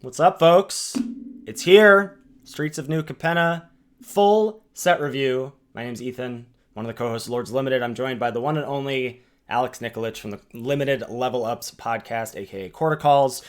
What's up, folks? It's here. Streets of New Capenna. Full set review. My name's Ethan, one of the co-hosts of Lords Limited. I'm joined by the one and only Alex Nikolic from the Limited Level Ups podcast, aka Quarter Calls.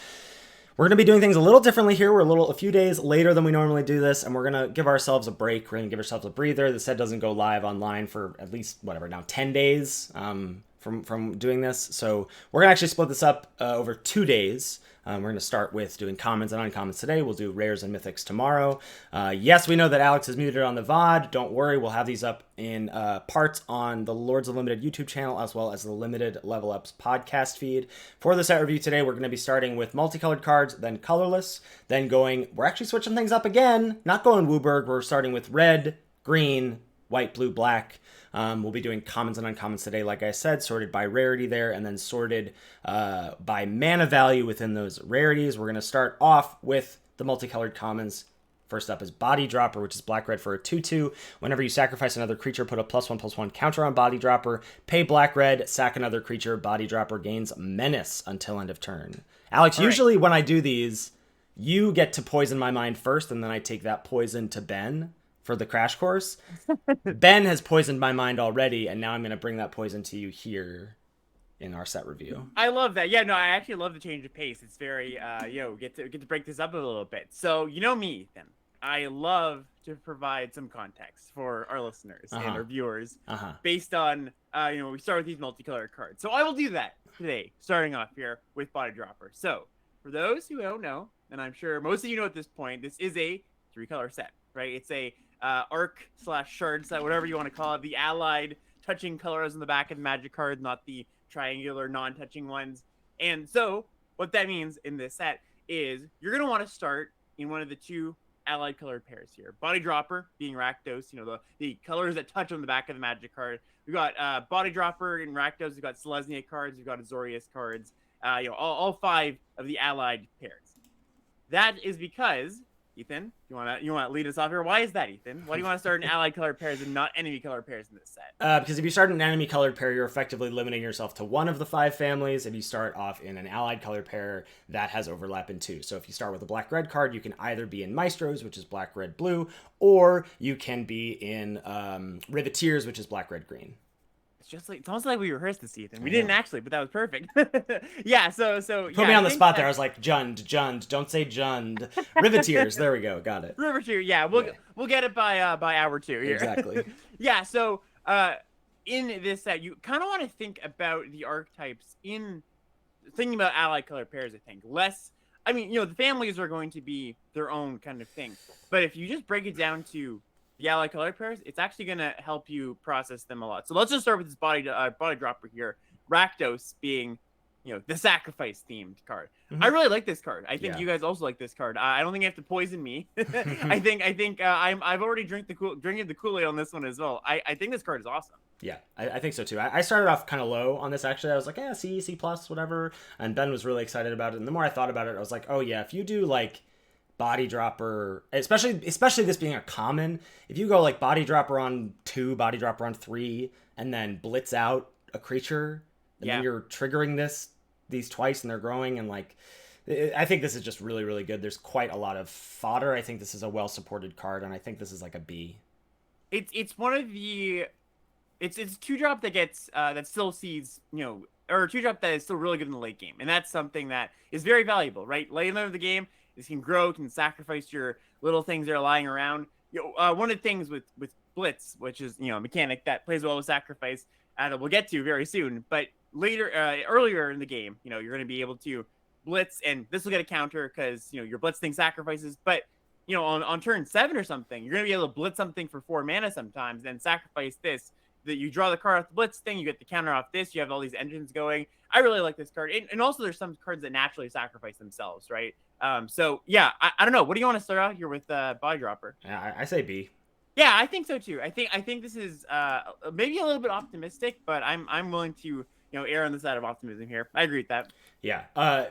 We're going to be doing things a little differently here. We're a few days later than we normally do this, and we're going to give ourselves a break. We're going to give ourselves a breather. The set doesn't go live online for at least, 10 days from doing this. So we're going to actually split this up over 2 days. We're going to start with doing commons and uncommons today. We'll do rares and mythics tomorrow. Yes, we know that Alex is muted on the VOD. Don't worry, we'll have these up in parts on the Lords of Limited YouTube channel, as well as the Limited Level Ups podcast feed. For the set review today, we're going to be starting with multicolored cards, then colorless, then we're actually switching things up again. Not going Wooburg, we're starting with red, green, white, blue, black. We'll be doing commons and uncommons today, like I said, sorted by rarity there, and then sorted by mana value within those rarities. We're going to start off with the multicolored commons. First up is Body Dropper, which is black-red for a 2/2. Whenever you sacrifice another creature, put a +1/+1 counter on Body Dropper. Pay black-red, sack another creature. Body Dropper gains Menace until end of turn. Alex, usually when I do these, you get to poison my mind first, and then I take that poison to Ben for the crash course. Ben has poisoned my mind already, and now I'm going to bring that poison to you here in our set review. I love that. Yeah, no, I actually love the change of pace. It's very, get to break this up a little bit. So, you know me, Ethan. I love to provide some context for our listeners and our viewers based on, we start with these multicolored cards. So I will do that today, starting off here with Body Dropper. So, for those who don't know, and I'm sure most of you know at this point, this is a 3-color set, right? It's a arc/shard set, whatever you want to call it. The allied touching colors on the back of the magic card, not the triangular non-touching ones. And so what that means in this set is you're going to want to start in one of the two allied colored pairs here. Body Dropper being Rakdos, the colors that touch on the back of the magic card. We've got Body Dropper in Rakdos. We've got Selesnya cards. We've got Azorius cards. All 5 of the allied pairs. That is because, Ethan, you want to lead us off here? Why is that, Ethan? Why do you want to start in allied colored pairs and not enemy colored pairs in this set? Because if you start an enemy colored pair, you're effectively limiting yourself to one of the 5 families. If you start off in an allied colored pair, that has overlap in 2. So if you start with a black-red card, you can either be in Maestros, which is black-red-blue, or you can be in Riveters, which is black-red-green. It's almost like we rehearsed this, Ethan. We didn't actually, but that was perfect. Yeah, so put me on the spot there. I was like, Jund, don't say Jund. Riveters, there we go, got it. Riveteer, yeah, we'll get it by hour 2 here. Exactly. Yeah, so in this set, you kind of want to think about the archetypes in thinking about allied color pairs. I think the families are going to be their own kind of thing, but if you just break it down to the allied color pairs, it's actually going to help you process them a lot. So let's just start with this body dropper here. Rakdos being, the sacrifice themed card. Mm-hmm. I really like this card. I think you guys also like this card. I don't think you have to poison me. I think I've already drinking the Kool-Aid on this one as well. I think this card is awesome. Yeah, I think so too. I started off kind of low on this, actually. I was like, C plus, whatever. And Ben was really excited about it. And the more I thought about it, I was like, oh yeah, if you do Body Dropper, especially this being a common, if you go Body Dropper on 2, Body Dropper on 3, and then blitz out a creature, and then you're triggering these twice and they're growing, and I think this is just really, really good. There's quite a lot of fodder. I think this is a well-supported card, and I think this is a B. It's one of the it's 2-drop that gets that still sees, or 2-drop that is still really good in the late game, and that's something that is very valuable, right? Late in the game, this can grow, can sacrifice your little things that are lying around. One of the things with Blitz, which is a mechanic that plays well with sacrifice, that we'll get to very soon. But earlier in the game, you're going to be able to Blitz, and this will get a counter because your Blitz thing sacrifices. But on turn 7 or something, you're going to be able to Blitz something for 4 mana sometimes, then sacrifice this. That you draw the card off the Blitz thing, you get the counter off this. You have all these engines going. I really like this card, and also there's some cards that naturally sacrifice themselves, right? So yeah, I don't know. What do you want to start out here with Body Dropper? Yeah, I say B. Yeah, I think so too. I think this is maybe a little bit optimistic, but I'm willing to err on the side of optimism here. I agree with that. Yeah.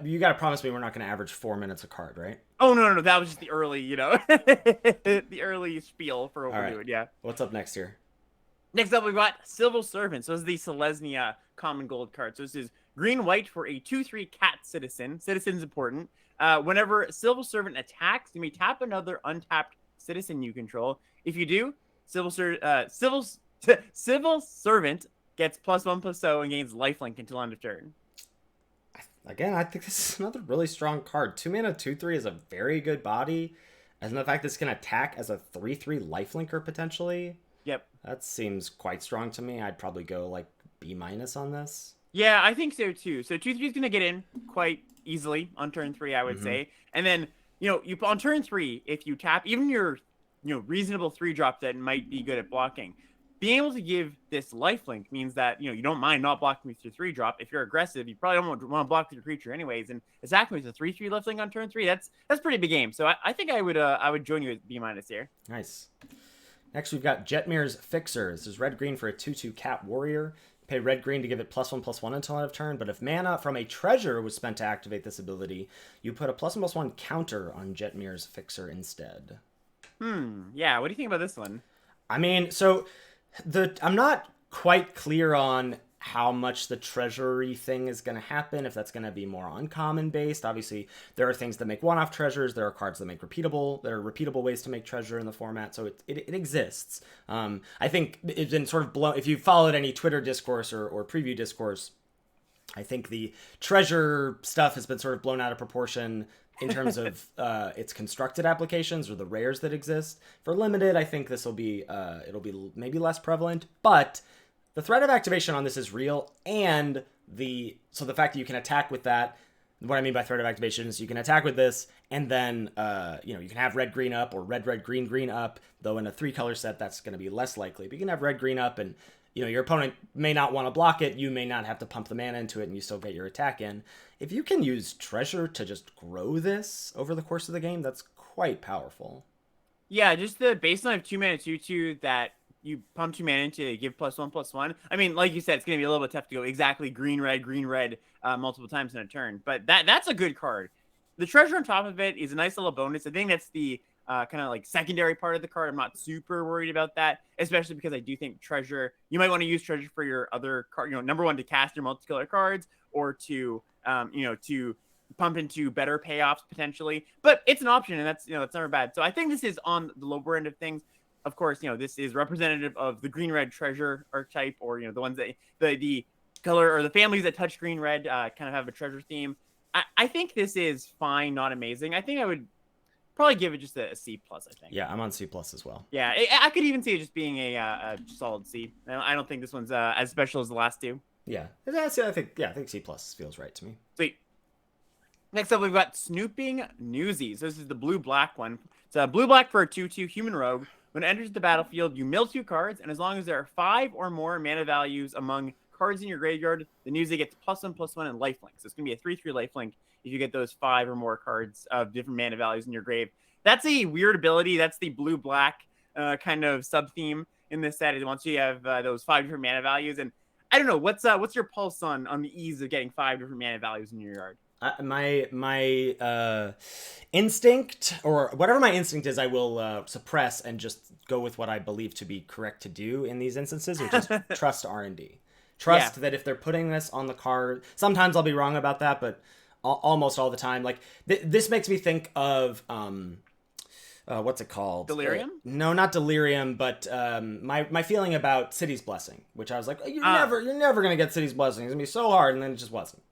You got to promise me we're not going to average 4 minutes a card, right? Oh no, that was just the early the early spiel for what we're doing. Yeah. What's up next here? Next up, we've got Civil Servant. So this is the Selesnya common gold card. So this is green-white for a 2/3 cat citizen. Citizen's important. Whenever Civil Servant attacks, you may tap another untapped citizen you control. If you do, Civil Servant gets +1/+0 and gains lifelink until end of turn. Again, I think this is another really strong card. 2 mana, 2/3 is a very good body. And the fact this can attack as a 3/3 lifelinker potentially. Yep. That seems quite strong to me. I'd probably go like B- on this. Yeah, I think so too. So 2/3 is going to get in quite easily on turn 3, I would say. And then, you on turn 3, if you tap even your, reasonable 3-drop that might be good at blocking, being able to give this lifelink means that, you don't mind not blocking with your 3-drop. If you're aggressive, you probably don't want to block with your creature anyways. And attacking with a 3/3 lifelink on turn 3, that's pretty big game. So I think I would join you with B- here. Nice. Next, we've got Jetmirs Fixer. This is red-green for a 2/2 cat warrior. Pay red-green to give it +1/+1 until end of turn, but if mana from a treasure was spent to activate this ability, you put a +1/+1 counter on Jetmirs Fixer instead. Yeah, what do you think about this one? I mean, so I'm not quite clear on how much the treasury thing is going to happen, if that's going to be more uncommon based. Obviously, there are things that make one-off treasures. There are cards that make repeatable ways to make treasure in the format. So it exists. I think it's been sort of blown. If you followed any Twitter discourse or preview discourse, I think the treasure stuff has been sort of blown out of proportion in terms of its constructed applications or the rares that exist. For limited, I think this will be it'll be maybe less prevalent, but the threat of activation on this is real, and the fact that you can attack with that. What I mean by threat of activation is you can attack with this, and then you can have red-green up or red-red-green-green up. Though in a 3-color set, that's going to be less likely. But you can have red-green up, and your opponent may not want to block it. You may not have to pump the mana into it, and you still get your attack in. If you can use treasure to just grow this over the course of the game, that's quite powerful. Yeah, just the baseline of 2 mana 2/2 that you pump 2 mana into give +1/+1. I mean, like you said, it's going to be a little bit tough to go exactly green red multiple times in a turn, but that's a good card. The treasure on top of it is a nice little bonus. I think that's the kind of like secondary part of the card. I'm not super worried about that, especially because I do think treasure, you might want to use treasure for your other card, number one, to cast your multicolor cards, or to to pump into better payoffs potentially. But it's an option, and that's that's never bad. So I think this is on the lower end of things. Of course, this is representative of the green-red treasure archetype, or the ones that the color or the families that touch green-red kind of have a treasure theme. I think this is fine, not amazing. I think I would probably give it just a C+. I think. Yeah, I'm on C+ as well. Yeah, I could even see it just being a solid C. I don't think this one's as special as the last two. Yeah, I think C+ feels right to me. Sweet. Next up, we've got Snooping Newsies. This is the blue-black one. It's a blue-black for a 2/2 human rogue. When it enters the battlefield, you mill 2 cards, and as long as there are 5 or more mana values among cards in your graveyard, the Newsie gets +1/+1 and lifelink. So it's going to be a 3/3 lifelink if you get those 5 or more cards of different mana values in your grave. That's a weird ability. That's the blue-black kind of sub-theme in this set. Once you have those 5 different mana values, and I don't know, what's your pulse on the ease of getting 5 different mana values in your yard? My instinct, or whatever my instinct is, I will suppress and just go with what I believe to be correct to do in these instances, which is trust R&D. Trust that if they're putting this on the card, sometimes I'll be wrong about that, but almost all the time, like this makes me think of what's it called? Delirium? No, not Delirium, but my feeling about City's Blessing, which I was like, you're never gonna get City's Blessing. It's gonna be so hard, and then it just wasn't.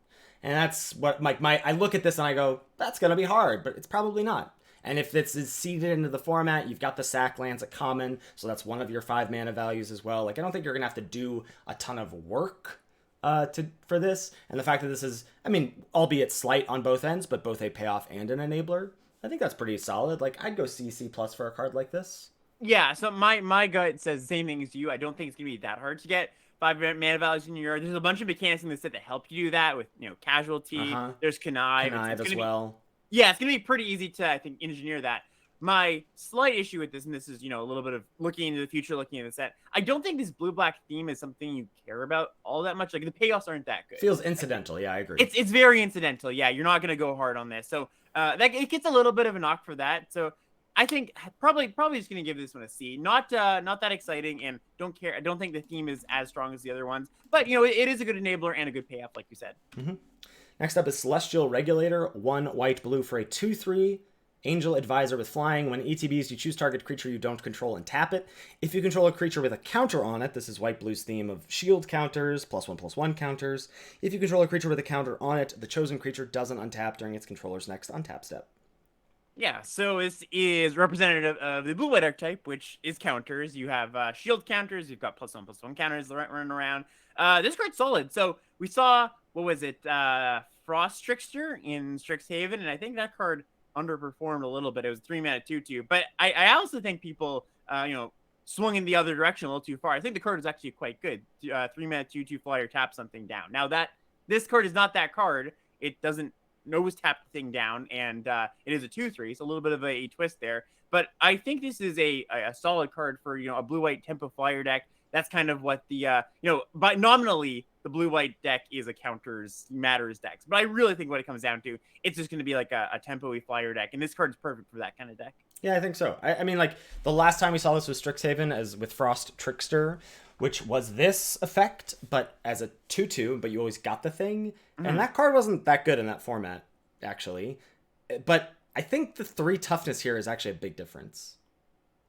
And that's what I look at this and I go, that's going to be hard, but it's probably not. And if this is seeded into the format, you've got the sack lands at common, so that's one of your 5 mana values as well. Like, I don't think you're going to have to do a ton of work for this. And the fact that this is, I mean, albeit slight on both ends, but both a payoff and an enabler, I think that's pretty solid. Like, I'd go C+ for a card like this. Yeah, so my gut says the same thing as you. I don't think it's going to be that hard to get 5 mana values in your yard. There's a bunch of mechanics in this set that help you do that with, casualty. There's connive. Connive as well. Yeah, it's going to be pretty easy to, I think, engineer that. My slight issue with this, and this is, a little bit of looking into the future, looking at the set, I don't think this blue-black theme is something you care about all that much. Like, the payoffs aren't that good. Feels incidental. Yeah, I agree. It's very incidental. Yeah, you're not going to go hard on this. So it gets a little bit of a knock for that. So I think probably just gonna give this one a C. Not that exciting, and don't care. I don't think the theme is as strong as the other ones, but it is a good enabler and a good payoff, like you said. Mm-hmm. Next up is Celestial Regulator, 1 white blue for a 2/3. Angel Advisor with flying. When ETBs, you choose target creature you don't control and tap it. If you control a creature with a counter on it, this is white blue's theme of shield counters, +1/+1 counters. If you control a creature with a counter on it, the chosen creature doesn't untap during its controller's next untap step. Yeah, so this is representative of the blue-white archetype, which is counters. You have shield counters. You've got +1/+1 counters running around. This card's solid. So we saw, what was it, Frost Trickster in Strixhaven, and I think that card underperformed a little bit. It was 3-mana 2/2, but I also think people swung in the other direction a little too far. I think the card is actually quite good. 3-mana 2/2 flyer, tap something down. Now this card is not that card. It doesn't nose tap the thing down, and it is a 2/3, so a little bit of a twist there. But I think this is a solid card for a blue-white tempo flyer deck. That's kind of what the but nominally the blue-white deck is a counters matters deck. But I really think what it comes down to, it's just going to be like a tempo-y flyer deck, and this card is perfect for that kind of deck. Yeah, I think so. I mean, like, the last time we saw this was Strixhaven as with Frost Trickster, which was this effect, but as a 2/2, but you always got the thing. Mm-hmm. And that card wasn't that good in that format, actually. But I think the 3 toughness here is actually a big difference.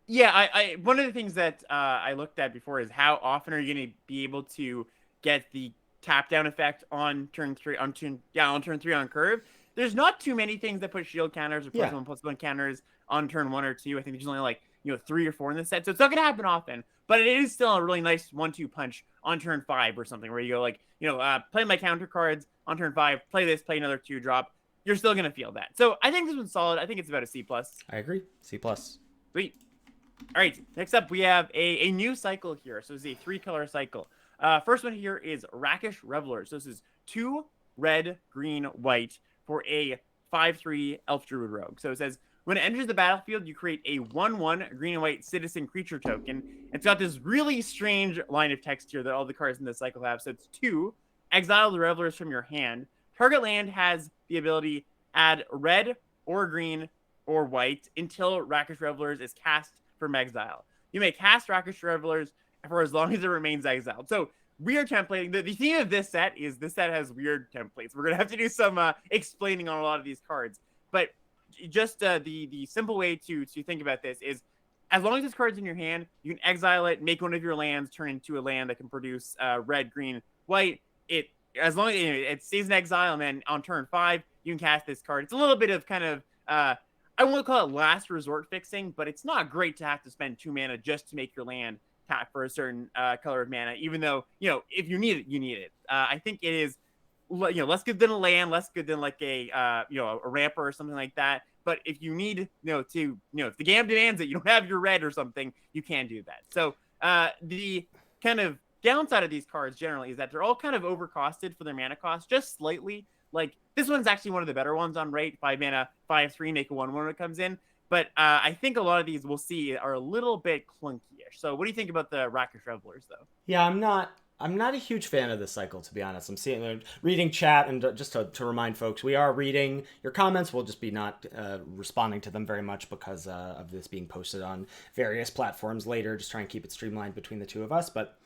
Yeah, I one of the things that I looked at before is how often are you going to be able to get the tap down effect on turn 3 on turn 3 on curve. There's not too many things that put shield counters or +1/+1 counters on turn 1 or 2. I think there's only like 3 or 4 in this set, so it's not going to happen often. But it is still a really nice 1/2 punch on turn 5 or something, where you go like play my counter cards on turn 5, play this, play another 2-drop. You're still going to feel that. So I think this one's solid. I think it's about a C+. I agree. C+. Sweet. All right, next up we have a new cycle here. So it's a 3-color cycle. First one here is Rakish Revlor. So this is 2 red, green, white for a 5/3 Elf Druid Rogue. So it says, when it enters the battlefield, you create a 1/1 green and white citizen creature token. It's got this really strange line of text here that all the cards in this cycle have. So it's 2, exile the Revelers from your hand. Target land has the ability add red or green or white until Rakish Revelers is cast from exile. You may cast Rakish Revelers for as long as it remains exiled. So weird templating. The theme of this set is this set has weird templates. We're going to have to do some explaining on a lot of these cards. But just the simple way to think about this is, as long as this card's in your hand, you can exile it, make one of your lands turn into a land that can produce red, green, white. As long as it stays in exile, and then on turn 5, you can cast this card. It's a little bit of kind of I won't call it last resort fixing, but it's not great to have to spend 2 mana just to make your land tap for a certain color of mana, even though, if you need it, you need it. I think it is, less good than a land, less good than like a ramper or something like that. But if you need, if the game demands it, you don't have your red or something, you can do that. So the kind of downside of these cards generally is that they're all kind of overcosted for their mana cost, just slightly. Like, this one's actually one of the better ones on rate. 5 mana, 5/3, make a 1/1 when it comes in. But I think a lot of these we'll see are a little bit clunky-ish. So what do you think about the Rakish Revelers, though? Yeah, I'm not a huge fan of this cycle, to be honest. I'm reading chat, and just to remind folks, we are reading your comments. We'll just be not responding to them very much because of this being posted on various platforms later. Just try and keep it streamlined between the two of us. But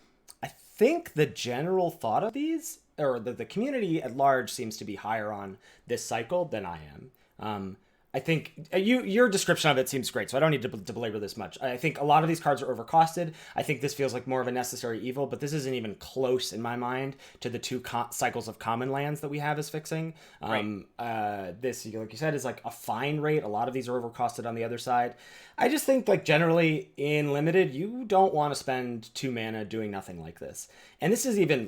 I think the general thought of these, or the community at large, seems to be higher on this cycle than I am. I think your description of it seems great, so I don't need to belabor this much. I think a lot of these cards are overcosted. I think this feels like more of a necessary evil, but this isn't even close in my mind to the 2 cycles of common lands that we have as fixing. This, like you said, is like a fine rate. A lot of these are overcosted on the other side. I just think, like, generally in limited, you don't want to spend 2 mana doing nothing like this. And this is even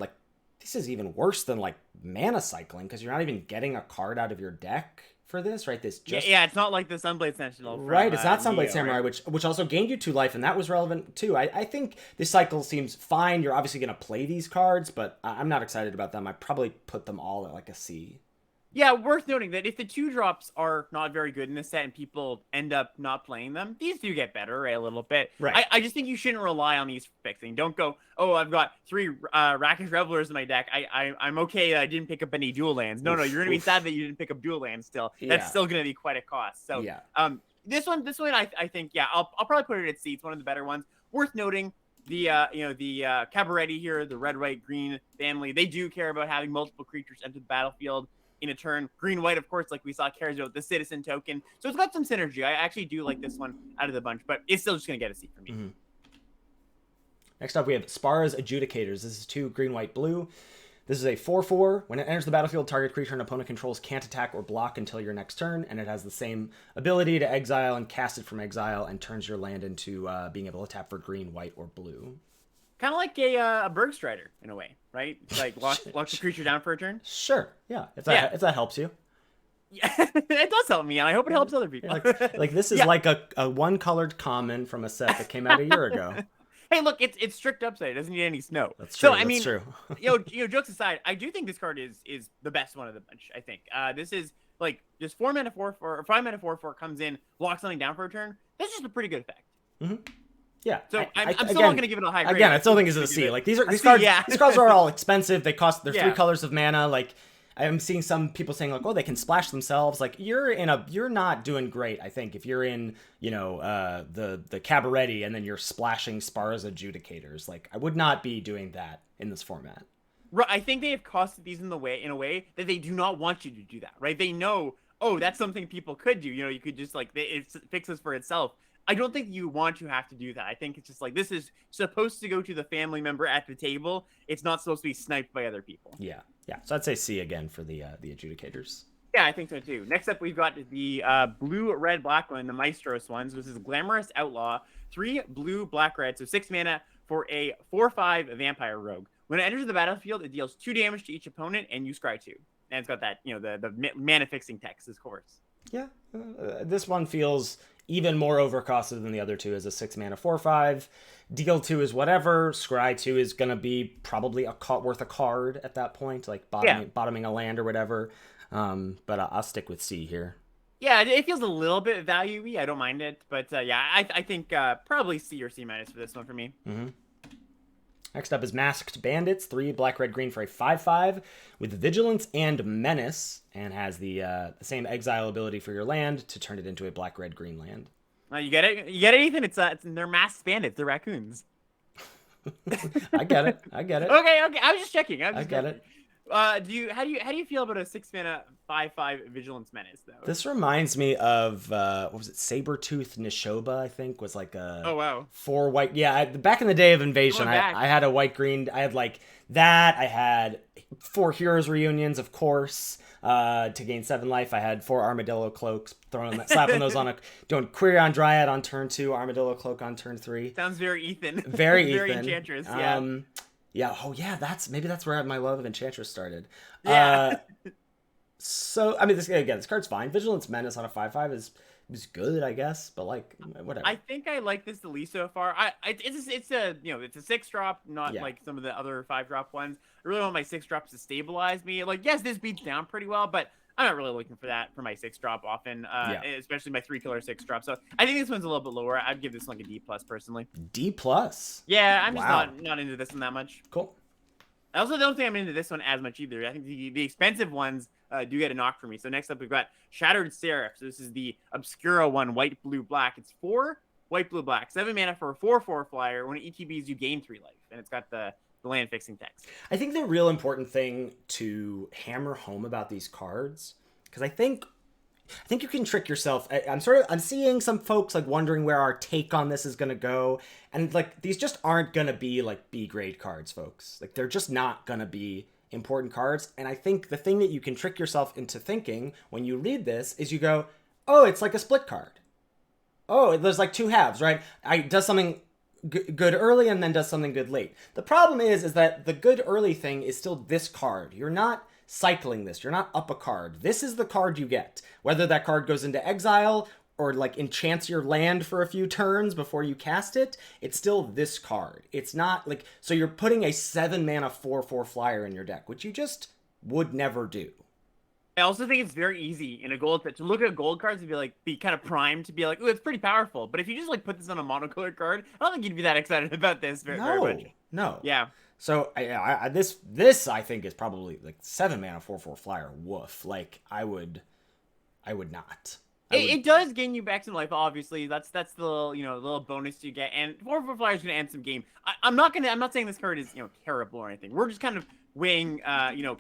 worse than like mana cycling, because you're not even getting a card out of your deck for this, right? It's not like the Sunblade Sentinel from, right, it's not Sunblade Neo, Samurai, right? which also gained you 2 life, and that was relevant too. I think this cycle seems fine. You're obviously going to play these cards, but I'm not excited about them. I probably put them all at like a C. Yeah, worth noting that if the 2-drops are not very good in this set and people end up not playing them, these do get better, right, a little bit. Right. I just think you shouldn't rely on these for fixing. Don't go, oh, I've got 3 Rakish Revelers in my deck. I'm okay that I didn't pick up any dual lands. No, you're going to be sad that you didn't pick up dual lands still. That's still going to be quite a cost. So This one, I think, yeah, I'll probably put it at C. It's one of the better ones. Worth noting, the cabaret here, the red, white, green family, they do care about having multiple creatures enter the battlefield in a turn. Green, white, of course, like we saw, cares about the citizen token. So it's got some synergy. I actually do like this one out of the bunch, but it's still just gonna get a C for me. Next up, we have Spar's Adjudicators. This is 2 green, white, blue. This is a 4/4. When it enters the battlefield, target creature an opponent controls can't attack or block until your next turn, and it has the same ability to exile and cast it from exile, and turns your land into being able to tap for green, white, or blue. Kind of like a Bergstrider in a way, right? It's like lock the creature down for a turn. Sure, yeah. If that helps you. Yeah, it does help me, and I hope it helps other people. Like this is like a one-colored common from a set that came out a year ago. Hey, look, it's strict upside. It doesn't need any snow. That's true. So I mean, true. Jokes aside, I do think this card is the best one of the bunch. I think this is like just 4 mana 4/4 or 5 mana 4/4 comes in, locks something down for a turn. That's just a pretty good effect. Yeah. So I'm still not gonna give it a high grade. Again, I still think it's a C. Like these cards. Yeah. These cards are all expensive. They cost. They're 3 colors of mana. Like I'm seeing some people saying like, oh, they can splash themselves. Like you're not doing great. I think if you're in the cabaret and then you're splashing Spar's Adjudicators. Like I would not be doing that in this format. Right. I think they have costed these in a way that they do not want you to do that. Right. They know. Oh, that's something people could do. You could just like it fixes for itself. I don't think you want to have to do that. I think it's just like this is supposed to go to the family member at the table. It's not supposed to be sniped by other people. Yeah. So I'd say C again for the Adjudicators. Yeah, I think so too. Next up, we've got the blue, red, black one, the Maestros ones. This is Glamorous Outlaw, 3 blue, black, red, so 6 mana for a 4/5 vampire rogue. When it enters the battlefield, it deals 2 damage to each opponent, and you scry 2. And it's got that, the mana fixing text, of course. Yeah, this one feels even more overcosted than the other 2 as a 6 mana 4/5. Deal 2 is whatever. Scry 2 is gonna be probably worth a card at that point, like bottoming a land or whatever. But I'll stick with C here. Yeah, it feels a little bit value-y. I don't mind it, but I think probably C or C- for this one for me. Next up is Masked Bandits, 3 black, red, green for a 5/5 with Vigilance and Menace, and has the same exile ability for your land to turn it into a black, red, green land. You get it? You get it, Ethan? It's they're Masked Bandits. They're raccoons. I get it. Okay. I was just checking. I get it. How do you feel about a 6 mana 5/5 Vigilance Menace though? This reminds me of what was it? Sabertooth Nishoba, I think, was like a 4 white. Yeah, back in the day of Invasion, I had a white green. I had like that. I had 4 Heroes Reunions, of course, to gain 7 life. I had 4 Armadillo Cloaks, slapping those on doing Query on Dryad on turn 2, Armadillo Cloak on turn 3. Sounds very Ethan. Very very Ethan. Enchantress. Yeah. Yeah. Oh, yeah. That's where my love of Enchantress started. Yeah. So I mean, this card's fine. Vigilance Menace on a 5/5 is good, I guess, but like whatever. I think I like this the least so far. It's a 6-drop, not like some of the other 5-drop ones. I really want my 6-drops to stabilize me. Like, yes, this beats down pretty well, but I'm not really looking for that for my 6-drop often, especially my 3-color 6-drop. So I think this one's a little bit lower. I'd give this one like a D+ personally. D+? Yeah, I'm just not into this one that much. Cool. I also don't think I'm into this one as much either. I think the expensive ones do get a knock for me. So next up, we've got Shattered Serif. So this is the Obscura one, white, blue, black. It's 4 white, blue, black. 7 mana for a 4/4 flyer. When it ETBs, you gain 3 life. And it's got the land fixing text. I think the real important thing to hammer home about these cards, because I think you can trick yourself. I'm seeing some folks like wondering where our take on this is going to go. And like, these just aren't going to be like B grade cards, folks. Like, they're just not going to be important cards. And I think the thing that you can trick yourself into thinking when you read this is you go, oh, it's like a split card. Oh, there's like 2 halves, right? It does something good early and then does something good late. The problem is that the good early thing is still this card. You're not cycling this. You're not up a card. This is the card you get. Whether that card goes into exile or like enchants your land for a few turns before you cast it, it's still this card. It's not like, so you're putting a 7 mana 4/4 flyer in your deck, which you just would never do. I also think it's very easy in a gold set to look at gold cards and be kind of primed to be like, oh, it's pretty powerful. But if you just like put this on a monocolored card, I don't think you'd be that excited about this very much. No. Yeah. So this I think is probably like 7 mana 4/4 flyer. Woof. Like I would not. It does gain you back some life, obviously. That's the little, little bonus you get. And 4/4 Flyer is gonna end some game. I'm not saying this card is terrible or anything. We're just kind of weighing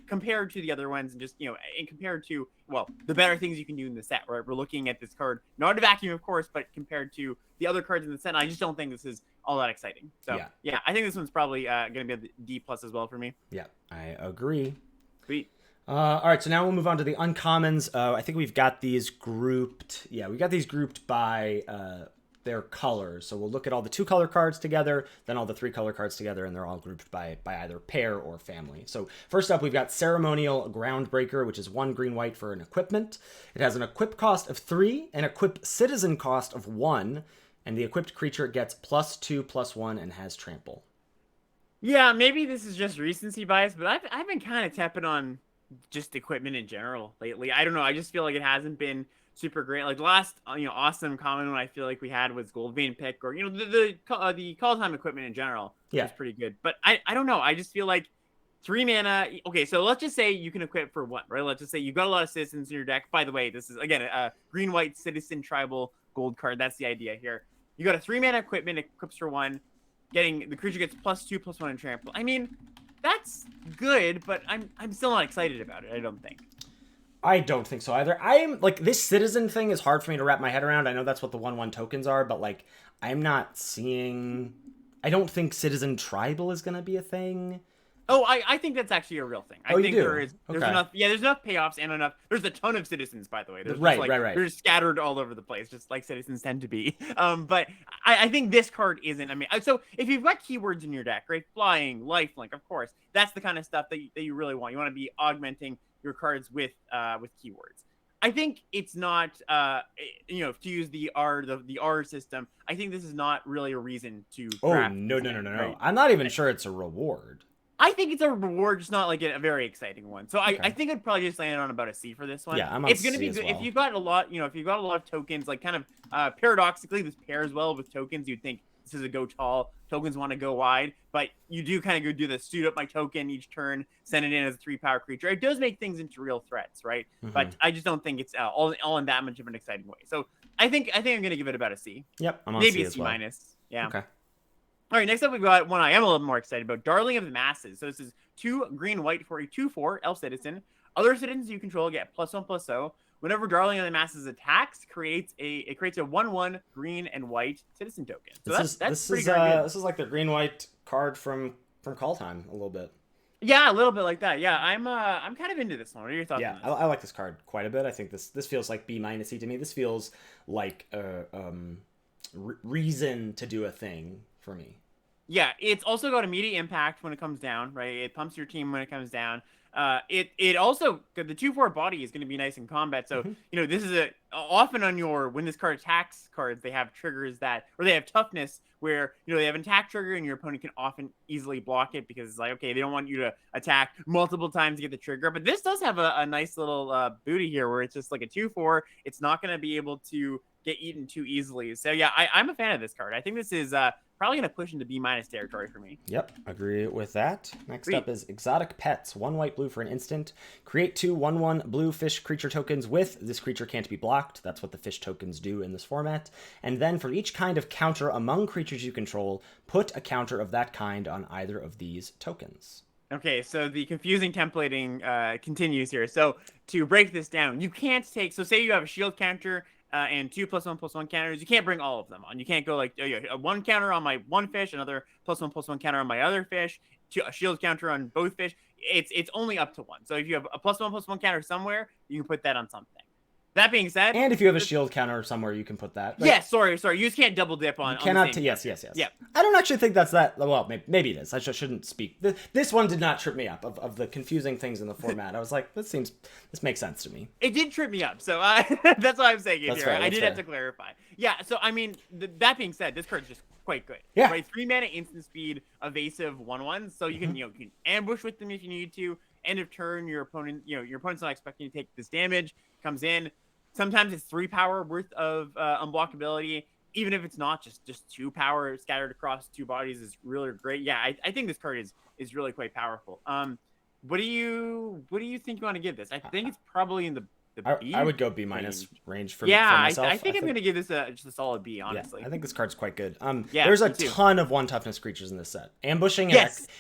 compared to the other ones, and just and compared to, well, the better things you can do in the set, right? We're looking at this card, not a vacuum, of course, but compared to the other cards in the set, I just don't think this is all that exciting. So yeah, I think this one's probably gonna be a D+ as well for me. Yeah, I agree. Sweet. All right, so now we'll move on to the uncommons. I think we've got these grouped. Yeah, we got these grouped by their colors. So we'll look at all the 2-color cards together, then all the 3-color cards together, and they're all grouped by either pair or family. So first up, we've got ceremonial groundbreaker, which is 1 green-white for an equipment. It has an equip cost of 3, an equip citizen cost of 1, and the equipped creature gets +2/+1 and has trample. Yeah, maybe this is just recency bias, but I've been kind of tepid on just equipment in general lately. I don't know. I just feel like it hasn't been super great. Like the last, awesome common one I feel like we had was Gold Vein Pick, or the call time equipment in general was pretty good. But I don't know. I just feel like 3 mana. Okay, so let's just say you can equip for 1, right? Let's just say you've got a lot of citizens in your deck. By the way, this is again a green-white citizen tribal gold card. That's the idea here. You got a 3 mana equipment, equips for 1. Getting the creature gets +2/+1 and trample. I mean, that's good, but I'm still not excited about it. I don't think. I don't think so either. I'm like, this citizen thing is hard for me to wrap my head around. I know that's what the 1/1 tokens are, but like, I'm not seeing. I don't think citizen tribal is gonna be a thing. Oh, I think that's actually a real thing. I think you do? there's enough. Yeah, there's enough payoffs and enough. There's a ton of citizens, by the way. There's right. They're just scattered all over the place, just like citizens tend to be. But I think this card isn't. I mean, so if you've got keywords in your deck, right? Flying, lifelink, of course, that's the kind of stuff that you really want. You want to be augmenting your cards with keywords. I think it's not, to use the R system. I think this is not really a reason to. Oh no! Right? I'm not even sure it's a reward. I think it's a reward, just not like a very exciting one. So I think I'd probably just land on about a C for this one. Yeah, I'm on It's gonna be good. Well. If you've got a lot, if you've got a lot of tokens, like kind of paradoxically, this pairs well with tokens. You'd think this is a go tall. Tokens want to go wide, but you do kind of go do the suit up my token each turn, send it in as a 3-power creature. It does make things into real threats, right? Mm-hmm. But I just don't think it's all in that much of an exciting way. So I think I'm gonna give it about a C. Yep, I'm on maybe C a C well. minus. Yeah. Okay. All right, next up we've got one I am a little more excited about, Darling of the Masses. So this is 2 green-white for a 2/4 elf citizen. Other citizens you control get +1/+0. Whenever Darling of the Masses attacks, creates a 1/1 green and white citizen token. So that's pretty good. This is like the green-white card from Call Time a little bit. Yeah, a little bit like that. Yeah, I'm kind of into this one. What are your thoughts? Yeah, on this? I like this card quite a bit. I think this feels like B-y to me. This feels like reason to do a thing for me. Yeah, it's also got immediate impact when it comes down, right? It pumps your team when it comes down. It also, the 2/4 body is going to be nice in combat. So, this is often on when this card attacks cards, they have triggers or they have toughness where, they have an attack trigger and your opponent can often easily block it because it's like, okay, they don't want you to attack multiple times to get the trigger. But this does have a nice little booty here where it's just like a 2/4. It's not going to be able to get eaten too easily. So yeah, I'm a fan of this card. I think this is probably going to push into B- territory for me. Yep, agree with that. Next up is Exotic Pets. 1 white blue for an instant. Create 2 1/1 blue fish creature tokens with this creature can't be blocked. That's what the fish tokens do in this format. And then for each kind of counter among creatures you control, put a counter of that kind on either of these tokens. Okay, so the confusing templating continues here. So to break this down, you can't take, so say you have a shield counter and 2 +1/+1 counters. You can't bring all of them on. You can't go like, one counter on my one fish, another +1/+1 counter on my other fish, a shield counter on both fish. It's only up to 1. So if you have a +1/+1 counter somewhere, you can put that on something. That being said, and if you have a shield counter somewhere, you can put that. Right? Yes, sorry. You just can't double dip on. You cannot. On the same yes. Yeah. I don't actually think that's that. Well, maybe it is. I shouldn't speak. This one did not trip me up of the confusing things in the format. I was like, this makes sense to me. It did trip me up, so that's why I'm saying it that's here. Fair, I did fair. have to clarify. Yeah. So I mean, that being said, this card's just quite good. Yeah. Right. 3 mana instant speed, evasive 1/1. So you can you can ambush with them if you need to. End of turn, your opponent's not expecting you to take this damage. Comes in. Sometimes it's 3 power worth of unblockability. Even if it's not, just 2 power scattered across 2 bodies is really great. Yeah, I think this card is really quite powerful. What do you think you want to give this? I think it's probably in the B. I would go B- range for Yeah, myself. I think I'm gonna give this just a solid B, honestly. Yeah, I think this card's quite good. Yeah, there's a me too. ton of 1 toughness creatures in this set. Ambushing an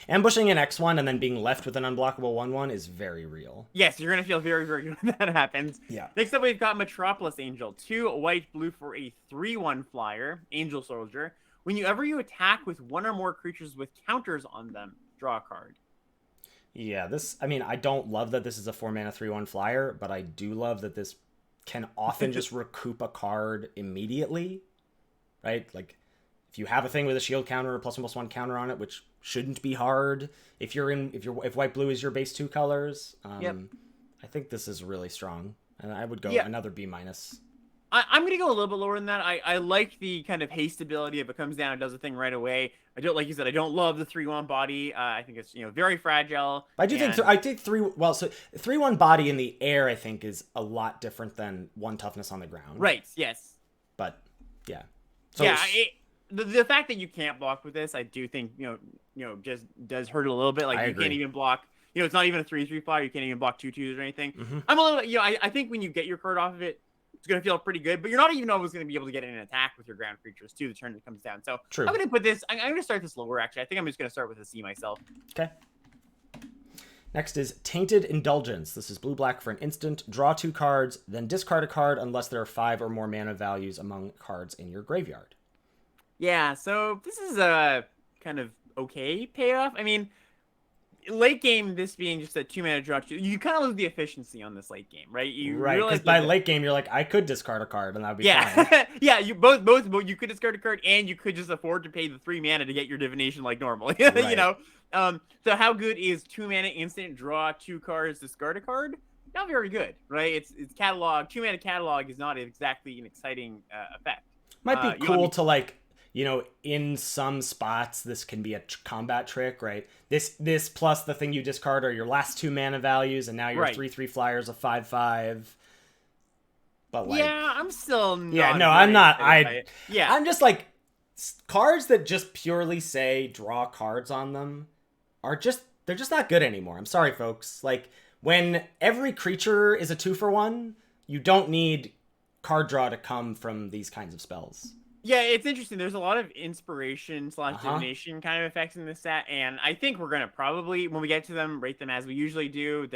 X1 and then being left with an unblockable 1/1 is very real. Yes, you're gonna feel very, very good when that happens. Yeah. Next up, we've got Metropolis Angel, 2 white blue for a 3/1 flyer, Angel Soldier. Whenever you attack with one or more creatures with counters on them, draw a card. Yeah, I don't love that this is a 4-mana 3/1 flyer, but I do love that this can often just recoup a card immediately, right? Like, if you have a thing with a shield counter or +1/+1 counter on it, which shouldn't be hard if white blue is your base 2 colors. I think this is really strong, and I would go another B-. I'm going to go a little bit lower than that. I like the kind of haste ability. If it comes down, it does the thing right away. I don't, like you said, I don't love the 3/1 body. I think it's, very fragile. I do think, I think 3/1 body in the air, I think, is a lot different than 1 toughness on the ground. Right, yes. But, yeah. So yeah, the fact that you can't block with this, I do think, just does hurt a little bit. Like, you can't even block, it's not even a 3/3 flyer. You can't even block 2/2s or anything. Mm-hmm. I'm a little, I think when you get your card off of it, it's going to feel pretty good, but you're not even always going to be able to get an attack with your ground creatures, too, the turn that comes down. So True. I'm going to put this, I'm going to start this lower, actually. I think I'm just going to start with a C myself. Okay. Next is Tainted Indulgence. This is blue-black for an instant. Draw 2 cards, then discard a card unless there are 5 or more mana values among cards in your graveyard. Yeah, so this is a kind of okay payoff. I mean, late game, this being just a 2-mana draw, you kind of lose the efficiency on this late game, right? Right, because by late game, you're like, I could discard a card, and that would be fine. Yeah, you both, you could discard a card, and you could just afford to pay the 3 mana to get your divination like normal, Right. So how good is 2-mana instant, draw 2 cards, discard a card? Not very good, right? It's catalog. 2-mana catalog is not exactly an exciting effect. Might be cool to, like, in some spots, this can be a combat trick, right? This plus the thing you discard are your last 2 mana values, and now your 3/3 flyers of 5/5. But like, yeah, I'm still not. Yeah, no, I'm not. Yeah, I'm just like, cards that just purely say draw cards on them they're just not good anymore. I'm sorry, folks. Like, when every creature is a 2-for-1, you don't need card draw to come from these kinds of spells. Yeah, it's interesting. There's a lot of inspiration / divination kind of effects in this set, and I think we're gonna probably, when we get to them, rate them as we usually do.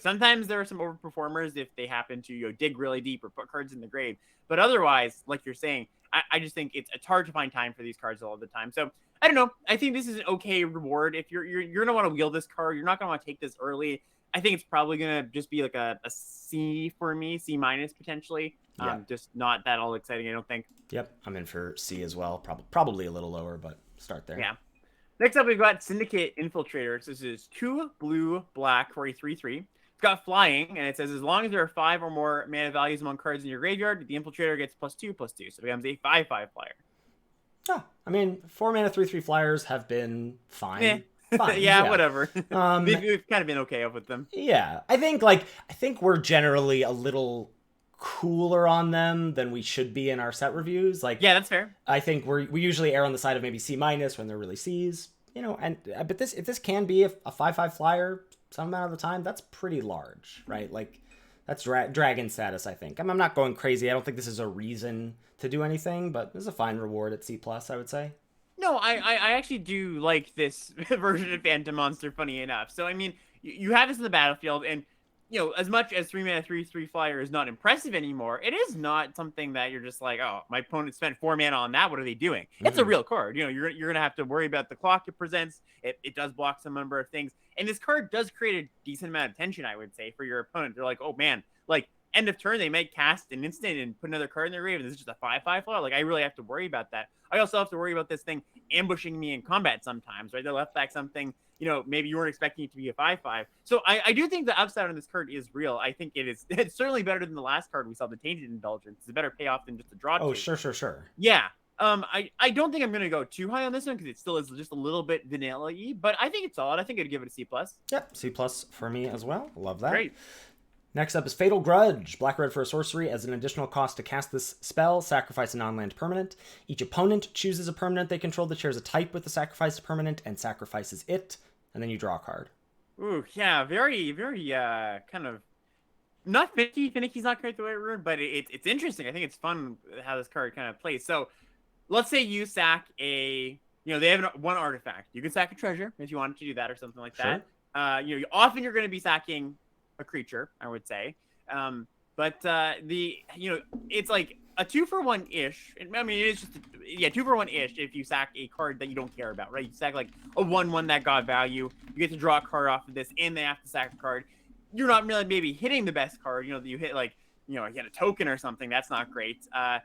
Sometimes there are some overperformers if they happen to dig really deep or put cards in the grave. But otherwise, like you're saying, I just think it's hard to find time for these cards all the time. So I don't know. I think this is an okay reward. If you're gonna want to wield this card, you're not gonna want to take this early. I think it's probably gonna just be like a C for me, C- potentially. Yeah. Just not that all exciting, I don't think. Yep, I'm in for C as well. Probably a little lower, but start there. Yeah. Next up, we've got Syndicate Infiltrator. So this is 2 blue, black for a 3/3. It's got flying, and it says as long as there are 5 or more mana values among cards in your graveyard, the Infiltrator gets +2/+2, so it becomes a 5/5 flyer. Yeah, I mean, 4-mana 3/3 flyers have been fine. Yeah. Fine, yeah, whatever. We've kind of been okay with them. Yeah, I think we're generally a little cooler on them than we should be in our set reviews. Like, yeah, that's fair. I think we usually err on the side of maybe C- when they're really Cs. But if this can be a 5/5 flyer some amount of the time, that's pretty large, right? Like, that's dragon status, I think. I'm not going crazy. I don't think this is a reason to do anything, but this is a fine reward at C+, I would say. No, I actually do like this version of Phantom Monster, funny enough. So, I mean, you have this in the battlefield, and, as much as 3-mana 3/3 flyer is not impressive anymore, it is not something that you're just like, oh, my opponent spent 4 mana on that, what are they doing? It's a real card. You're going to have to worry about the clock it presents. It does block some number of things. And this card does create a decent amount of tension, I would say, for your opponent. They're like, oh, man, like, end of turn, they might cast an instant and put another card in their grave, and this is just a 5/5 flyer. Like, I really have to worry about that. I also have to worry about this thing ambushing me in combat sometimes, right? They left back something, maybe you weren't expecting it to be a 5/5. So I do think the upside on this card is real. I think it's certainly better than the last card we saw, the Tainted Indulgence. It's a better payoff than just a draw. Oh, sure. Yeah. I don't think I'm going to go too high on this one because it still is just a little bit vanilla-y, but I think it's solid. I think I'd give it a C+. Yep, C+ for me as well. Love that. Great. Next up is Fatal Grudge. Black-red for a sorcery. As an additional cost to cast this spell, sacrifice a non-land permanent. Each opponent chooses a permanent they control that shares a type with the sacrificed permanent and sacrifices it, and then you draw a card. Ooh, yeah, very, very kind of not finicky. Finicky's not quite the right word, but it's interesting. I think it's fun how this card kind of plays. So let's say you sack they have one artifact. You can sack a treasure if you wanted to do that or something like that. Often you're going to be sacking a creature, I would say. But it's like a 2-for-1-ish. I mean, it is just 2-for-1-ish if you sack a card that you don't care about, right? You sack like a 1/1 that got value. You get to draw a card off of this, and they have to sack a card. You're not really maybe hitting the best card. You hit like you get a token or something. That's not great. I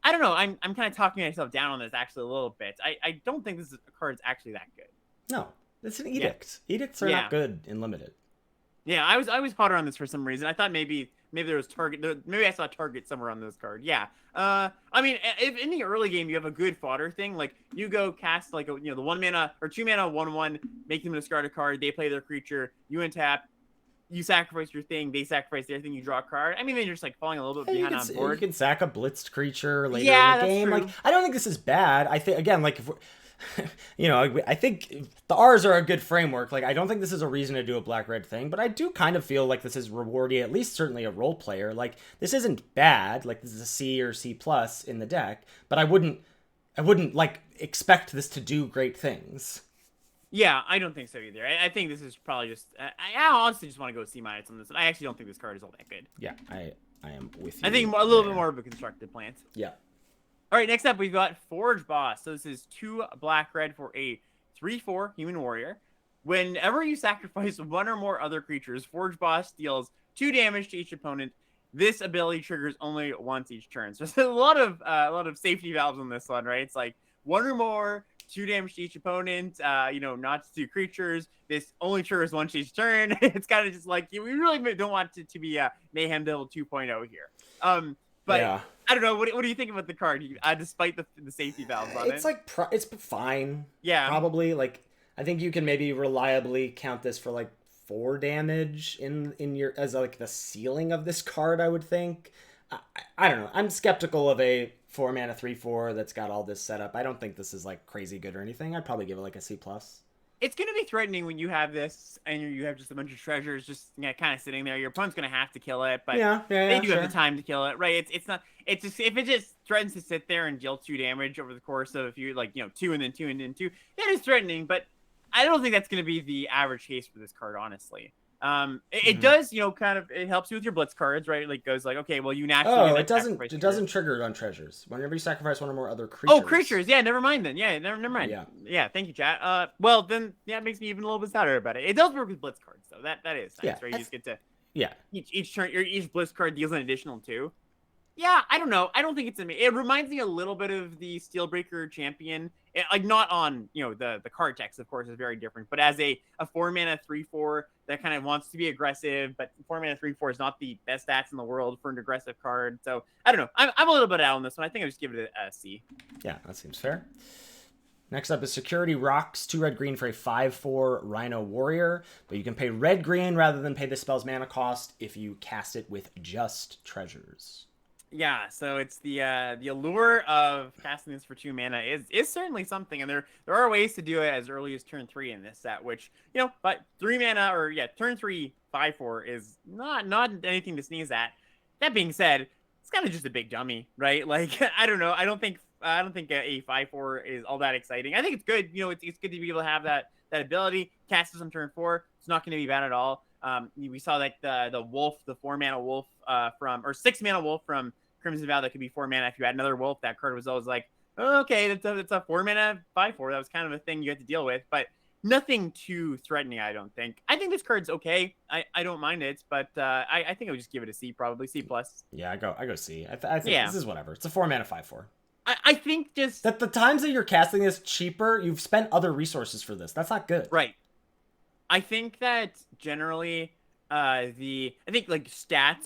don't know. I'm kind of talking myself down on this actually a little bit. I don't think this card's actually that good. No, it's an edict. Yeah. Edicts are not good in limited. Yeah, I was hotter on this for some reason. I thought maybe there was target. Maybe I saw target somewhere on this card. Yeah. I mean, if in the early game you have a good fodder thing, like you go cast like the 1 mana or 2 mana 1/1, make them discard a card. They play their creature. You untap. You sacrifice your thing. They sacrifice their thing. You draw a card. I mean, then you're just like falling a little bit behind on board. You can sack a blitzed creature later in the game. True. Like I don't think this is bad. I think again, like if I think the R's are a good framework. Like, I don't think this is a reason to do a black-red thing, but I do kind of feel like this is rewarding, at least certainly a role player. Like, this isn't bad. Like, this is a C or C+ in the deck, but I wouldn't like expect this to do great things. Yeah, I don't think so either. I think this is probably just. I honestly just want to go C- on this. I actually don't think this card is all that good. Yeah, I am with you. I think a little bit more of a constructed plant. Yeah. All right, next up, we've got Forge Boss. So this is 2 black-red for a 3/4 human warrior. Whenever you sacrifice one or more other creatures, Forge Boss deals 2 damage to each opponent. This ability triggers only once each turn. So there's a lot of safety valves on this one, right? It's like 1 or more, 2 damage to each opponent. Not to 2 creatures. This only triggers once each turn. It's kind of just like we really don't want it to be Mayhem Devil 2.0 here. But yeah. I don't know. What do you think about the card? Despite the safety valves on it, it's like it's fine. Yeah, probably. Like I think you can maybe reliably count this for like 4 damage in your as like the ceiling of this card. I would think. I don't know. I'm skeptical of a 4 mana 3/4 that's got all this set up. I don't think this is like crazy good or anything. I'd probably give it like a C+. It's going to be threatening when you have this and you have just a bunch of treasures just kind of sitting there. Your opponent's going to have to kill it, but they do have the time to kill it, right? It's not. It's just if it just threatens to sit there and deal 2 damage over the course of 2 and then 2 and then 2, that is threatening. But I don't think that's going to be the average case for this card, honestly. It does, kind of, it helps you with your blitz cards, right? Like goes like, okay, well, you naturally. Oh, it doesn't trigger it on treasures. Whenever you sacrifice 1 or more other creatures. Oh, creatures, yeah, never mind then. Yeah, never mind. Yeah, thank you, chat. Well, then, it makes me even a little bit sadder about it. It does work with blitz cards, though. That is nice, right? You just get to. Yeah. Each turn, each blitz card deals an additional 2. Yeah, I don't know. I don't think it's it reminds me a little bit of the Steelbreaker Champion. Like not on the card text, of course, is very different, but as a 4 mana 3/4 that kind of wants to be aggressive, but 4 mana 3/4 is not the best stats in the world for an aggressive card. So I don't know. I'm a little bit out on this one. I think I'll just give it a C. Yeah, that seems fair. Next up is Security Rocks, 2 red-green for a 5/4 Rhino Warrior, but you can pay red-green rather than pay the spell's mana cost if you cast it with just treasures. Yeah, so it's the allure of casting this for 2 mana is certainly something, and there are ways to do it as early as turn 3 in this set, which but 3 mana or turn 3 5/4 is not anything to sneeze at. That being said, it's kind of just a big dummy, right? Like I don't know, I don't think a 5/4 is all that exciting. I think it's good, it's good to be able to have that ability. Cast this on turn 4, it's not going to be bad at all. We saw that the wolf, the 4 mana wolf or 6 mana wolf from Crimson Vow that could be 4 mana. If you had another wolf, that card was always like, oh, okay, that's a 4 mana 5/4. That was kind of a thing you had to deal with, but nothing too threatening, I don't think. I think this card's okay. I don't mind it, but I think I would just give it a C, probably C+. Yeah, I go C. I think this is whatever. It's a 4 mana 5/4. I think just that the times that you're casting this cheaper, you've spent other resources for this. That's not good. Right. I think that generally I think like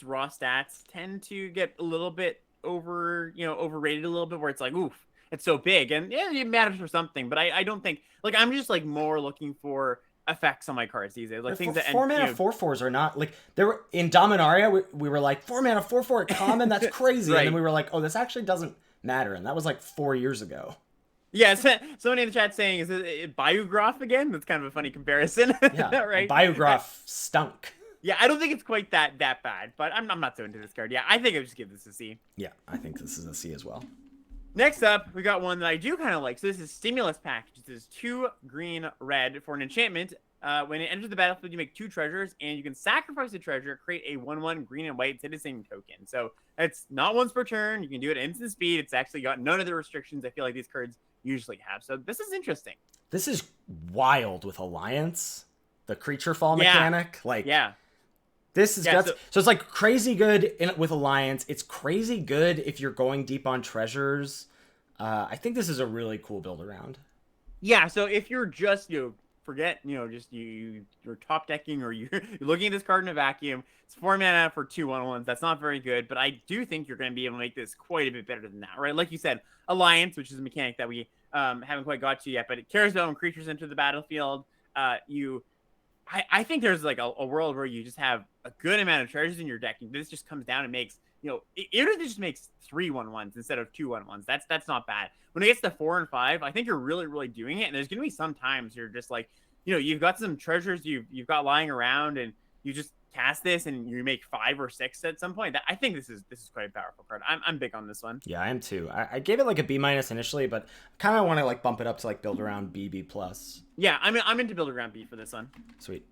raw stats tend to get a little bit overrated a little bit, where it's like, oof, it's so big, and yeah, it matters for something, but I don't think, like, I'm just like more looking for effects on my cards these days, like things that 4 mana 4/4s are not like there were in Dominaria. We were like 4 mana 4/4 at common, that's crazy, right. And then we were like, oh, this actually doesn't matter, and that was like 4 years ago. Yeah, somebody in the chat saying, is it Biograph again? That's kind of a funny comparison. Yeah, right? Biograph stunk. Yeah, I don't think it's quite that bad, but I'm not so into this card. Yeah, I think I would just give this a C. Yeah, I think this is a C as well. Next up, we got one that I do kind of like. So this is Stimulus Package. This is 2 green red for an enchantment. When it enters the battlefield, you make 2 treasures, and you can sacrifice a treasure, create a 1/1 green and white citizen token. So it's not once per turn. You can do it at instant speed. It's actually got none of the restrictions I feel like these cards usually have. So this is interesting. This is wild with Alliance, the creature fall mechanic. Like, yeah. This is so it's like crazy good with Alliance. It's crazy good if you're going deep on treasures. I think this is a really cool build around. Yeah, so if you're just forget just you're top decking or you're looking at this card in a vacuum, it's 4 mana for 2 1/1s. That's not very good, but I do think you're going to be able to make this quite a bit better than that, right? Like you said, Alliance, which is a mechanic that we haven't quite got to yet, but it cares about when creatures enter the battlefield. I think there's like a world where you just have a good amount of treasures in your deck, and this just comes down and makes, even if it just makes 3 1/1s instead of 2 1/1s, that's not bad. When it gets to 4 and 5, I think you're really, really doing it. And there's going to be some times you're just like, you've got some treasures you've got lying around, and you just cast this and you make 5 or 6 at some point. I think this is quite a powerful card. I'm big on this one. Yeah, I am too. I gave it like a B- initially, but kind of want to like bump it up to like build around B plus. Yeah, I'm into build around B for this one. Sweet.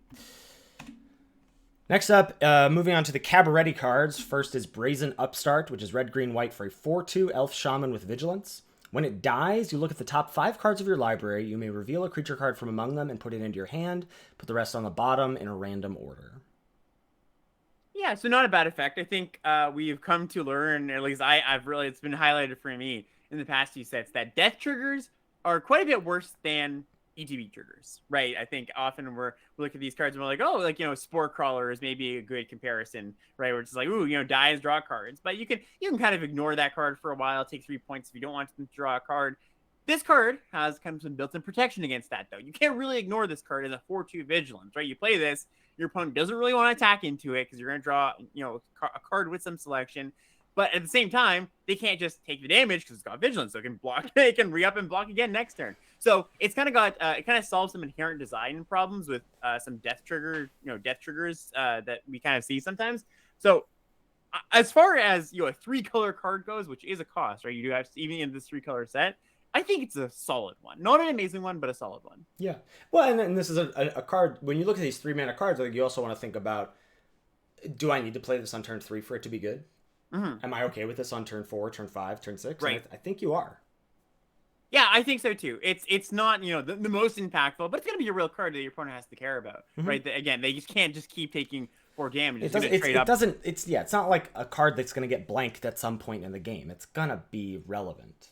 Next up, moving on to the cabaret cards. First is Brazen Upstart, which is red, green, white for a 4/2 elf shaman with vigilance. When it dies, you look at the top 5 cards of your library. You may reveal a creature card from among them and put it into your hand. Put the rest on the bottom in a random order. Yeah, so not a bad effect. I think we've come to learn, at least it's been highlighted for me in the past few sets, that death triggers are quite a bit worse than ETB triggers, right? I think often we look at these cards and we're like, Spore Crawler is maybe a good comparison, right? Where it's like, dies, draw cards. But you can kind of ignore that card for a while, take 3 points if you don't want to draw a card. This card has kind of some built-in protection against that, though. You can't really ignore this card as a 4/2 vigilance, right? You play this, your opponent doesn't really want to attack into it because you're going to draw, a card with some selection. But at the same time, they can't just take the damage because it's got vigilance, so it can block. It can re-up and block again next turn. So it's kind of got it kind of solves some inherent design problems with some death triggers that we kind of see sometimes. So as far as a 3-color card goes, which is a cost, right? You do have even in this 3-color set. I think it's a solid one. Not an amazing one, but a solid one. Yeah. Well, and this is a card. When you look at these 3-mana cards, like, you also want to think about, do I need to play this on turn 3 for it to be good? Mm-hmm. Am I okay with this on turn 4, turn 5, turn 6? Right. I think you are. Yeah, I think so too. It's not the most impactful, but it's gonna be a real card that your opponent has to care about, mm-hmm. right? Again, they just can't keep taking 4 damage. It's not like a card that's gonna get blanked at some point in the game. It's gonna be relevant.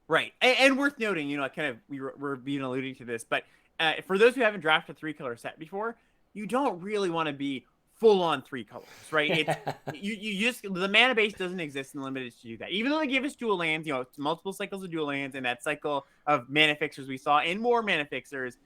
Right, and worth noting, kind of we're being alluding to this, but for those who haven't drafted a 3-color set before, you don't really want to be full on 3 colors, right? It's you just, the mana base doesn't exist in limited to do that. Even though they give us dual lands, multiple cycles of dual lands, and that cycle of mana fixers we saw, and more mana fixers,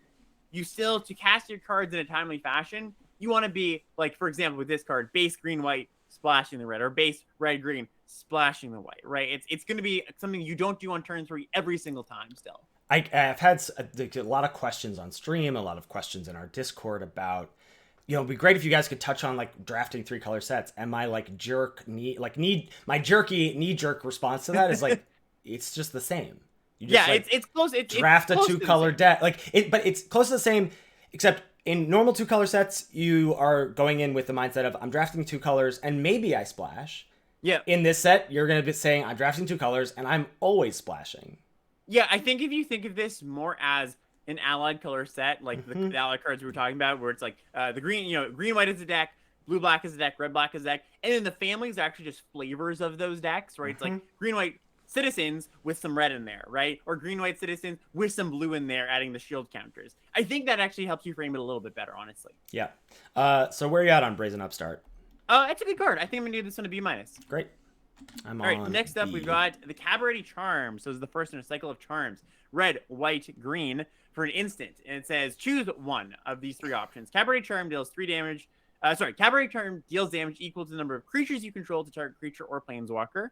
you still, to cast your cards in a timely fashion, you want to be like, for example, with this card, base green white splashing the red, or base red green splashing the white, right? It's going to be something you don't do on turn 3 every single time still. I've had a lot of questions on stream, a lot of questions in our Discord about, it'd be great if you guys could touch on like drafting 3-color sets. And my like my jerky knee-jerk response to that is like, it's just the same. You just, it's close. Draft it's a 2-color deck, but it's close to the same, except in normal 2-color sets, you are going in with the mindset of, I'm drafting 2 colors and maybe I splash. Yeah. In this set, you're going to be saying, I'm drafting 2 colors and I'm always splashing. Yeah, I think if you think of this more as an allied color set, like the allied cards we were talking about, where it's like the green, green white is a deck, blue black is a deck, red black is a deck, and then the families are actually just flavors of those decks, right? It's like green white citizens with some red in there, right? Or green white citizens with some blue in there, adding the shield counters. I think that actually helps you frame it a little bit better, honestly. Yeah. So where are you at on Brazen Upstart? It's a good card. I think I'm gonna give this one a B-. Great. All right, next up, we've got the Cabaret Charm. So it's the first in a cycle of charms. Red, white, green for an instant. And it says, choose one of these 3 options. Cabaret Charm deals 3 damage. Cabaret Charm deals damage equal to the number of creatures you control to target creature or planeswalker.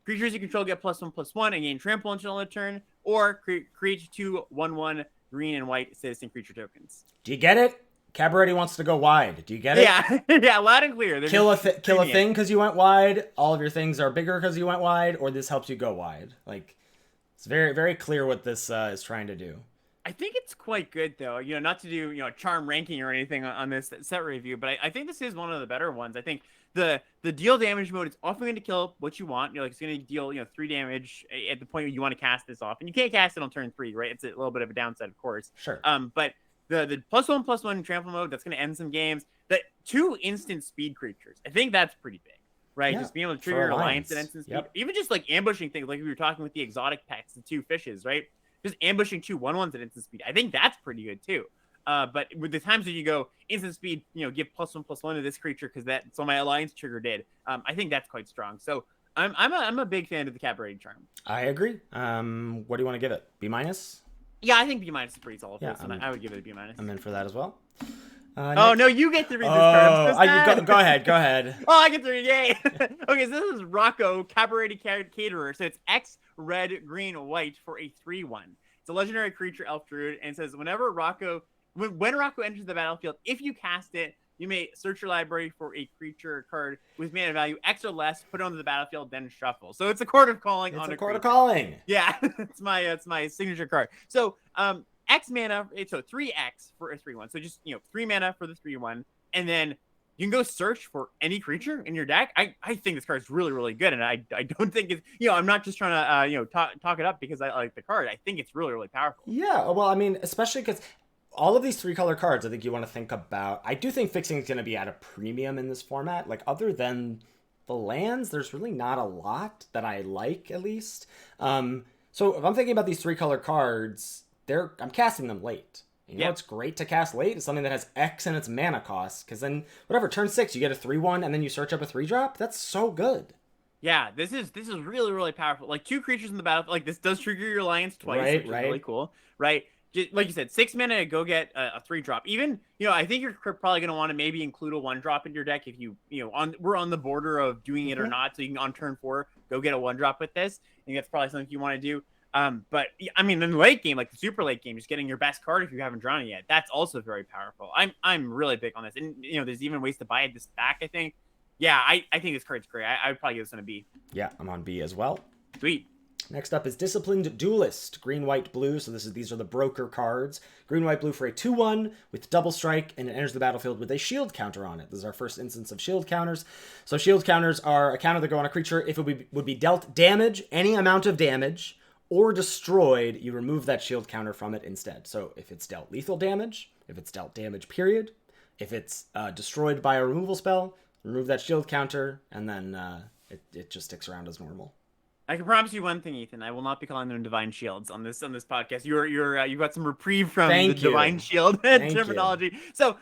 Creatures you control get +1/+1 and gain trample until end of turn. Or create 2 1/1 green and white citizen creature tokens. Do you get it? Cabaret wants to go wide. Do you get it? Yeah, yeah, loud and clear. Kill a thing because you went wide. All of your things are bigger because you went wide, or this helps you go wide. Like, it's very, very clear what this is trying to do. I think it's quite good though. Not to do charm ranking or anything on this set review, but I think this is one of the better ones. I think the deal damage mode is often going to kill what you want. Like it's going to deal 3 damage at the point where you want to cast this off, and you can't cast it on turn 3, right? It's a little bit of a downside, of course. Sure. But the +1/+1 trample mode, that's going to end some games. The 2 instant speed creatures, I think that's pretty big, right? Yeah, just being able to trigger your alliance and instant speed, yep. even just like ambushing things, like we were talking with the exotic pets, the 2 fishes, right? Just ambushing 2 1/1s at instant speed. I think that's pretty good too. But with the times that you go instant speed, give +1/+1 to this creature because that's what my alliance trigger did. I think that's quite strong. So I'm a big fan of the Cabaret charm. I agree. What do you want to give it? B-? Yeah, I think B- is pretty solid. Yeah, so I would give it a B-. I'm in for that as well. Oh no, you get to read this card. Go ahead. Oh, I get to read. Yay! Okay, so this is Rocco, Cabaret Caterer. So it's X, red, green, white for a 3/1. It's a legendary creature, elf druid, and it says when Rocco enters the battlefield, if you cast it, you may search your library for a creature card with mana value X or less, put it onto the battlefield, then shuffle. So it's a Court of Calling. It's a Court of Calling. Yeah, it's my signature card. So X mana, so 3X for a 3/1. So just 3 mana for the 3/1, and then you can go search for any creature in your deck. I think this card is really, really good, and I don't think it's I'm not just trying to talk it up because I like the card. I think it's really, really powerful. Yeah, well, I mean, especially because all of these 3-color cards, I think you want to think about. I do think fixing is going to be at a premium in this format. Like, other than the lands, there's really not a lot that I like, at least. So if I'm thinking about these 3-color cards, I'm casting them late. You know what's great to cast late is something that has X in its mana cost, because then whatever, turn 6 you get a 3/1 and then you search up a 3-drop. That's so good. Yeah, this is really, really powerful. Like 2 creatures in the battle, like this does trigger your alliance twice, which is really cool, right? Like you said, 6 mana to go get a 3-drop. Even I think you're probably gonna want to maybe include a 1-drop in your deck if we're on the border of doing it or not. So you can on turn 4 go get a 1-drop with this. I think that's probably something you want to do. But I mean, in the late game, like the super late game, just getting your best card if you haven't drawn it yet, that's also very powerful. I'm really big on this, and there's even ways to buy this back. I think, yeah, I think this card's great. I would probably give this one a B. Yeah, I'm on B as well. Sweet. Next up is Disciplined Duelist, green, white, blue. So these are the broker cards. Green, white, blue for a 2/1 with double strike, and it enters the battlefield with a shield counter on it. This is our first instance of shield counters. So shield counters are a counter that go on a creature if it would be dealt damage, any amount of damage, or destroyed, you remove that shield counter from it instead. So if it's dealt lethal damage, if it's dealt damage period, if it's destroyed by a removal spell, remove that shield counter, and then it just sticks around as normal. I can promise you one thing, Ethan. I will not be calling them divine shields on this podcast. You've got some reprieve from the divine shield terminology. So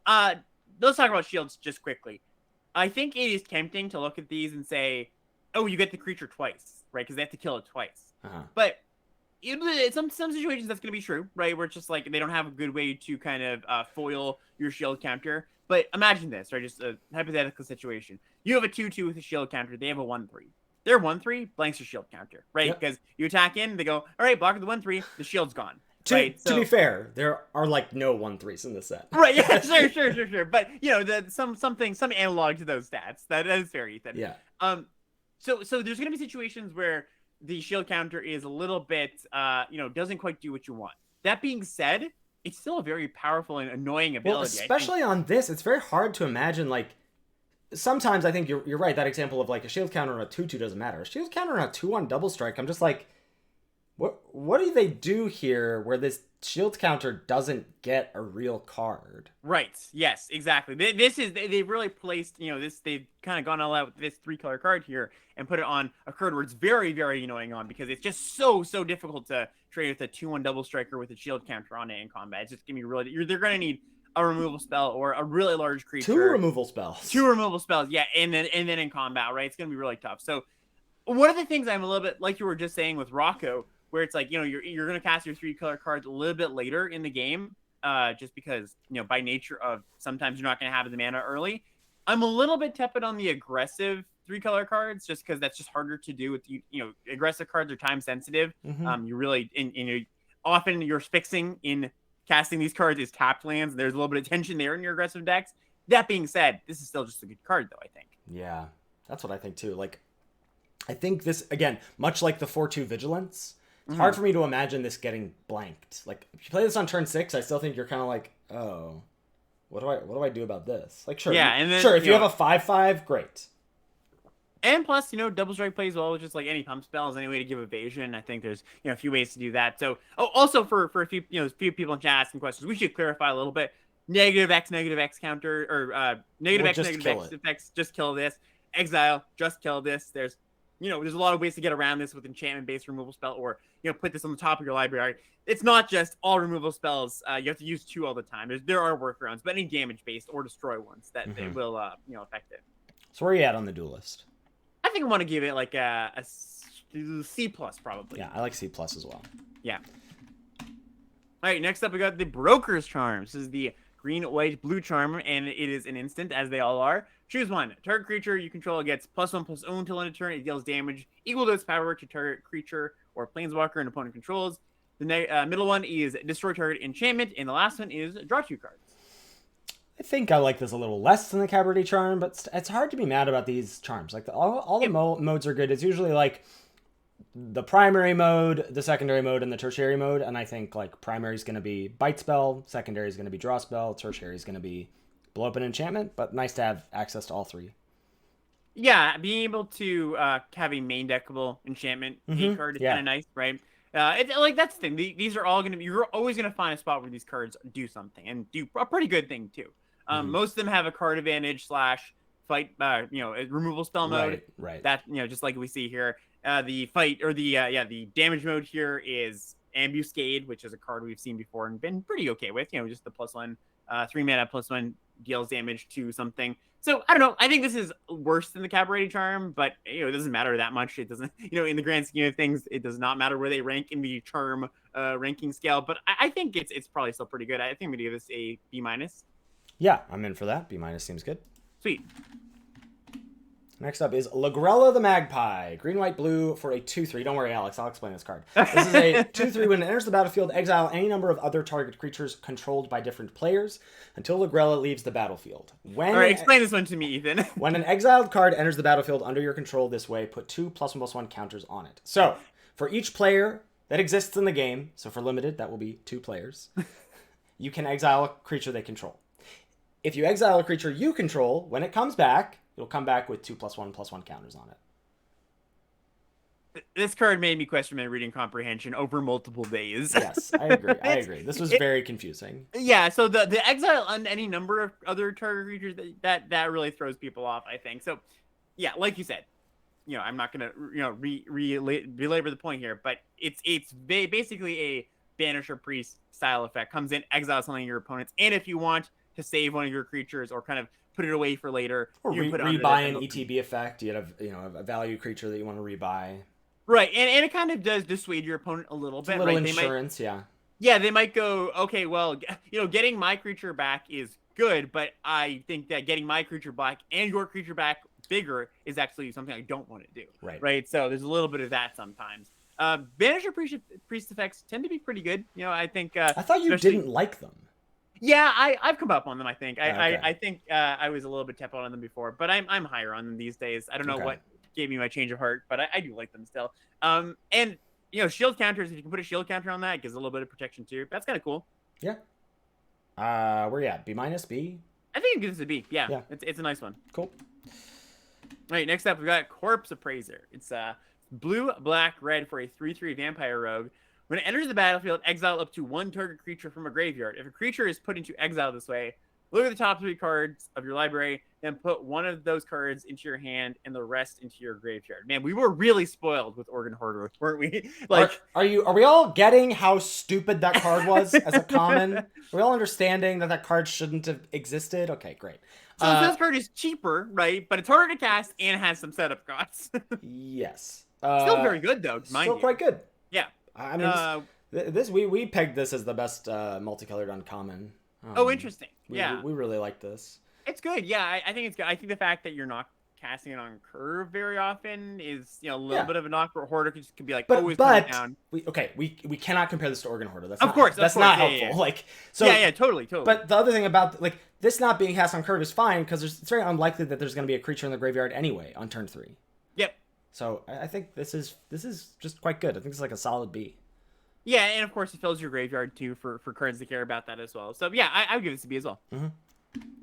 let's talk about shields just quickly. I think it is tempting to look at these and say, oh, you get the creature twice, right? Because they have to kill it twice. But in some situations that's going to be true, right? Where it's just like they don't have a good way to kind of foil your shield counter. But imagine this, right? Just a hypothetical situation. You have a 2/2 with a shield counter. They have a 1/3. Their 1/3 blanks your shield counter, right? Because you attack in, they go, all right, block the 1/3, the shield's gone. To be fair, there are like no 1/3s in this set. Right, yeah, sure. But some analog to those stats. That is fair, Ethan. Yeah. So there's gonna be situations where the shield counter is a little bit doesn't quite do what you want. That being said, it's still a very powerful and annoying ability. Well, especially on this, it's very hard to imagine, like, sometimes I think you're right, that example of like a shield counter on a 2/2 doesn't matter. A shield counter on a 2/1 double strike, I'm just like, what do they do here where this shield counter doesn't get a real card? Right. Yes, exactly. They've really placed, they've kind of gone all out with this 3-color card here and put it on a card where it's very, very annoying on, because it's just so difficult to trade with a 2/1 double striker with a shield counter on it in combat. It's just gonna be really, they're gonna need a removal spell or a really large creature. 2 removal spells. 2 removal spells, yeah, and then in combat, right? It's gonna be really tough. So one of the things I'm a little bit like you were just saying with Rocco, where it's like, you're going to cast your 3-color cards a little bit later in the game, just because, by nature of sometimes you're not going to have the mana early. I'm a little bit tepid on the aggressive 3-color cards, just because that's just harder to do with, aggressive cards are time sensitive. You really, often you're fixing in casting these cards is tapped lands. There's a little bit of tension there in your aggressive decks. That being said, this is still just a good card, though, I think. Yeah, that's what I think, too. Like, I think this, again, much like the 4-2 Vigilance, it's hard for me to imagine this getting blanked. Like, if you play this on turn 6, I still think you're kind of like, oh, what do I do about this? Like, sure, yeah, and then, sure, if you have a 5/5, great. And plus, double strike plays well with just like any pump spells, any way to give evasion. I think there's a few ways to do that. So, also for a few few people in chat asking questions, we should clarify a little bit. Negative X counter, or negative X effects, just kill this. Exile, just kill this. There's a lot of ways to get around this with enchantment-based removal spell, or put this on the top of your library. It's not just all removal spells. You have to use 2 all the time. There are workarounds, but any damage-based or destroy ones that they will affect it. So where are you at on the duelist? I think I want to give it like a C+ probably. Yeah, I like C+ as well. Yeah. All right, next up we got the Broker's Charm. This is the green, white, blue charm, and it is an instant, as they all are. Choose one. Target creature you control gets +1/+0 until end of turn. It deals damage equal to its power to target creature or planeswalker an opponent controls. The middle one is destroy target enchantment, and the last one is draw 2 cards. I think I like this a little less than the Cabaret charm, but it's hard to be mad about these charms. Like all the modes are good. It's usually like the primary mode, the secondary mode, and the tertiary mode. And I think like primary is going to be bite spell, secondary is going to be draw spell, tertiary is going to be blow up an enchantment. But nice to have access to all 3. Yeah, being able to have a main deckable enchantment card is kind of nice, right? That's the thing. These are all going to be. You're always going to find a spot where these cards do something and do a pretty good thing too. Most of them have a card advantage / fight, removal spell mode. Right. That just like we see here. The fight or the damage mode here is Ambuscade, which is a card we've seen before and been pretty okay with. Just the +1, 3 mana +1 deals damage to something. So I don't know. I think this is worse than the Cabaret charm, but it doesn't matter that much. It doesn't, in the grand scheme of things, it does not matter where they rank in the charm ranking scale. But I think it's probably still pretty good. I think I'm gonna give this a B-. Yeah, I'm in for that. B- seems good. Sweet. Next up is Lagrella the Magpie. Green, white, blue for a 2/3. Don't worry, Alex. I'll explain this card. This is a 2/3. When it enters the battlefield, exile any number of other target creatures controlled by different players until Lagrella leaves the battlefield. All right, explain this one to me, Ethan. When an exiled card enters the battlefield under your control this way, put 2 +1/+1 counters on it. So, for each player that exists in the game, so for limited, that will be 2 players, you can exile a creature they control. If you exile a creature you control, when it comes back, it'll come back with 2 +1/+1 counters on it. This card made me question my reading comprehension over multiple days. Yes, I agree. This was very confusing. Yeah, so the exile on any number of other target creatures that really throws people off, I think. So, yeah, like you said, I'm not gonna belabor the point here, but it's basically a Banisher Priest style effect. Comes in, exile something of your opponents, and if you want to save one of your creatures or kind of put it away for later, or you put it rebuy an ETB effect. You have a value creature that you want to rebuy. Right, and it kind of does dissuade your opponent a little bit. A little right? insurance, yeah. Yeah, they might go, okay, well, getting my creature back is good, but I think that getting my creature back and your creature back bigger is actually something I don't want to do. Right. So there's a little bit of that sometimes. Banisher Priest effects tend to be pretty good. I think. I thought you didn't like them. Yeah, I've come up on them. I think. Okay. I think I was a little bit tepid on them before, but I'm higher on them these days. I don't know what gave me my change of heart, but I do like them still. And shield counters. If you can put a shield counter on that, it gives a little bit of protection too. That's kind of cool. Yeah. Where you at? B-? B? I think it gives it a B. Yeah. It's a nice one. Cool. All right, next up we got Corpse Appraiser. It's blue, black, red for a 3/3 vampire rogue. When it enters the battlefield, exile up to 1 target creature from a graveyard. If a creature is put into exile this way, look at the top 3 cards of your library, then put one of those cards into your hand and the rest into your graveyard. Man, we were really spoiled with Organ Hoarder, weren't we? Are we all getting how stupid that card was as a common? Are we all understanding that card shouldn't have existed? Okay, great. So this card is cheaper, right? But it's harder to cast and has some setup costs. Yes. Still very good though. Still quite good. Yeah. I mean, we pegged this as the best multicolored uncommon. Interesting. Yeah, we really like this. It's good. Yeah, I think it's good. I think the fact that you're not casting it on curve very often is, a little bit of a knock. But Hoarder could be like, but always coming down. we cannot compare this to Organ Hoarder. That's of course, not yeah, helpful. Yeah. Like, so totally. But the other thing about like this not being cast on curve is fine because it's very unlikely that there's going to be a creature in the graveyard anyway on turn 3. Yep. So I think this is just quite good. I think it's like a solid B. Yeah, and of course it fills your graveyard too for cards that care about that as well. So yeah, I would give this a B as well. Mm-hmm.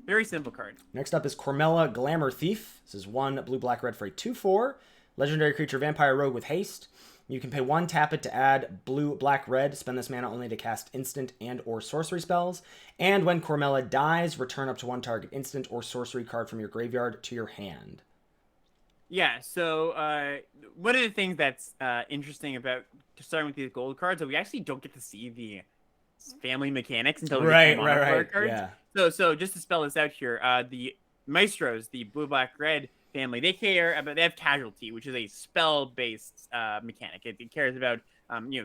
Very simple card. Next up is Cormella Glamour Thief. This is 1 blue, black, red for a 2/4. Legendary creature, vampire rogue with haste. You can pay 1, tap it to add blue, black, red. Spend this mana only to cast instant and or sorcery spells. And when Cormella dies, return up to 1 target instant or sorcery card from your graveyard to your hand. Yeah, so one of the things that's interesting about starting with these gold cards is we actually don't get to see the family mechanics until we get to Monocolor cards. Yeah. So just to spell this out here, the Maestros, the blue, black, red family, they have casualty, which is a spell-based mechanic. It cares about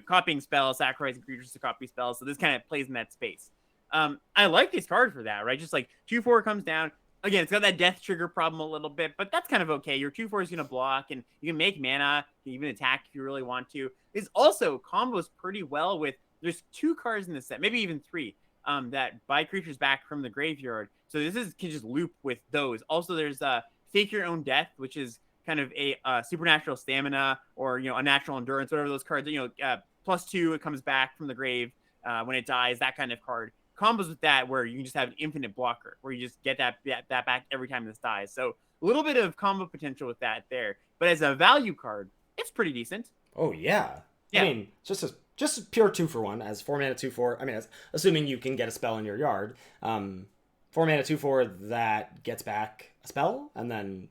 copying spells, sacrificing creatures to copy spells. So this kind of plays in that space. I like this card for that, right? Just like 2/4 comes down. Again, it's got that death trigger problem a little bit, but that's kind of okay. Your 2/4 is going to block, and you can make mana. You can even attack if you really want to. It's also combos pretty well with, there's 2 cards in the set, maybe even 3, that buy creatures back from the graveyard. So can just loop with those. Also, there's Fake Your Own Death, which is kind of a supernatural stamina or, a natural endurance, whatever those cards, +2, it comes back from the grave when it dies, that kind of card. Combos with that where you can just have an infinite blocker where you just get that back every time this dies. So a little bit of combo potential with that there. But as a value card, it's pretty decent. Oh, yeah. I mean, just a pure 2-for-1 as 4 mana 2/4. I mean, assuming you can get a spell in your yard. 4 mana 2/4 that gets back a spell, and then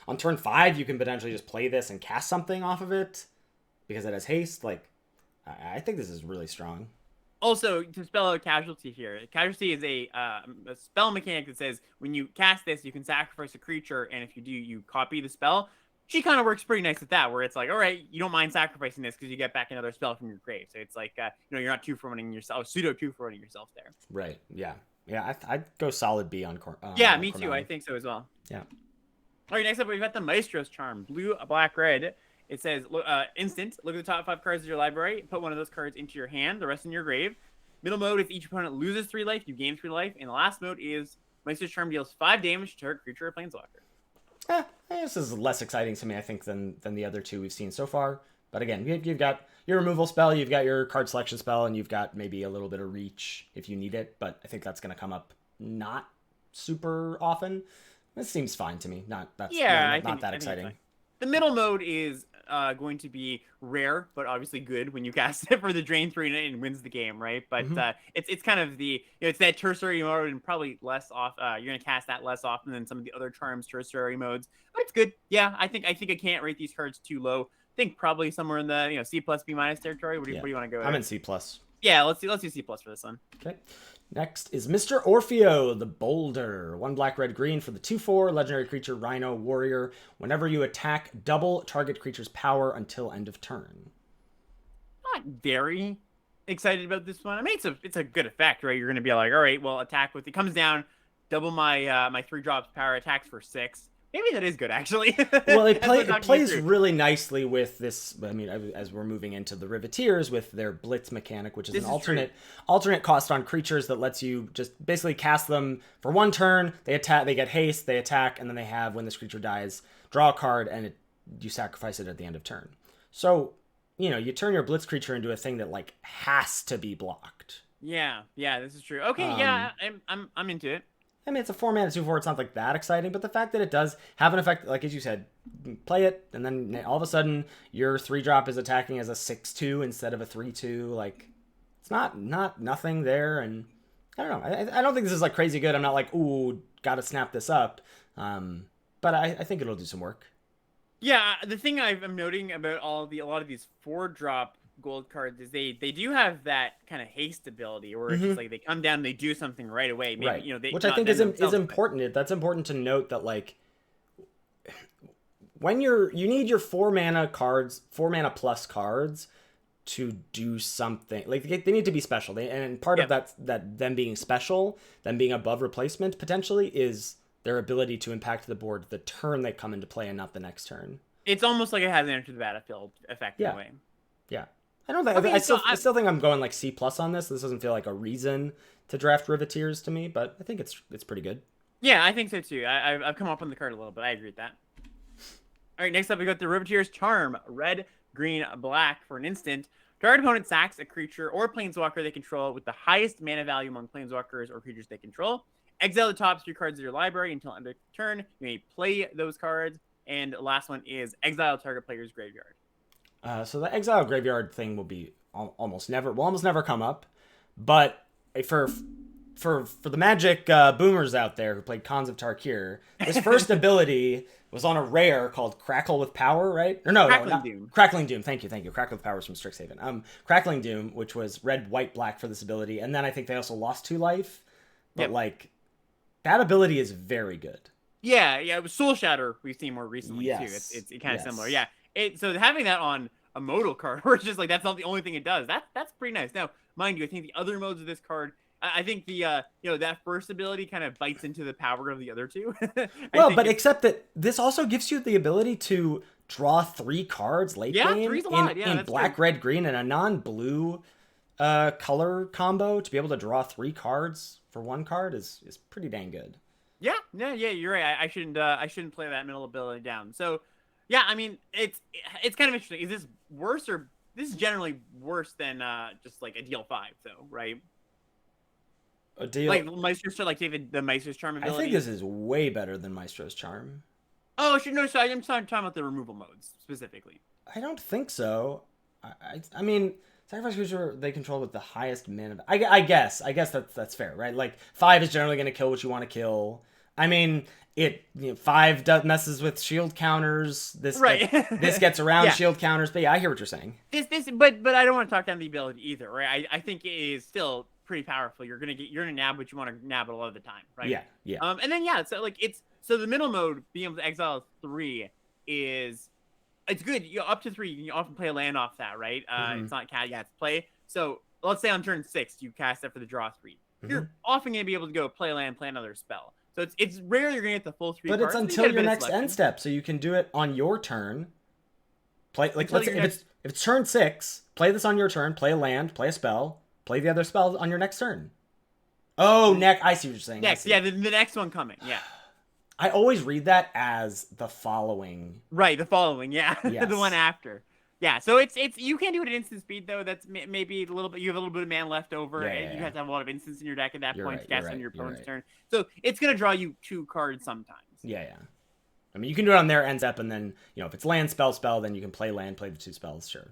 on turn 5 you can potentially just play this and cast something off of it because it has haste. Like, I think this is really strong. Also, to spell out casualty here, casualty is a spell mechanic that says when you cast this, you can sacrifice a creature, and if you do, you copy the spell. She kind of works pretty nice with that, where it's like, all right, you don't mind sacrificing this because you get back another spell from your grave. So it's like, you're not 2-for-1ing yourself, pseudo 2-for-1ing yourself there. Right. Yeah. Yeah. I'd go solid B on. Yeah, me too. I think so as well. Yeah. All right. Next up, we've got the Maestro's Charm, blue, black, red. It says, instant, look at the top 5 cards of your library, put one of those cards into your hand, the rest in your grave. Middle mode, if each opponent loses 3 life, you gain 3 life. And the last mode is Maestro's Charm deals 5 damage to target creature or planeswalker. This is less exciting to me, I think, than the other 2 we've seen so far. But again, you've got your removal spell, you've got your card selection spell, and you've got maybe a little bit of reach if you need it. But I think that's going to come up not super often. This seems fine to me. Not that exciting. The middle mode is going to be rare, but obviously good when you cast it for the drain 3 and wins the game, right? But it's kind of the it's that tertiary mode and probably less off. You're gonna cast that less often than some of the other charms tertiary modes, but it's good. Yeah, I think I can't rate these cards too low. I think probably somewhere in the C plus B minus territory. What do you want to go with? I'm in C plus. Yeah, let's do C plus for this one. Okay. Next is Mr. Orfeo, the Boulder. 1 black, red, green for the 2/4 legendary creature Rhino Warrior. Whenever you attack, double target creature's power until end of turn. Not very excited about this one. I mean, it's a good effect, right? You're going to be like, all right, well, attack with it comes down, double my 3 drops power, attacks for 6. Maybe that is good, actually. Well, it plays really nicely with this. I mean, as we're moving into the Riveters with their Blitz mechanic, which is an alternate cost on creatures that lets you just basically cast them for 1 turn. They attack, they get haste, they attack, and then they have, when this creature dies, draw a card, and you sacrifice it at the end of turn. So, you turn your Blitz creature into a thing that has to be blocked. Yeah, this is true. Okay, yeah, I'm into it. I mean, it's a 4 mana 2/4. It's not that exciting, but the fact that it does have an effect, like as you said, play it, and then all of a sudden your 3-drop is attacking as a 6/2 instead of a 3/2. It's not nothing there, and I don't know. I don't think this is crazy good. I'm not ooh, gotta snap this up. But I think it'll do some work. Yeah, the thing I'm noting about a lot of these 4-drop gold cards is they do have that kind of haste ability where it's just they come down and they do something right away. Maybe, right. Which I think is important. That's important to note that when you need your 4 mana cards, 4 mana plus cards to do something. They need to be special. And part of that them being special, them being above replacement potentially is their ability to impact the board the turn they come into play and not the next turn. It's almost like it hasn't entered the battlefield effectively. Yeah. I don't think I still think I'm going like C+ on this. This doesn't feel like a reason to draft Riveters to me, but I think it's pretty good. Yeah, I think so too. I've come up on the card a little bit. I agree with that. All right, next up we got the Riveters Charm. Red, green, black for an instant. Target opponent sacks a creature or planeswalker they control with the highest mana value among planeswalkers or creatures they control. Exile the top 3 cards of your library until end of turn. You may play those cards. And the last one is exile target player's graveyard. So the Exile Graveyard thing will be almost never come up. But for the Magic boomers out there who played Khans of Tarkir, this first ability was on a rare called Crackle with Power, right? Or Crackling Doom. Crackling Doom. Thank you. Crackle with Power is from Strixhaven. Crackling Doom, which was red, white, black for this ability, and then I think they also lost 2 life. But like, that ability is very good. Yeah. It was Soul Shatter we've seen more recently too. It's kind of similar. Yeah. So having that on a modal card, where it's just like that's not the only thing it does. That's pretty nice. Now, mind you, I think the other modes of this card, I think the that first ability kind of bites into the power of the other two. Except that this also gives you the ability to draw 3 cards late game in black, red, green, and a non-blue color combo. To be able to draw 3 cards for 1 card is pretty dang good. Yeah, you're right. I shouldn't play that middle ability down. So, yeah, I mean, it's kind of interesting. Is this worse or this is generally worse than just like a DL5 though, right? A deal like Maestro's like the Maestro's Charm ability. I think this is way better than Maestro's Charm. Oh, so I'm talking about the removal modes specifically. I don't think so. I mean, sacrifice creature they control with the highest mana. I guess that's fair, right? Like 5 is generally going to kill what you want to kill. I mean, 5 messes with shield counters. This this gets around shield counters. But yeah, I hear what you're saying. But I don't want to talk down the ability either, right? I think it is still pretty powerful. You're gonna nab what you want to nab a lot of the time, right? Yeah. And then so the middle mode being able to exile 3 it's good. Up to 3, you can often play a land off that, right? It's not it's play. So let's say on turn 6 you cast that for the draw 3. You're often gonna be able to go play land, play another spell. So it's rare you're gonna get the full 3 cards. But it's until your next end step, so you can do it on your turn. Play let's say if it's turn 6, play this on your turn, play a land, play a spell, play the other spell on your next turn. Oh, I see what you're saying. Next, the next one coming, yeah. I always read that as the following. Right, the following, yeah. Yes. The one after. Yeah, so it's you can't do it at instant speed though. That's maybe a little bit. You have a little bit of mana left over, and you have to have a lot of instants in your deck at that point to cast on your opponent's turn. So it's gonna draw you 2 cards sometimes. Yeah. I mean, you can do it on their end step, and then if it's land, spell, then you can play land, play the 2 spells, sure.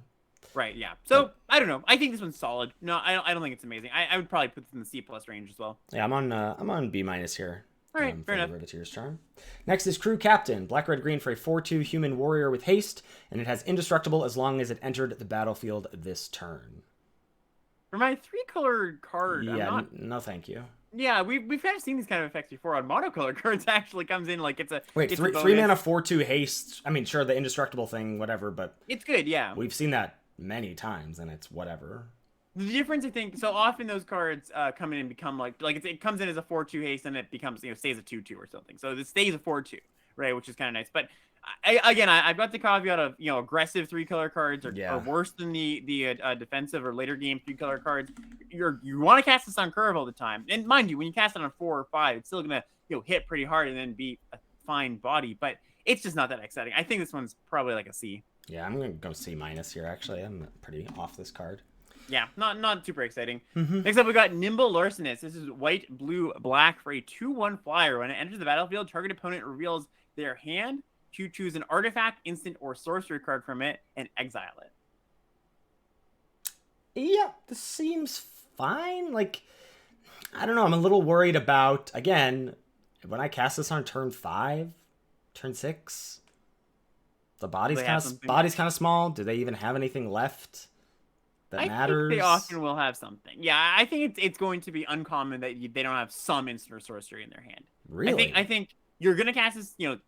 Right. Yeah. So I don't know. I think this one's solid. No, I don't think it's amazing. I would probably put this in the C+ range as well. Yeah, I'm on B- here. All right, fair enough. Riveters Charm. Next is Crew Captain. Black, red, green for a 4/2 human warrior with haste, and it has indestructible as long as it entered the battlefield this turn. For my 3-color card, yeah, no thank you. Yeah, we've kind of seen these kind of effects before on Monocolor Current. Actually comes in like it's a... Wait, it's 3 mana 4/2 haste. I mean, sure, the indestructible thing, whatever, but... It's good, yeah. We've seen that many times, and it's whatever. The difference, I think, so often those cards come in and become like it comes in as a 4/2 haste and it becomes stays a 2/2 or something. So this stays a 4/2, right? Which is kind of nice. But I've got the caveat of aggressive 3-color cards are worse than the defensive or later game 3-color cards. You want to cast this on curve all the time, and mind you, when you cast it on 4 or 5, it's still gonna hit pretty hard and then be a fine body. But it's just not that exciting. I think this one's probably like a C. Yeah, I'm gonna go C- here. Actually, I'm pretty off this card. Yeah, not super exciting. Next up, we got Nimble Larcenist. This is white, blue, black for a 2/1 flyer. When it enters the battlefield, target opponent reveals their hand to choose an artifact, instant, or sorcery card from it and exile it. Yeah, this seems fine. Like, I don't know. I'm a little worried about, again, when I cast this on turn 5, turn 6, the body's kind of small. Do they even have anything left? That matters. Think they often will have something. Yeah, I think it's going to be uncommon that they don't have some instant or sorcery in their hand. Really? I think you're gonna cast this. You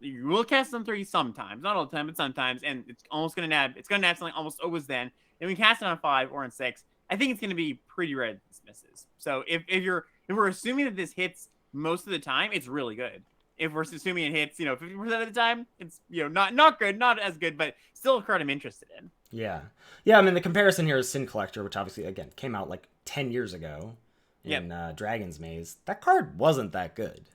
will cast some 3 sometimes, not all the time, but sometimes, and it's almost gonna nab. It's gonna nab something almost always then. And we cast it on 5 or on 6. I think it's gonna be pretty rare that this misses. So if we're assuming that this hits most of the time, it's really good. If we're assuming it hits, 50% of the time, it's, not good, not as good, but still a card I'm interested in. Yeah. Yeah, I mean, the comparison here is Sin Collector, which obviously, again, came out like 10 years ago in Dragon's Maze. That card wasn't that good.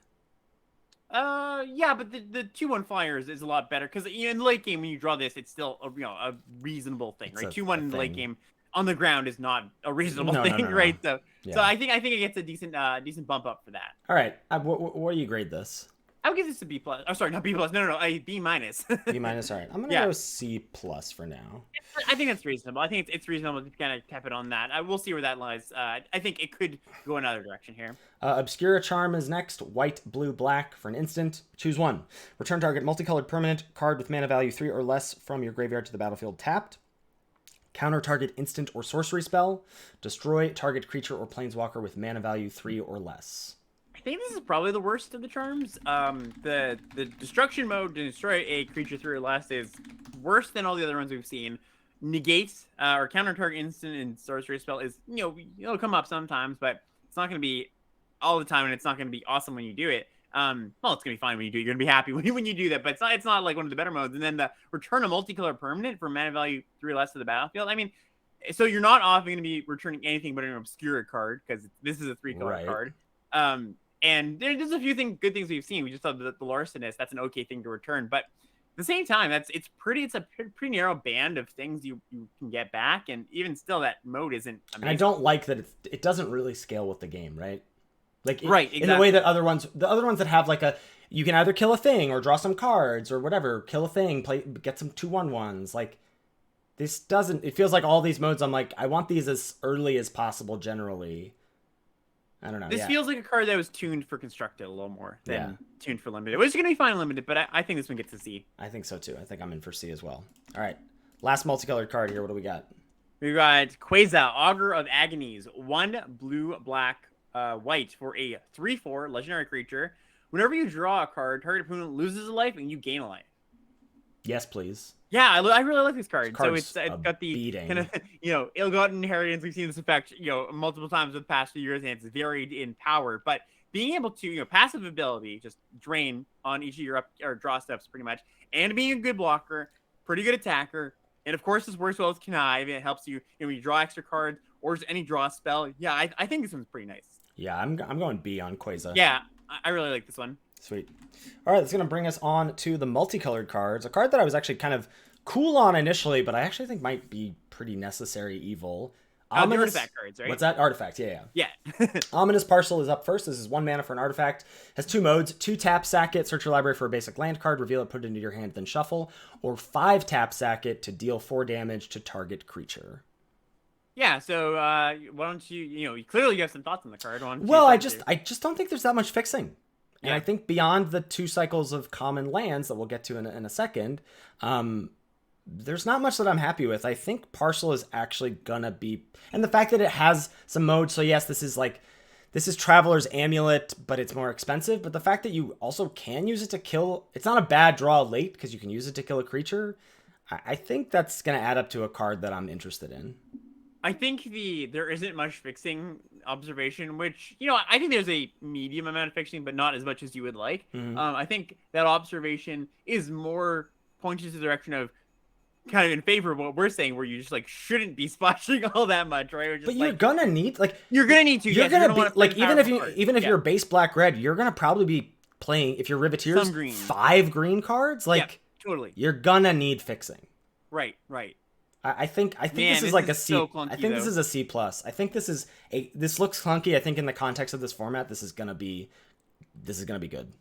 Yeah, but the 2/1 flyers is a lot better because in the late game when you draw this, it's still a reasonable thing, right? 2/1 in the late game on the ground is not a reasonable thing, right? So I think it gets a decent bump up for that. All right, what do you grade this? I would give this a B plus. Oh, sorry, not B plus. No, a B minus. B minus. All right, I'm gonna go C plus for now. I think that's reasonable. I think it's reasonable to kind of cap it on that. We'll see where that lies. I think it could go another direction here. Obscura Charm is next. White, blue, black for an instant. Choose one. Return target multicolored permanent card with mana value 3 or less from your graveyard to the battlefield tapped. Counter target instant or sorcery spell. Destroy target creature or planeswalker with mana value 3 or less. I think this is probably the worst of the charms. The destruction mode to destroy a creature 3 or less is worse than all the other ones we've seen. Negate or counter target instant and sorcery spell is it'll come up sometimes, but it's not going to be all the time, and it's not going to be awesome when you do it. Well, it's going to be fine when you do it. You're going to be happy when you do that, but it's not like one of the better modes. And then the return a multicolor permanent for mana value 3 or less to the battlefield. I mean, so you're not often going to be returning anything but an obscure card because this is a 3-color card. And there's a few good things we've seen. We just saw the larcenous. That's an okay thing to return, but at the same time, it's a pretty narrow band of things you can get back, and even still, that mode isn't amazing. And I don't like that it doesn't really scale with the game, right? Like exactly. In the way that the other ones that have like you can either kill a thing or draw some cards or whatever, kill a thing, get some 2/1/1s. Like this doesn't. It feels like all these modes. I'm like, I want these as early as possible. Generally, I don't know. This feels like a card that was tuned for constructed a little more than tuned for limited. Which is going to be fine limited, but I think this one gets a C. I think so too. I think I'm in for C as well. All right, last multicolored card here. What do we got? We got Quasar, Augur of Agonies, 1 blue, black, white for a 3/4 legendary creature. Whenever you draw a card, target opponent loses a life and you gain a life. Yes, please. Yeah, I really like this card. So it's got the beating. kind of ill-gotten inheritance. We've seen this effect multiple times in the past few years, and it's varied in power. But being able to passive ability, just drain on each of your draw steps pretty much, and being a good blocker, pretty good attacker, and of course this works well with Connive. It helps you when you draw extra cards or just any draw spell. Yeah, I think this one's pretty nice. Yeah, I'm going B on Quasar. Yeah, I really like this one. Sweet. All right, that's going to bring us on to the multicolored cards. A card that I was actually kind of cool on initially, but I actually think might be pretty necessary evil. Ominous artifact cards, right? What's that? Artifact, yeah. Yeah. Ominous Parcel is up first. This is 1 mana for an artifact. Has 2 modes. 2 tap, sack it, search your library for a basic land card, reveal it, put it into your hand, then shuffle. Or 5 tap, sack it to deal 4 damage to target creature. Yeah, so why don't you clearly you have some thoughts on the card. Well, I just don't think there's that much fixing. And I think beyond the 2 cycles of common lands that we'll get to in a second, there's not much that I'm happy with. I think Parcel is actually gonna be, and the fact that it has some modes. So yes, this is Traveler's Amulet, but it's more expensive. But the fact that you also can use it to kill, it's not a bad draw late because you can use it to kill a creature. I think that's gonna add up to a card that I'm interested in. I think there isn't much fixing observation, which, I think there's a medium amount of fixing, but not as much as you would like. Mm-hmm. I think that observation is more pointing to the direction of kind of in favor of what we're saying, where you just shouldn't be splashing all that much, right? But you're gonna need you're gonna need to. You're gonna be even if you're base black red, you're gonna probably be playing, if you're Riveters, 5 green cards. Totally. You're gonna need fixing. Right. I think this is like a C. So clunky, I think this is a C plus. I think this looks clunky. I think in the context of this format, this is gonna be good.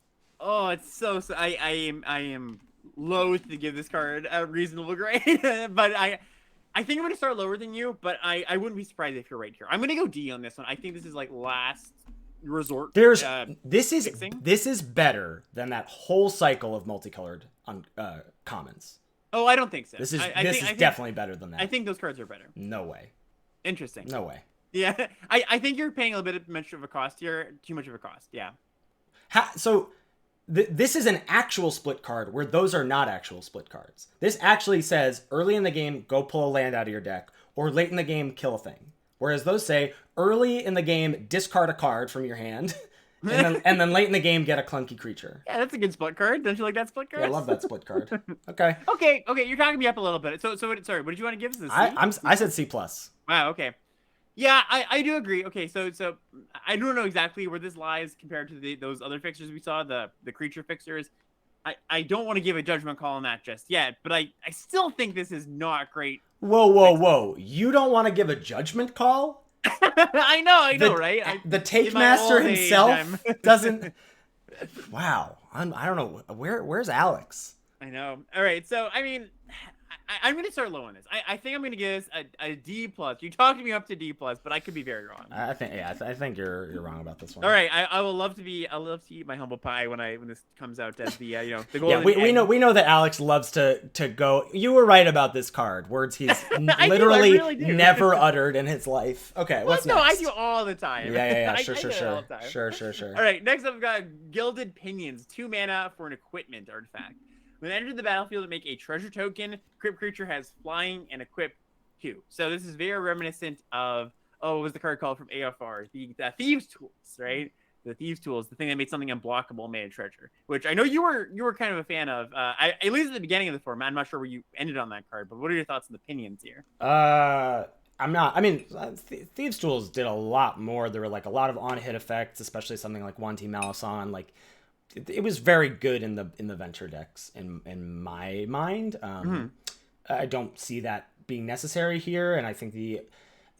Oh, it's so I am loath to give this card a reasonable grade, but I think I'm gonna start lower than you. But I wouldn't be surprised if you're right here. I'm gonna go D on this one. I think this is last resort. This is better than that whole cycle of multicolored commons. Oh, I don't think so. This is definitely better than that. I think those cards are better. No way. Interesting. No way. Yeah, I think you're paying a little bit much of a cost here. Too much of a cost. Yeah. This is an actual split card where those are not actual split cards. This actually says early in the game, go pull a land out of your deck, or late in the game, kill a thing. Whereas those say early in the game, discard a card from your hand, and then late in the game get a clunky creature. Yeah, that's a good split card. Don't you like that split card? Yeah, I love that split card. Okay. Okay, you're talking me up a little bit. Sorry, what did you want to give us? I said C plus. Wow. Okay. Yeah, I do agree. Okay, so I don't know exactly where this lies compared to those other fixtures we saw, the creature fixtures. I don't want to give a judgment call on that just yet, but I still think this is not great. Whoa. You don't want to give a judgment call? I know, right? The take master himself doesn't. Wow. I don't know. Where's Alex? I know. All right. So, I mean, I'm going to start low on this. I think I'm going to give this a D plus. You talked me up to D plus, but I could be very wrong. I think you're wrong about this one. All right. I will love to eat my humble pie when this comes out as the the golden. Yeah, we know that Alex loves to go. You were right about this card. Words he's literally really never uttered in his life. Okay, what's next? No, I do all the time. Yeah. Sure. All right. Next up, we've got Gilded Pinions, 2 mana for an equipment artifact. When it enters the battlefield, make a treasure token. Equipped creature has flying and equip 2. So this is very reminiscent of, what was the card called from AFR? The Thieves' Tools, right? The Thieves' Tools, the thing that made something unblockable, made a treasure. Which I know you were kind of a fan of. At least at the beginning of the format. I'm not sure where you ended on that card, but what are your thoughts on the Pinions here? I'm not. I mean, Thieves' Tools did a lot more. There were like a lot of on-hit effects, especially something like Wanti Malison, like. It was very good in the Venture decks in my mind. I don't see that being necessary here, and I think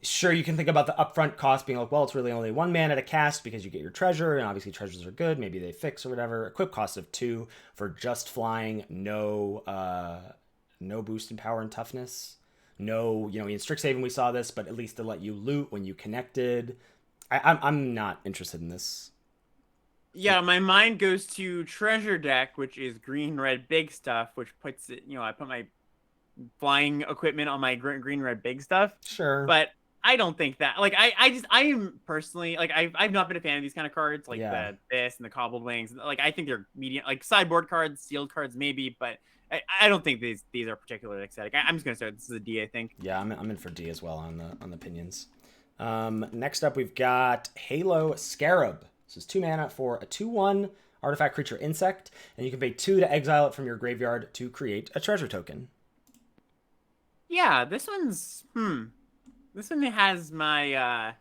sure you can think about the upfront cost being like, well, it's really only 1 mana to cast because you get your treasure, and obviously treasures are good. Maybe they fix or whatever. Equip cost of 2 for just flying, no boost in power and toughness, no in Strixhaven we saw this, but at least to let you loot when you connected. I'm not interested in this. Yeah, my mind goes to Treasure Deck, which is green, red, big stuff, which puts it, I put my flying equipment on my green, red, big stuff. Sure. But I don't think that, like, I am personally, like, I've not been a fan of these kind of cards, like this and the Cobbled Wings. Like, I think they're medium, like sideboard cards, sealed cards, maybe, but I don't think these are particularly aesthetic. I'm just going to start. This is a D, I think. Yeah, I'm in for D as well on the Pinions. Next up, we've got Halo Scarab. This is 2 mana for a 2/1 artifact creature insect, and you can pay 2 to exile it from your graveyard to create a treasure token. Yeah, this one has my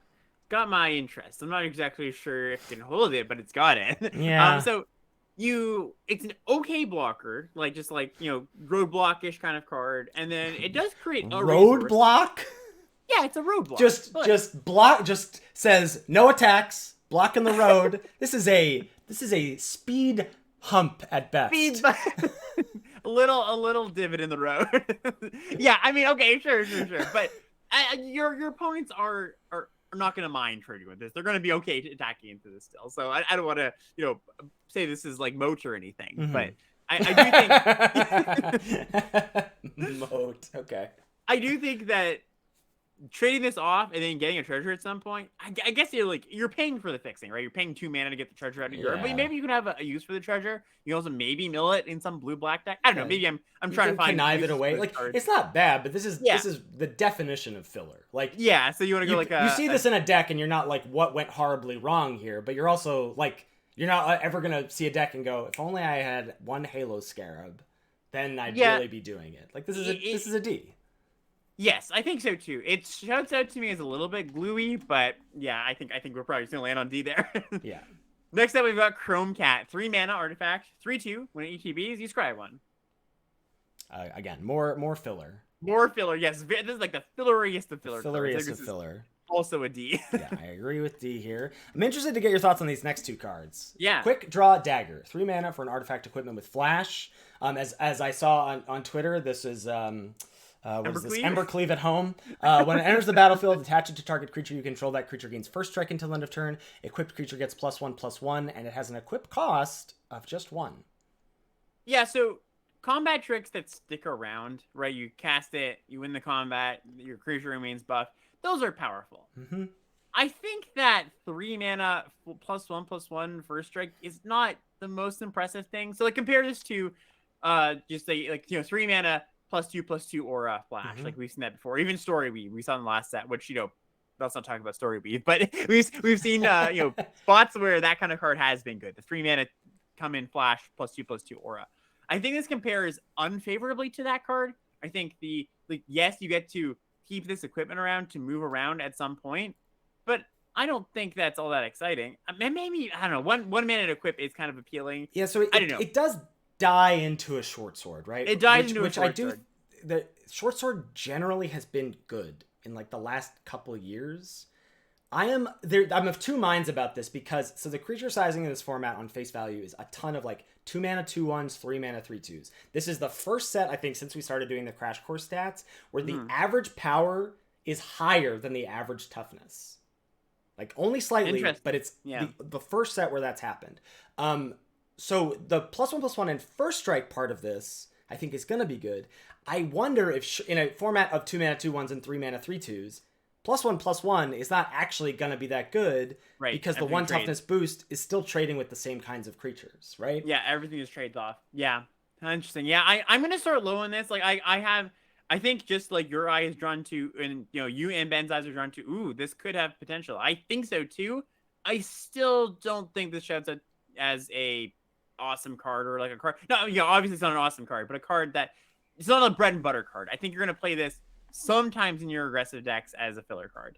got my interest. I'm not exactly sure if it can hold it, but it's got it. Yeah. It's an okay blocker, like just like roadblock-ish kind of card, and then it does create a roadblock. Yeah, it's a roadblock. Just block. Just says no attacks. Blocking the road. This is a speed hump at best. a little divot in the road. Yeah, I mean, okay, sure. But your opponents are not going to mind trading with this. They're going to be okay attacking into this still. So I don't want to say this is like moat or anything. Mm-hmm. But I do think moat. Okay. I do think that trading this off and then getting a treasure at some point, I guess you're paying for the fixing, right? You're paying 2 mana to get the treasure out of your, but maybe you can have a use for the treasure. You also maybe mill it in some blue-black deck. I don't know. Maybe I'm trying to find connive it away. Like it's not bad, but this is the definition of filler. Like so you want to go you see this in a deck and you're not like what went horribly wrong here, but you're also like you're not ever gonna see a deck and go, if only I had 1 Halo Scarab, then I'd really be doing it. Like this is a D. Yes, I think so too. It shouts out to me as a little bit gluey, but yeah, I think we're probably just gonna land on D there. Yeah. Next up, we've got Chrome Cat, 3 mana artifact, 3/2. When it ETBs, you scry 1. Again, more filler. More filler, yes. This is like the filleriest of filler. Filleriest of filler. Also a D. Yeah, I agree with D here. I'm interested to get your thoughts on these next 2 cards. Yeah. Quick Draw Dagger, 3 mana for an artifact equipment with flash. As I saw on Twitter, this is Embercleave at home. When it enters the battlefield, attach it to target creature you control. That creature gains first strike until end of turn. Equipped creature gets +1/+1, and it has an equip cost of just 1. Yeah, so combat tricks that stick around, right? You cast it, you win the combat, your creature remains buffed. Those are powerful. Mm-hmm. I think that 3 mana +1/+1 first strike is not the most impressive thing. So like compare this to just 3 mana +2/+2 aura flash. Mm-hmm. Like we've seen that before. Even story we saw in the last set, which let's not talk about story weave, but we've seen spots where that kind of card has been good. The 3-mana come in flash +2/+2 aura. I think this compares unfavorably to that card. I think yes, you get to keep this equipment around to move around at some point, but I don't think that's all that exciting. Maybe, I don't know, one mana to equip is kind of appealing. Yeah, so I don't know. It does die into a short sword, right? It dies into a short sword. The short sword generally has been good in like the last couple of years. I'm of two minds about this because the creature sizing in this format on face value is a ton of like 2 mana 2/1s, 3 mana 3/2s. This is the first set, I think, since we started doing the Crash Course stats where the average power is higher than the average toughness. Like only slightly, but it's the first set where that's happened. So the +1/+1 and first strike part of this, I think, is going to be good. I wonder if in a format of 2 mana 2/1s and 3 mana 3/2s, +1/+1 is not actually going to be that good, right? Because the one toughness boost is still trading with the same kinds of creatures, right? Yeah, everything is trades off. Yeah, interesting. Yeah, I'm going to start low on this. Like I think just like your eye is drawn to, and you and Ben's eyes are drawn to, ooh, this could have potential. I think so too. I still don't think this shows up as a awesome card or like a card. No, obviously it's not an awesome card, but a card that it's not a bread and butter card. I think you're going to play this sometimes in your aggressive decks as a filler card.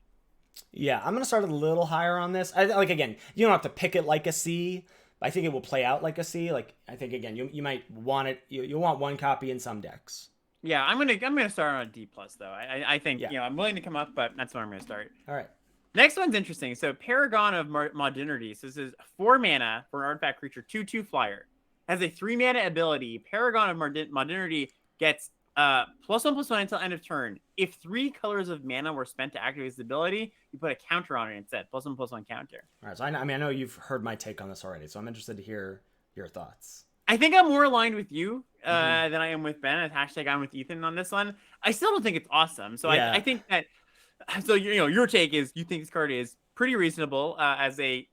Yeah, I'm going to start a little higher on this. Again, you don't have to pick it like a C. I think it will play out like a C. Like, I think, again, you might want it. You'll want one copy in some decks. Yeah, I'm gonna start on a D+ though. I think I'm willing to come up, but that's where I'm gonna start. All right. Next one's interesting. So Paragon of Modernity. So this is 4 mana for an artifact creature, 2/2 flyer. Has a 3 mana ability. Paragon of Modernity gets +1/+1 until end of turn. If 3 colors of mana were spent to activate this ability, you put a counter on it instead. +1/+1 counter. All right. So I know you've heard my take on this already, so I'm interested to hear your thoughts. I think I'm more aligned with you than I am with Ben. Hashtag I'm with Ethan on this one. I still don't think it's awesome. So I think that. So your take is you think this card is pretty reasonable as a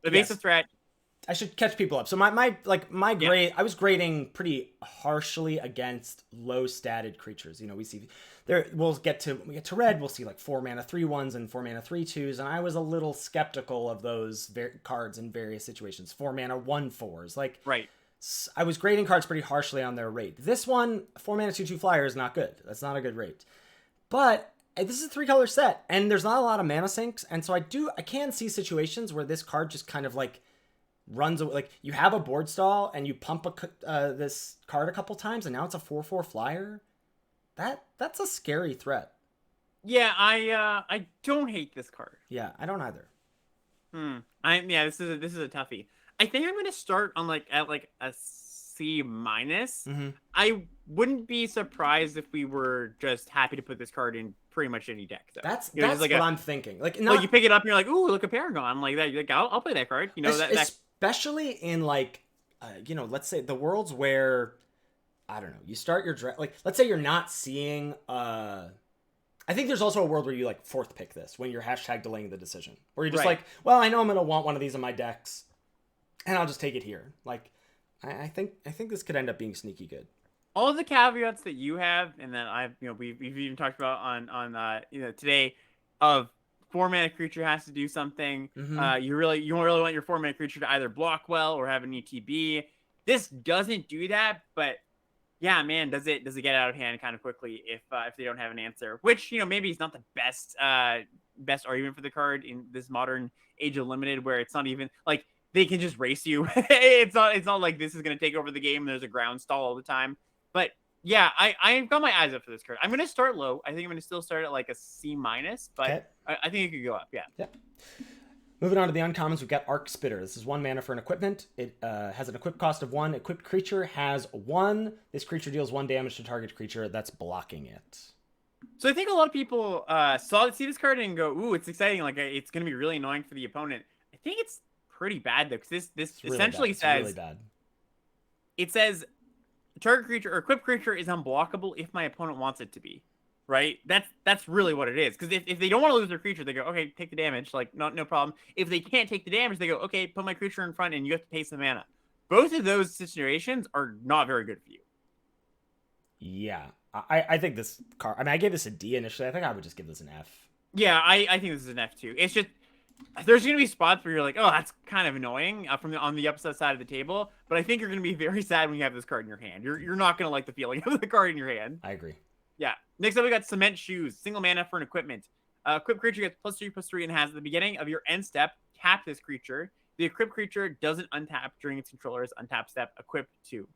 evasive threat. I should catch people up. So my grade, I was grading pretty harshly against low statted creatures. We see there. We get to red. We'll see like 4 mana 3/1s and 4 mana 3/2s, and I was a little skeptical of those cards in various situations. 4 mana 1/4s, like right. I was grading cards pretty harshly on their rate. This one, 4 mana 2/2 flyer is not good. That's not a good rate. But this is a 3-color set, and there's not a lot of mana sinks, and so I can see situations where this card just kind of like runs away. Like you have a board stall and you pump this card a couple times, and now it's a 4/4 flyer. That's a scary threat. Yeah, I don't hate this card. Yeah, I don't either. This is a toughie. I think I'm going to start on at a C-. I wouldn't be surprised if we were just happy to put this card in pretty much any deck. Though. That's what I'm thinking. Like you pick it up and you're like, ooh, look at Paragon. Like that. Like, I'll play that card. Especially in let's say the worlds where I don't know, you start your draft. Like let's say you're not seeing. I think there's also a world where you like fourth pick this when you're hashtag delaying the decision, where you're just like, well, I know I'm going to want one of these in my decks, and I'll just take it here. Like, I think this could end up being sneaky good. All of the caveats that you have, and that we've even talked about on today, of 4 mana creature has to do something. You really want your 4 mana creature to either block well or have an ETB. This doesn't do that, but yeah, man, does it get out of hand kind of quickly if they don't have an answer? Which maybe is not the best argument for the card in this modern age of limited, where it's not even like they can just race you. It's not like this is gonna take over the game and there's a ground stall all the time. But yeah, I've got my eyes up for this card. I'm gonna start low. I think I'm gonna still start at like a C-, but okay. I think it could go up. Yeah. Moving on to the uncommons, we've got Arc Spitter. This is 1 mana for an equipment. It has an equip cost of 1. Equipped creature has 1. This creature deals 1 damage to target creature that's blocking it. So I think a lot of people see this card and go, ooh, it's exciting. Like it's going to be really annoying for the opponent. I think it's pretty bad though, because this really essentially says really bad. It says target creature or equipped creature is unblockable if my opponent wants it to be. Right? That's really what it is. Because if they don't want to lose their creature, they go, okay, take the damage. Like, no problem. If they can't take the damage, they go, okay, put my creature in front and you have to pay some mana. Both of those situations are not very good for you. Yeah. I think this card... I mean, I gave this a D initially. I think I would just give this an F. Yeah, I think this is an F too. It's just there's gonna be spots where you're like, oh, that's kind of annoying on the upset side of the table. But I think you're gonna be very sad when you have this card in your hand. You're not gonna like the feeling of the card in your hand. I agree. Yeah. Next up, we got Cement Shoes. Single mana for an equipment. Equipped creature gets +3/+3 and has at the beginning of your end step, tap this creature. The equipped creature doesn't untap during its controller's untap step, equipped 2.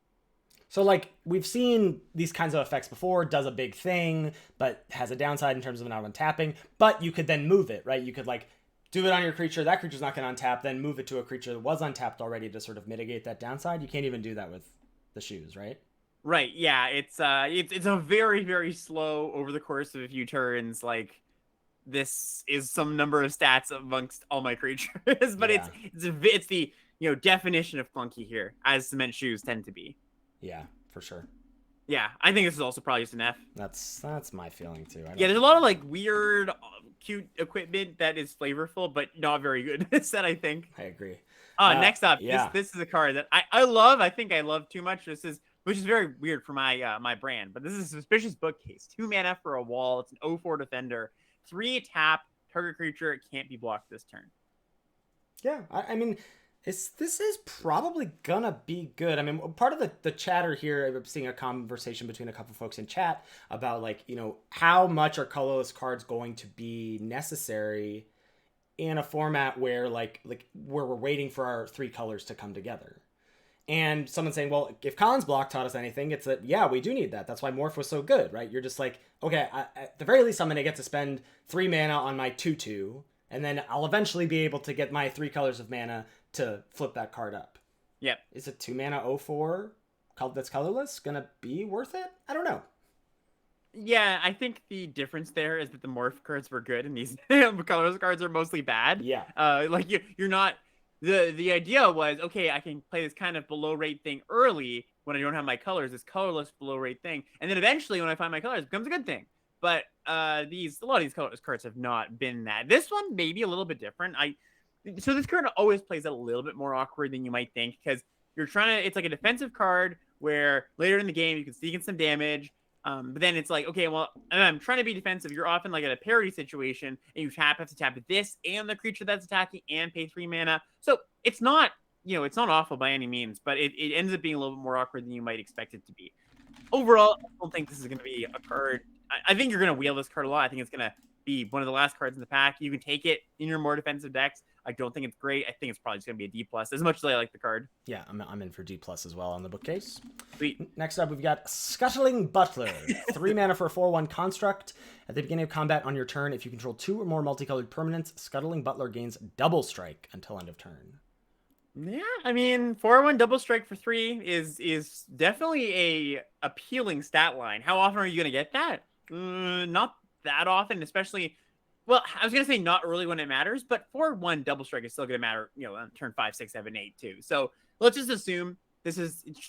So, like, we've seen these kinds of effects before, does a big thing, but has a downside in terms of not untapping. But you could then move it, right? You could, like, do it on your creature. That creature's not going to untap, then move it to a creature that was untapped already to sort of mitigate that downside. You can't even do that with the shoes, right? Right, yeah. It's a very, very slow over the course of a few turns, like, this is some number of stats amongst all my creatures, but Yeah. it's the definition of clunky here, as Cement Shoes tend to be. Yeah, for sure. Yeah, I think this is also probably just an F. That's my feeling too. Yeah, there's a lot of like weird, cute equipment that is flavorful, but not very good. Set, I think. I agree. Next up, yeah. this is a card that I love. I think I love too much. Which is very weird for my my brand, but this is a Suspicious Bookcase. 2 mana for a wall. It's an 0/4 defender. 3 tap. Target creature. It can't be blocked this turn. Yeah, I mean, this is probably gonna be good. I mean, part of the chatter here, I'm seeing a conversation between a couple folks in chat about, like, how much are colorless cards going to be necessary in a format where like where we're waiting for our 3 colors to come together. And someone saying, well, if Colin's block taught us anything, it's that, yeah, we do need that. That's why Morph was so good, right? You're just like, okay, at the very least, I'm going to get to spend 3 mana on my 2/2, and then I'll eventually be able to get my 3 colors of mana to flip that card up. Yep. Is a 2 mana 0/4 that's colorless going to be worth it? I don't know. Yeah, I think the difference there is that the Morph cards were good, and these colorless cards are mostly bad. Yeah. Like you're not... The idea was, okay, I can play this kind of below rate thing early when I don't have my colors, this colorless below rate thing, and then eventually when I find my colors, it becomes a good thing. But a lot of these colorless cards have not been that. This one may be a little bit different. So this card always plays a little bit more awkward than you might think, because you're trying to... It's like a defensive card where later in the game you can sneak in some damage. But then it's like, okay, well, I'm trying to be defensive. You're often like at a parity situation, and you have to tap this and the creature that's attacking and pay 3 mana. So it's not, it's not awful by any means, but it ends up being a little bit more awkward than you might expect it to be. Overall, I don't think this is going to be a card. I think you're going to wheel this card a lot. I think it's going to be one of the last cards in the pack. You can take it in your more defensive decks. I don't think it's great. I think it's probably just going to be a D+, as much as I like the card. Yeah, I'm in for D+ as well on the bookcase. Sweet. Next up, we've got Scuttling Butler. 3 mana for a 4/1 construct. At the beginning of combat on your turn, if you control 2 or more multicolored permanents, Scuttling Butler gains double strike until end of turn. Yeah, I mean, 4/1 double strike for 3 is definitely a appealing stat line. How often are you going to get that? Not that often, especially... Well, I was going to say not early when it matters, but 4/1 double strike is still going to matter, on turn 5, 6, 7, 8 too. So let's just assume it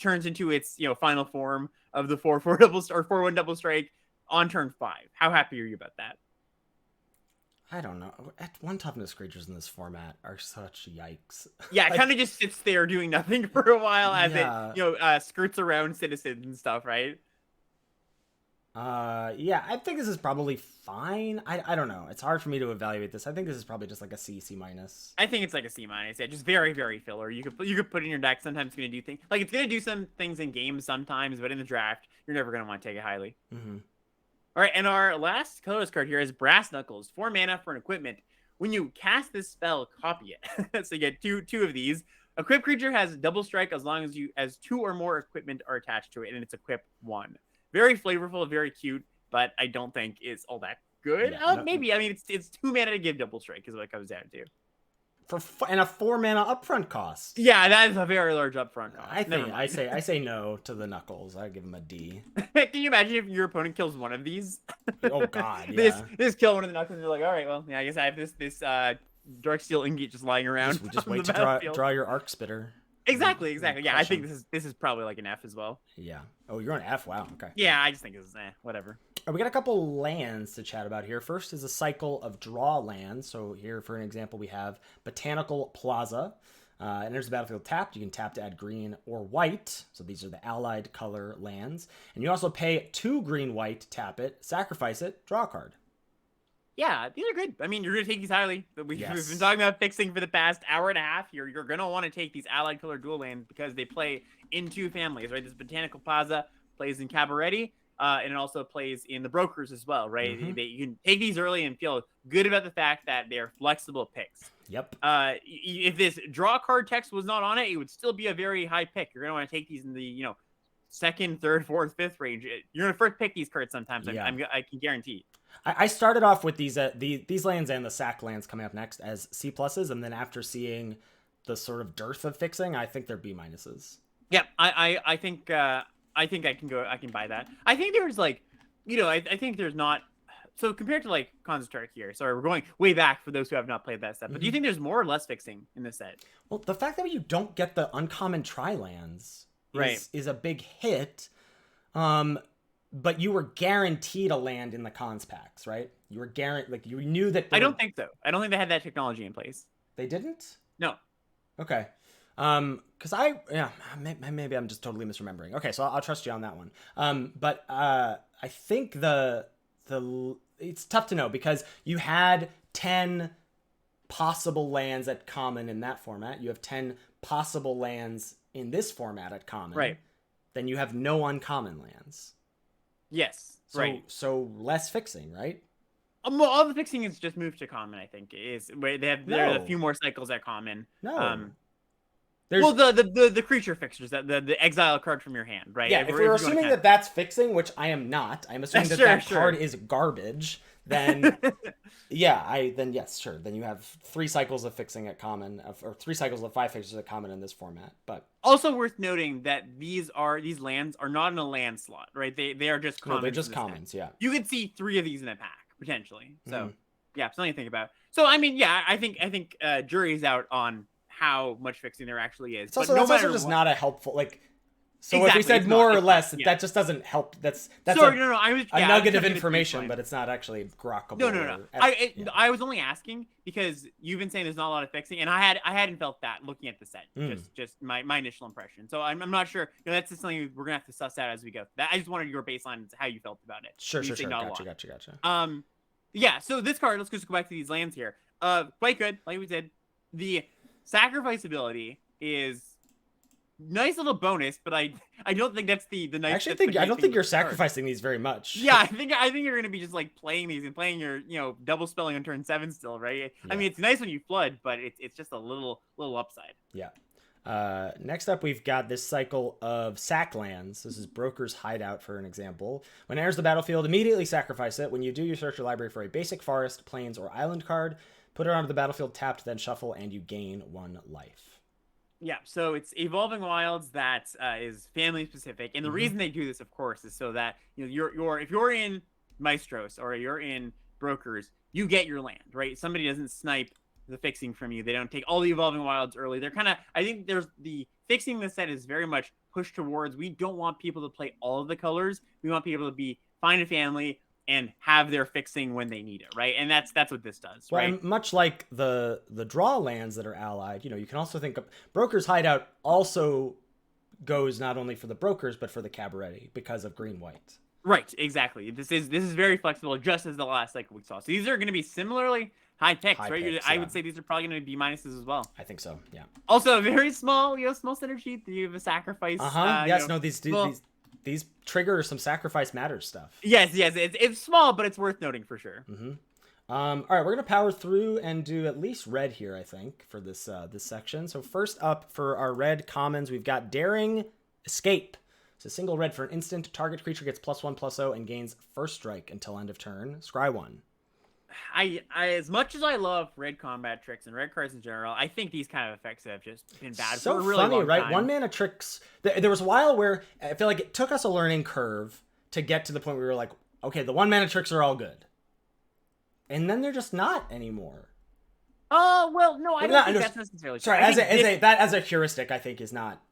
turns into its, final form of the 4/4 double or 4/1 double strike on turn 5. How happy are you about that? I don't know. At 1 toughness creatures in this format are such yikes. Yeah, it kind of just sits there doing nothing for a while as it, skirts around citizens and stuff, right? Yeah, I think this is probably fine. I don't know. It's hard for me to evaluate this. I think this is probably just like a C, C-. I think it's like a C-. Yeah, just very, very filler. You could put in your deck. Sometimes it's going to do things. Like, it's going to do some things in games sometimes, but in the draft, you're never going to want to take it highly. Mm-hmm. All right, and our last colorless card here is Brass Knuckles. 4 mana for an equipment. When you cast this spell, copy it. So you get two of these. Equipped creature has double strike as long as 2 or more equipment are attached to it, and it's equip 1. Very flavorful, very cute, but I don't think it's all that good. Yeah, maybe. I mean, it's 2 mana to give double strike is what it comes down to. And a 4 mana upfront cost. Yeah, that is a very large upfront cost. I say no to the Knuckles. I give him a D. Can you imagine if your opponent kills one of these? Oh God, yeah. This kill one of the Knuckles, and you're like, all right, well, yeah, I guess I have this dark steel ingot just lying around. Just wait to draw your arc spitter. Exactly. Yeah, I think this is probably like an F as well. Yeah. Oh, you're on F. Wow. Okay. Yeah, I just think it's whatever. We got a couple lands to chat about here. First is a cycle of draw lands. So here, for an example, we have Botanical Plaza. Enters the battlefield tapped. You can tap to add green or white. So these are the allied color lands. And you also pay 2 green, white, tap it, sacrifice it, draw a card. Yeah, these are good. I mean, you're gonna take these highly. We've Yes. been talking about fixing for the past hour and a half. You're gonna want to take these allied color dual lands because they play in two families, right? This Botanical Plaza plays in Cabaret, and it also plays in the Brokers as well, right? You can take these early and feel good about the fact that they're flexible picks. Yep. If this draw card text was not on it, it would still be a very high pick. You're gonna want to take these in the second, third, fourth, fifth range. You're gonna first pick these cards sometimes. Yeah. I can guarantee. I started off with these lands and the sack lands coming up next as C pluses, and then after seeing the sort of dearth of fixing, I think they're B minuses. Yeah, I think I can buy that. I think there's like, I think there's not. So compared to like Construct here, sorry, we're going way back for those who have not played that set. But do you think there's more or less fixing in this set? Well, the fact that you don't get the uncommon tri-lands is a big hit. But you were guaranteed a land in the cons packs, right? You were guaranteed, like you knew that. I don't think so. I don't think they had that technology in place. They didn't? No. Okay. Because maybe I'm just totally misremembering. Okay, so I'll trust you on that one. But I think it's tough to know because you had 10 possible lands at common in that format. You have 10 possible lands in this format at common. Right. Then you have no uncommon lands. Yes. Right. So less fixing, right? All the fixing is just moved to common. I think is where there are a few more cycles at common. No. Well, the creature fixtures, the exile card from your hand, right? Yeah, if we're assuming that that's fixing, which I am not, I'm assuming that card is garbage, then yes, sure. Then you have 3 cycles of fixing at common, or 3 cycles of 5 fixtures at common in this format. But also worth noting that these lands are not in a land slot, right? They are just commons. No, they're just commons, yeah. You could see 3 of these in a pack, potentially. So, yeah, something to think about. So, I mean, yeah, I think jury's out on how much fixing there actually is. It's also, that's also just not a helpful, like, so exactly, if we said more or less, that just doesn't help. That's sorry, a nugget of information, but it's not actually grokkable. No. I was only asking because you've been saying there's not a lot of fixing, and I hadn't felt that looking at the set. Just my initial impression. So I'm not sure. That's just something we're gonna have to suss out as we go. I just wanted your baseline, how you felt about it. Sure. Gotcha. Yeah. So this card, let's just go back to these lands here. Quite good, like we said. The sacrifice ability is nice little bonus, but I don't think that's the nice. Actually, I don't think you're sacrificing these very much. Yeah, I think you're gonna be just like playing these and playing your double spelling on turn 7 still, right? Yeah. I mean, it's nice when you flood, but it's just a little upside. Yeah. Next up, we've got this cycle of sack lands. This is Broker's Hideout, for an example. When it enters the battlefield, immediately sacrifice it. When you do, you search your library for a basic forest, plains, or island card. Put it onto the battlefield tapped, then shuffle, and you gain 1 life. Yeah, so it's Evolving Wilds that is family specific, and the reason they do this, of course, is so that if you're in Maestros or you're in Brokers, you get your land, right? Somebody doesn't snipe the fixing from you. They don't take all the Evolving Wilds early. They're kind of, I think there's the fixing in the set is very much pushed towards, we don't want people to play all of the colors. We want people to find a family and have their fixing when they need it, right? And that's what this does, right? Well, much like the draw lands that are allied, you can also think of Broker's Hideout also goes not only for the Brokers but for the Cabaret because of green-white. Right, exactly. This is very flexible, just as the last cycle we saw. So these are going to be similarly high picks, right? I would say these are probably going to be minuses as well. I think so, yeah. Also, very small, small synergy. You have a sacrifice. These trigger some sacrifice matters stuff. Yes, it's small, but it's worth noting for sure. All right, we're gonna power through and do at least red here, I think, for this section. So first up for our red commons, we've got Daring Escape. It's a single red for an instant. Target creature gets +1/+0 and gains first strike until end of turn. Scry 1. I as much as I love red combat tricks and red cards in general, I think these kind of effects have just been bad for a really long time. So funny, right? 1-mana tricks. There was a while where I feel like it took us a learning curve to get to the point where we were like, okay, the 1-mana tricks are all good, and then they're just not anymore. Oh well, no, I don't think that's necessarily true. Sorry, as a heuristic, I think is not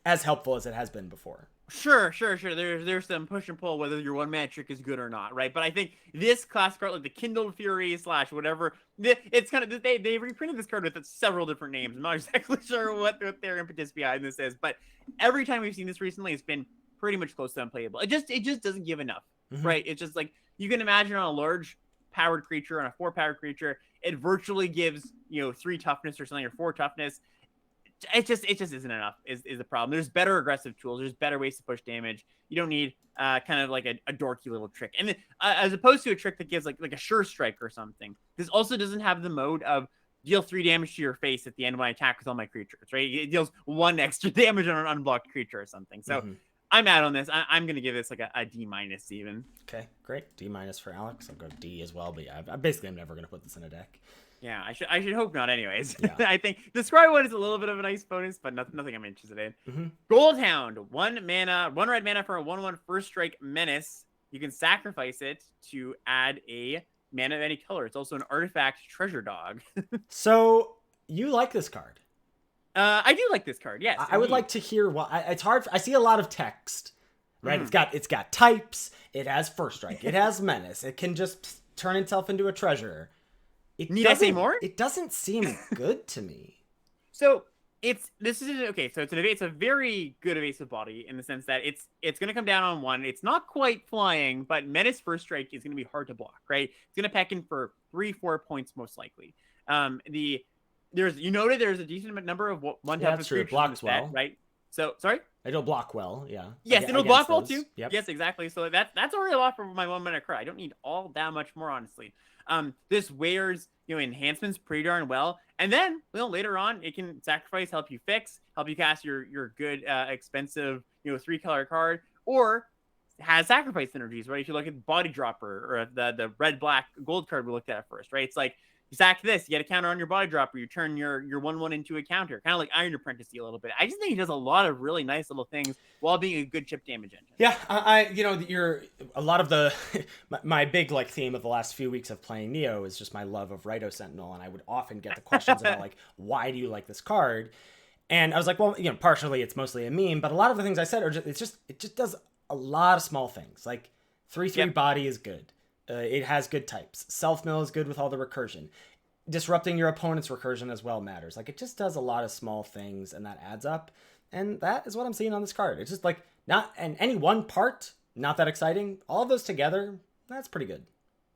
as helpful as it has been before. Sure. There's some push and pull whether your 1-mana trick is good or not, right? But I think this class card, like the Kindled Fury / whatever, it's kind of they reprinted this card with several different names. I'm not exactly sure what their impetus behind this is, but every time we've seen this recently, it's been pretty much close to unplayable. It just doesn't give enough, right? It's just like you can imagine on a large powered creature on a 4 powered creature, it virtually gives 3 toughness or something, or 4 toughness. It just isn't enough is the problem. There's better aggressive tools. There's better ways to push damage. You don't need kind of like a dorky little trick. And as opposed to a trick that gives like a sure strike or something, this also doesn't have the mode of deal 3 damage to your face at the end of my attack with all my creatures, right? It deals 1 extra damage on an unblocked creature or something. So I'm out on this. I'm going to give this like a D- even. Okay, great. D- for Alex. I'll go D as well, but yeah, I'm never going to put this in a deck. Yeah, I should hope not anyways. Yeah. I think the Scry one is a little bit of a nice bonus, but nothing I'm interested in. Goldhound, 1 red mana for a 1/1 first strike menace. You can sacrifice it to add a mana of any color. It's also an artifact treasure dog. So you like this card? I do like this card. Yes, I would like to hear why. It's hard. I see a lot of text, right? It's got types. It has first strike. It has menace. It can just turn itself into a treasure. Need I say more? It doesn't seem good to me. So it's a very good evasive body in the sense that it's going to come down on 1. It's not quite flying, but menace first strike is going to be hard to block, right? It's going to pack in for 3-4 points most likely. There's a decent number of 1 type of creatures blocks in the set, well, right? So sorry. It'll block well, yeah. Yes, it'll block well too. Yep. Yes, exactly. So that's already a lot for my 1 mana card. I don't need all that much more, honestly. This wears enhancements pretty darn well, and then later on it can sacrifice, help you fix, help you cast your good expensive 3-color card, or has sacrifice synergies, right? If you look at Body Dropper or the red black gold card we looked at first, right? It's like you sack this, you get a counter on your Body Dropper, you turn your 1/1 into a counter, kind of like Iron Apprentice a little bit. I just think he does a lot of really nice little things while being a good chip damage engine. Yeah, you're a lot of the my big theme of the last few weeks of playing Neo is just my love of Rito Sentinel, and I would often get the questions about why do you like this card? And I was like, well, partially it's mostly a meme, but a lot of the things I said are it just does a lot of small things. Like 3/3 body is good. It has good types. Self-mill is good with all the recursion. Disrupting your opponent's recursion as well matters. It just does a lot of small things, and that adds up. And that is what I'm seeing on this card. It's just not, and any one part, not that exciting. All of those together, that's pretty good.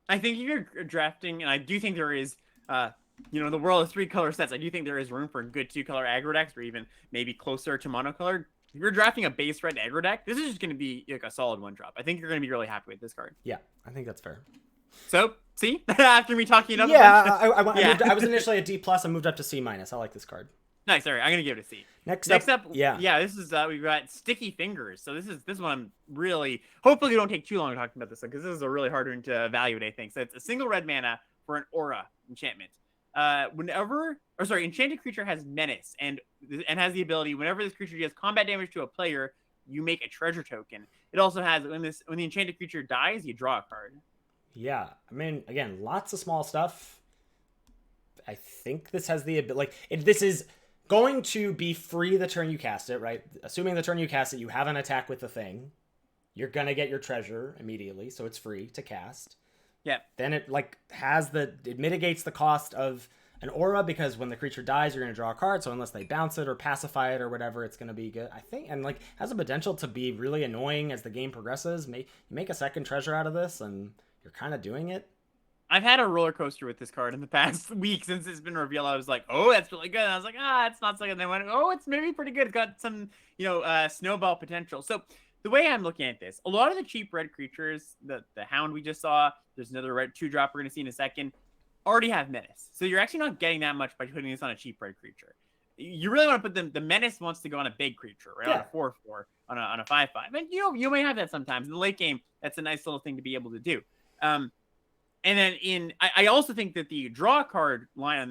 I think if you're drafting, and I do think there is, the world of 3-color sets, I do think there is room for good 2-color aggro decks, or even maybe closer to monocolored. If you're drafting a base red aggro deck, this is just going to be a solid 1-drop. I think you're going to be really happy with this card. Yeah, I think that's fair. So, see? After me talking enough. I was initially a D+. I moved up to C-. I like this card. Nice. All right, I'm going to give it a C. Next up, this is, we've got Sticky Fingers. So this one I'm really, hopefully we don't take too long talking about this one, because this is a really hard one to evaluate, I think. So it's a single red mana for an aura enchantment. Enchanted creature has menace and has the ability, whenever this creature deals combat damage to a player, you make a treasure token. It also has, when the enchanted creature dies, you draw a card. Yeah, I mean, again, lots of small stuff. I think this has the ability, this is going to be free the turn you cast it, right? Assuming the turn you cast it, you have an attack with the thing. You're gonna get your treasure immediately, so it's free to cast. Yeah. Then it it mitigates the cost of an aura, because when the creature dies, you're going to draw a card. So unless they bounce it or pacify it or whatever, it's going to be good, I think. And has the potential to be really annoying as the game progresses. You make a second treasure out of this, and you're kind of doing it. I've had a roller coaster with this card in the past week since it's been revealed. I was like, oh, that's really good. And I was like, it's not so good. And then I went, oh, it's maybe pretty good. It's got some, snowball potential. So the way I'm looking at this, a lot of the cheap red creatures, the Hound we just saw, there's another red 2-drop we're going to see in a second, already have menace. So you're actually not getting that much by putting this on a cheap red creature. You really want to put the menace wants to go on a big creature, right? Yeah. On a 4/4, on a 5/5. And you may have that sometimes. In the late game, that's a nice little thing to be able to do. And then I also think that the draw card line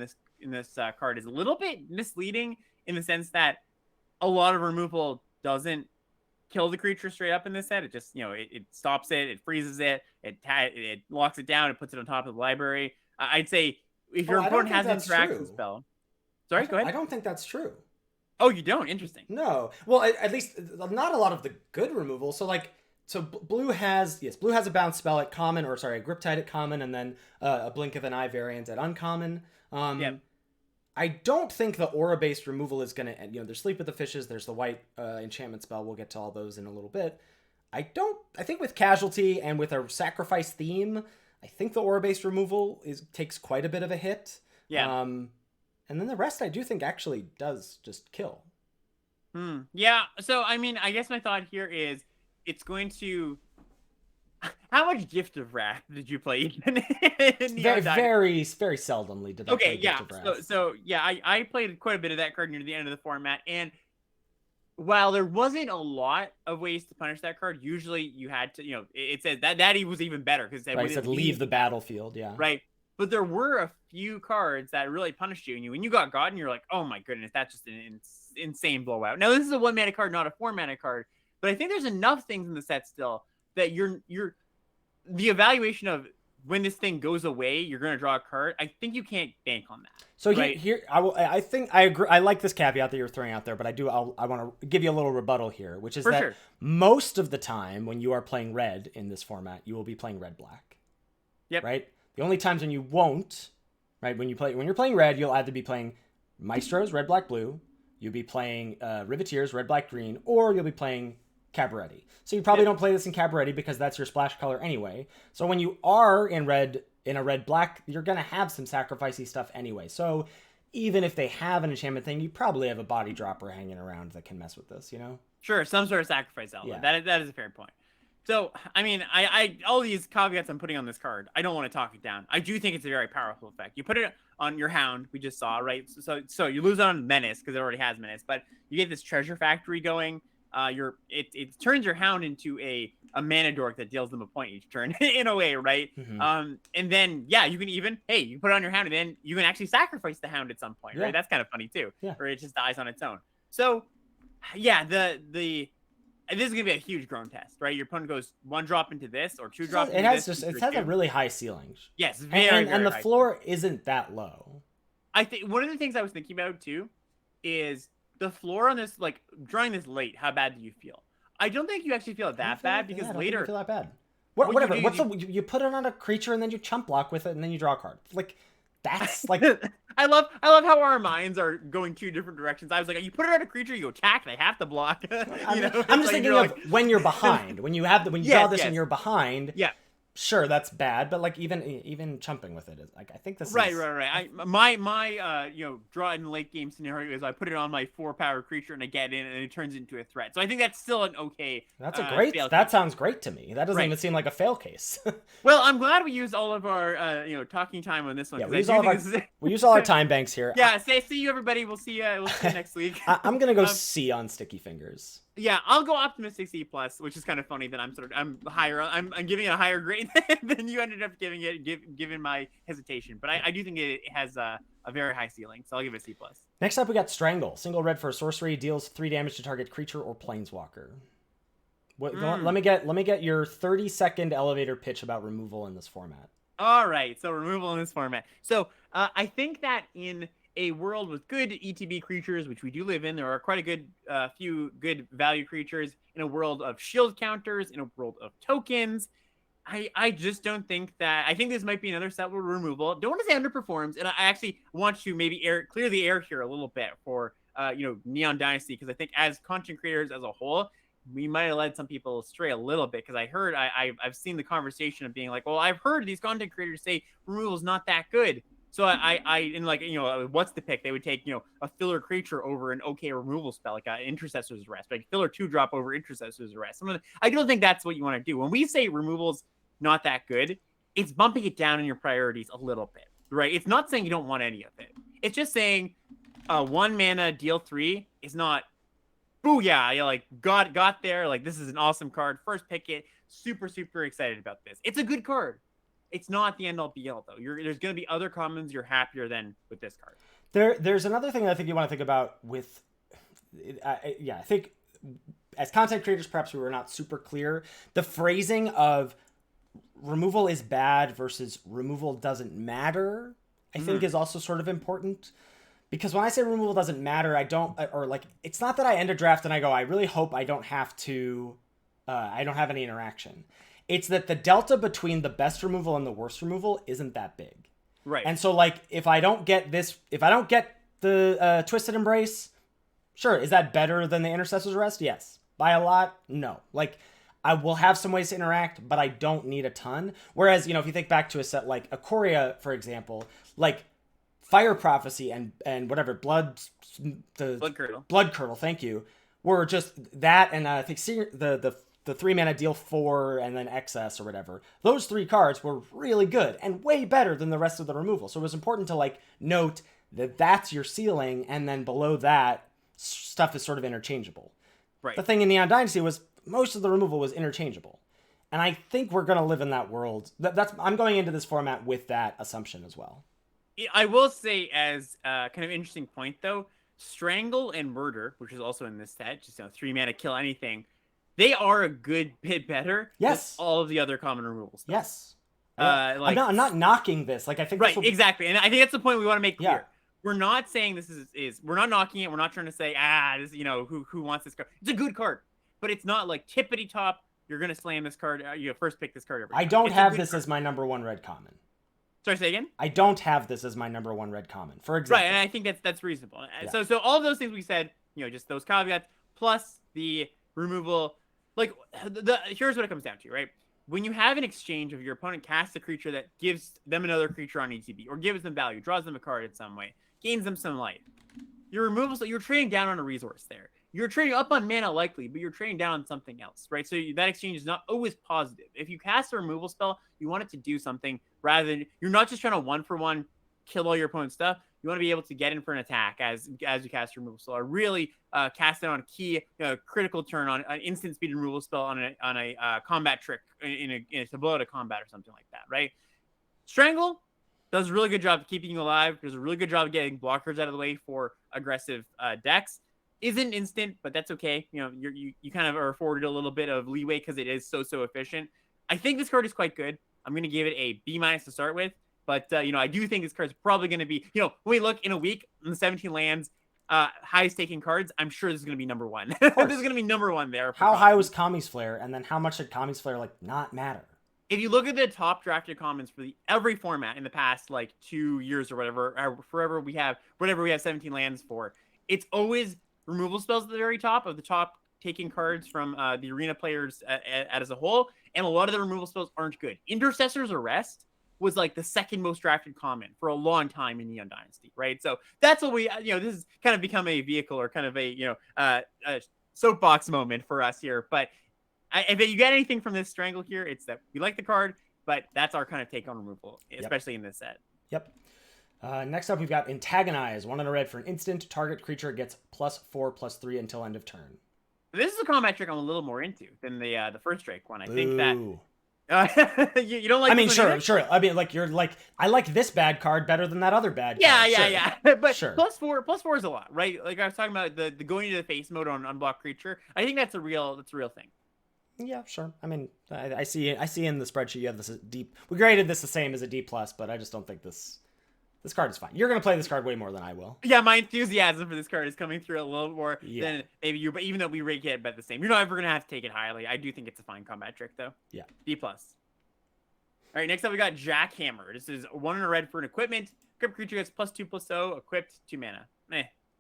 in this card is a little bit misleading, in the sense that a lot of removal doesn't kill the creature straight up in this set. It just, it stops it, it freezes it, it locks it down, it puts it on top of the library. I'd say if your opponent has an interaction spell. Sorry, go ahead. I don't think that's true. Oh, you don't? Interesting. No. Well, at least not a lot of the good removal. So blue has a bounce spell at common, a grip tide at common, and then a blink of an eye variant at uncommon. I don't think the aura-based removal is going to end. There's Sleep with the Fishes, there's the white enchantment spell. We'll get to all those in a little bit. I think with Casualty and with a sacrifice theme, I think the aura-based removal takes quite a bit of a hit. Yeah. And then the rest I do think actually does just kill. Yeah. So, I mean, I guess my thought here is it's going to... How much Gift of Wrath did you play even? Very, very, very seldomly did I play Gift of Wrath. So yeah, I played quite a bit of that card near the end of the format, and while there wasn't a lot of ways to punish that card, usually you had to, it says that he was even better because it said leave the battlefield, yeah. Right. But there were a few cards that really punished you, and when you got God, and you're like, oh my goodness, that's just an insane blowout. Now this is a 1-mana card, not a 4-mana card, but I think there's enough things in the set still that you're the evaluation of when this thing goes away, you're going to draw a card. I think you can't bank on that. So here, I think I agree. I like this caveat that you're throwing out there, but I want to give you a little rebuttal here, which is that most of the time when you are playing red in this format, you will be playing red-black. Yep. Right. The only times when you won't, right, when you're playing red, you'll either be playing Maestros, red, black, blue. You'll be playing Riveters, red, black, green, or you'll be playing Cabaret. So you probably don't play this in Cabaret because that's your splash color anyway. So when you are in a red black, you're gonna have some sacrificey stuff anyway. So even if they have an enchantment thing, you probably have a body dropper hanging around that can mess with this, Sure, some sort of sacrifice element. Yeah. That is a fair point. So I mean, I all these caveats I'm putting on this card, I don't want to talk it down. I do think it's a very powerful effect. You put it on your Hound, we just saw, right? So you lose on Menace because it already has Menace, but you get this Treasure Factory going. It turns your Hound into a mana dork that deals them a point each turn in a way, right? Mm-hmm. And then you can even you put it on your Hound and then you can actually sacrifice the Hound at some point, right? That's kind of funny too, or it just dies on its own. So this is gonna be a huge grown test, right? Your opponent goes 1 drop into this or 2 drops. It has a really high ceiling. Yes, and the floor isn't that low. I think one of the things I was thinking about too is the floor on this, like drawing this late. How bad do you feel? I don't think you actually feel it that bad because later. I don't feel that bad. Whatever. You put it on a creature and then you chump block with it and then you draw a card. Like that's like. I love how our minds are going 2 different directions. I was like, you put it on a creature, you attack, they have to block. I'm just thinking of when you're behind, when you draw this and you're behind. Yeah. Sure, that's bad, but like even chumping with it is like I think this right. is My draw in the late game scenario is I put it on my 4-power creature and I get in and it turns into a threat. So I think that's still an okay. That sounds great to me. That doesn't even seem like a fail case. Well, I'm glad we used all of our talking time on this one. Yeah, we use all our time banks here. Yeah, see you everybody. We'll see you next week. I'm gonna go C on Sticky Fingers. Yeah, I'll go optimistic C+, which is kind of funny that I'm higher. I'm giving it a higher grade than you ended up giving it, given my hesitation. But I do think it has a very high ceiling, so I'll give it C+. Next up, we got Strangle. Single red for a sorcery, deals 3 damage to target creature or planeswalker. Let me get your 30-second elevator pitch about removal in this format. All right, so removal in this format. So I think that in a world with good ETB creatures, which we do live in, there are quite a good few good value creatures in a world of shield counters, in a world of tokens. I just don't think that. I think this might be another set with removal. Don't want to say underperforms, and I actually want to maybe clear the air here a little bit for Neon Dynasty, because I think as content creators as a whole, we might have led some people astray a little bit, because I've seen the conversation of being like, well, I've heard these content creators say removal is not that good. So what's the pick? They would take, a filler creature over an okay removal spell, like Intercessor's Arrest, like filler 2-drop over Intercessor's Arrest. I don't think that's what you want to do. When we say removal's not that good, it's bumping it down in your priorities a little bit, right? It's not saying you don't want any of it. It's just saying 1 mana deal 3 is not, booyah, got there, like this is an awesome card. First pick it, super, super excited about this. It's a good card. It's not the end-all be-all, though. There's going to be other commons you're happier than with this card. There's another thing I think you want to think about with... I think as content creators, perhaps we were not super clear. The phrasing of removal is bad versus removal doesn't matter, I think is also sort of important. Because when I say removal doesn't matter, it's not that I end a draft and I go, I really hope I don't have any interaction. It's that the delta between the best removal and the worst removal isn't that big. Right. And so, if I don't get the Twisted Embrace, sure, is that better than the Intercessor's Arrest? Yes. By a lot? No. I will have some ways to interact, but I don't need a ton. Whereas, if you think back to a set like Ikoria, for example, like Fire Prophecy and whatever, Blood Curdle, thank you, were just that, and I think the 3-mana deal 4 and then excess or whatever. Those 3 cards were really good and way better than the rest of the removal. So it was important to note that that's your ceiling, and then below that, stuff is sort of interchangeable. Right. The thing in Neon Dynasty was most of the removal was interchangeable. And I think we're going to live in that world. I'm going into this format with that assumption as well. I will say, as kind of interesting point, though, Strangle and Murder, which is also in this set, just 3-mana kill anything, they are a good bit better than all of the other common removals. Yes. I'm not knocking this. I think right, exactly. And I think that's the point we want to make clear. Yeah. We're not saying this is we're not knocking it. We're not trying to say, this, who wants this card. It's a good card, but it's not like tippity top. You're going to slam this card. You first pick this card every time. I don't have this as my number 1 red common. Sorry, say again? I don't have this as my number 1 red common, for example. Right, and I think that's reasonable. Yeah. So all of those things we said, just those caveats, plus the removal, here's what it comes down to, right? When you have an exchange of your opponent casts a creature that gives them another creature on ETB, or gives them value, draws them a card in some way, gains them some life, your removal, so you're trading down on a resource there. You're trading up on mana likely, but you're trading down on something else, right? So that exchange is not always positive. If you cast a removal spell, you want it to do something rather than, you're not just trying to 1-for-1 kill all your opponent's stuff. You want to be able to get in for an attack as you cast your removal spell, or really cast it on a key critical turn on an instant speed removal spell on a combat trick to blow out a combat or something like that, right? Strangle does a really good job of keeping you alive. Does a really good job of getting blockers out of the way for aggressive decks. Isn't instant, but that's okay. You kind of are afforded a little bit of leeway because it is so efficient. I think this card is quite good. I'm going to give it a B- to start with, but I do think this card's probably going to be, when we look in a week in the 17 lands, highest taking cards, I'm sure this is going to be number 1. This is going to be number 1 there. How high was Kami's Flare, and then how much did Kami's Flare not matter? If you look at the top drafted commons for every format in the past 2 years or whatever we have 17 lands for, it's always removal spells at the very top of the top taking cards from the arena players as a whole, and a lot of the removal spells aren't good. Intercessor's Arrest was the second most drafted common for a long time in Neon Dynasty, right? So that's what we, this has kind of become a vehicle or kind of a soapbox moment for us here. But if you get anything from this Strangle here, it's that we like the card, but that's our kind of take on removal, especially in this set. Yep. Next up, we've got Antagonize. 1 and a red for an instant. Target creature gets +4/+3 until end of turn. This is a combat trick I'm a little more into than the first Drake one. I think that you don't like. I mean, sure. I mean, I like this bad card better than that other bad card. Yeah. But sure. +4 is a lot, right? I was talking about the going into the face mode on unblocked creature. I think that's a real thing. Yeah, sure. I mean, I see in the spreadsheet you have this deep. We graded this the same as a D+, but I just don't think this card is fine. You're going to play this card way more than I will. Yeah, my enthusiasm for this card is coming through a little more than maybe you, but even though we rate it about the same, you're not ever going to have to take it highly. I do think it's a fine combat trick, though. Yeah. D+. All right, next up we got Jackhammer. This is 1 and a red for an equipment. Equipped creature gets +2/+0, equipped 2 mana.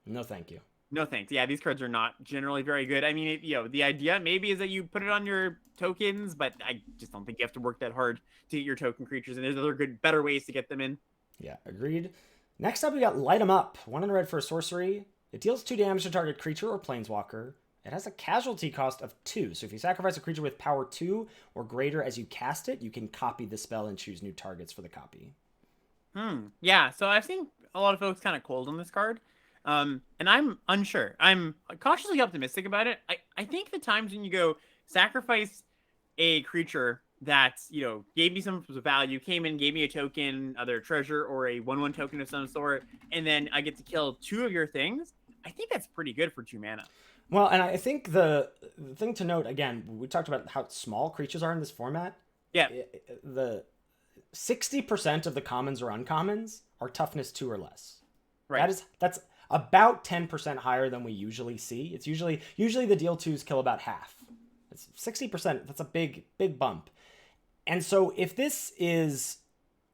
No, thank you. No thanks. Yeah, these cards are not generally very good. I mean, the idea maybe is that you put it on your tokens, but I just don't think you have to work that hard to get your token creatures, and there's other better ways to get them in. Yeah, agreed. Next up, we got Light 'em Up. 1 and a red for a sorcery. It deals 2 damage to target creature or planeswalker. It has a casualty cost of 2, so if you sacrifice a creature with power 2 or greater as you cast it, you can copy the spell and choose new targets for the copy. Yeah, so I've seen a lot of folks kind of cold on this card. And I'm unsure. I'm cautiously optimistic about it. I think the times when you go sacrifice a creature that, gave me some value, came in, gave me a token, either a treasure or a 1/1 token of some sort, and then I get to kill 2 of your things, I think that's pretty good for 2 mana. Well, and I think the thing to note, again, we talked about how small creatures are in this format. Yeah. The 60% of the commons or uncommons are toughness 2 or less. Right. That's about 10% higher than we usually see. It's usually the deal 2s kill about half. It's 60%. That's a big bump. And so if this is,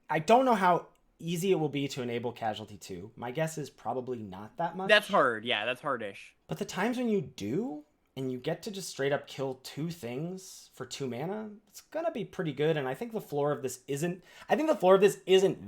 I don't know how easy it will be to enable casualty 2. My guess is probably not that much. That's hard. Yeah, that's hardish. But the times when you do, and you get to just straight up kill 2 things for 2 mana, it's gonna be pretty good. And I think the floor of this isn't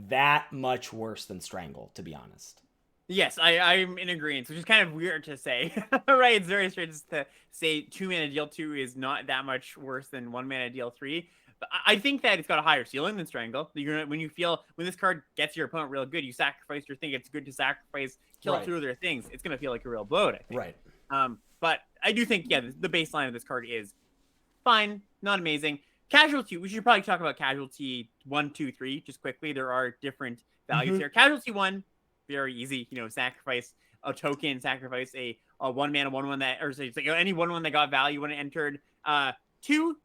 that much worse than Strangle, to be honest. Yes, I'm in agreement, which is kind of weird to say, right? It's very strange to say 2 mana deal 2 is not that much worse than 1 mana deal 3. But I think that it's got a higher ceiling than Strangle. When this card gets your opponent real good, you sacrifice your thing. It's good to sacrifice, kill 2 of their things. It's gonna feel like a real bloat, I think. Right. But I do think, yeah, the baseline of this card is fine, not amazing. Casualty, we should probably talk about Casualty 1, 2, 3 just quickly. There are different values here. Casualty 1. Very easy, sacrifice a token, sacrifice a 1 mana 1/1 that, or say any 1/1 that got value when it entered. 2,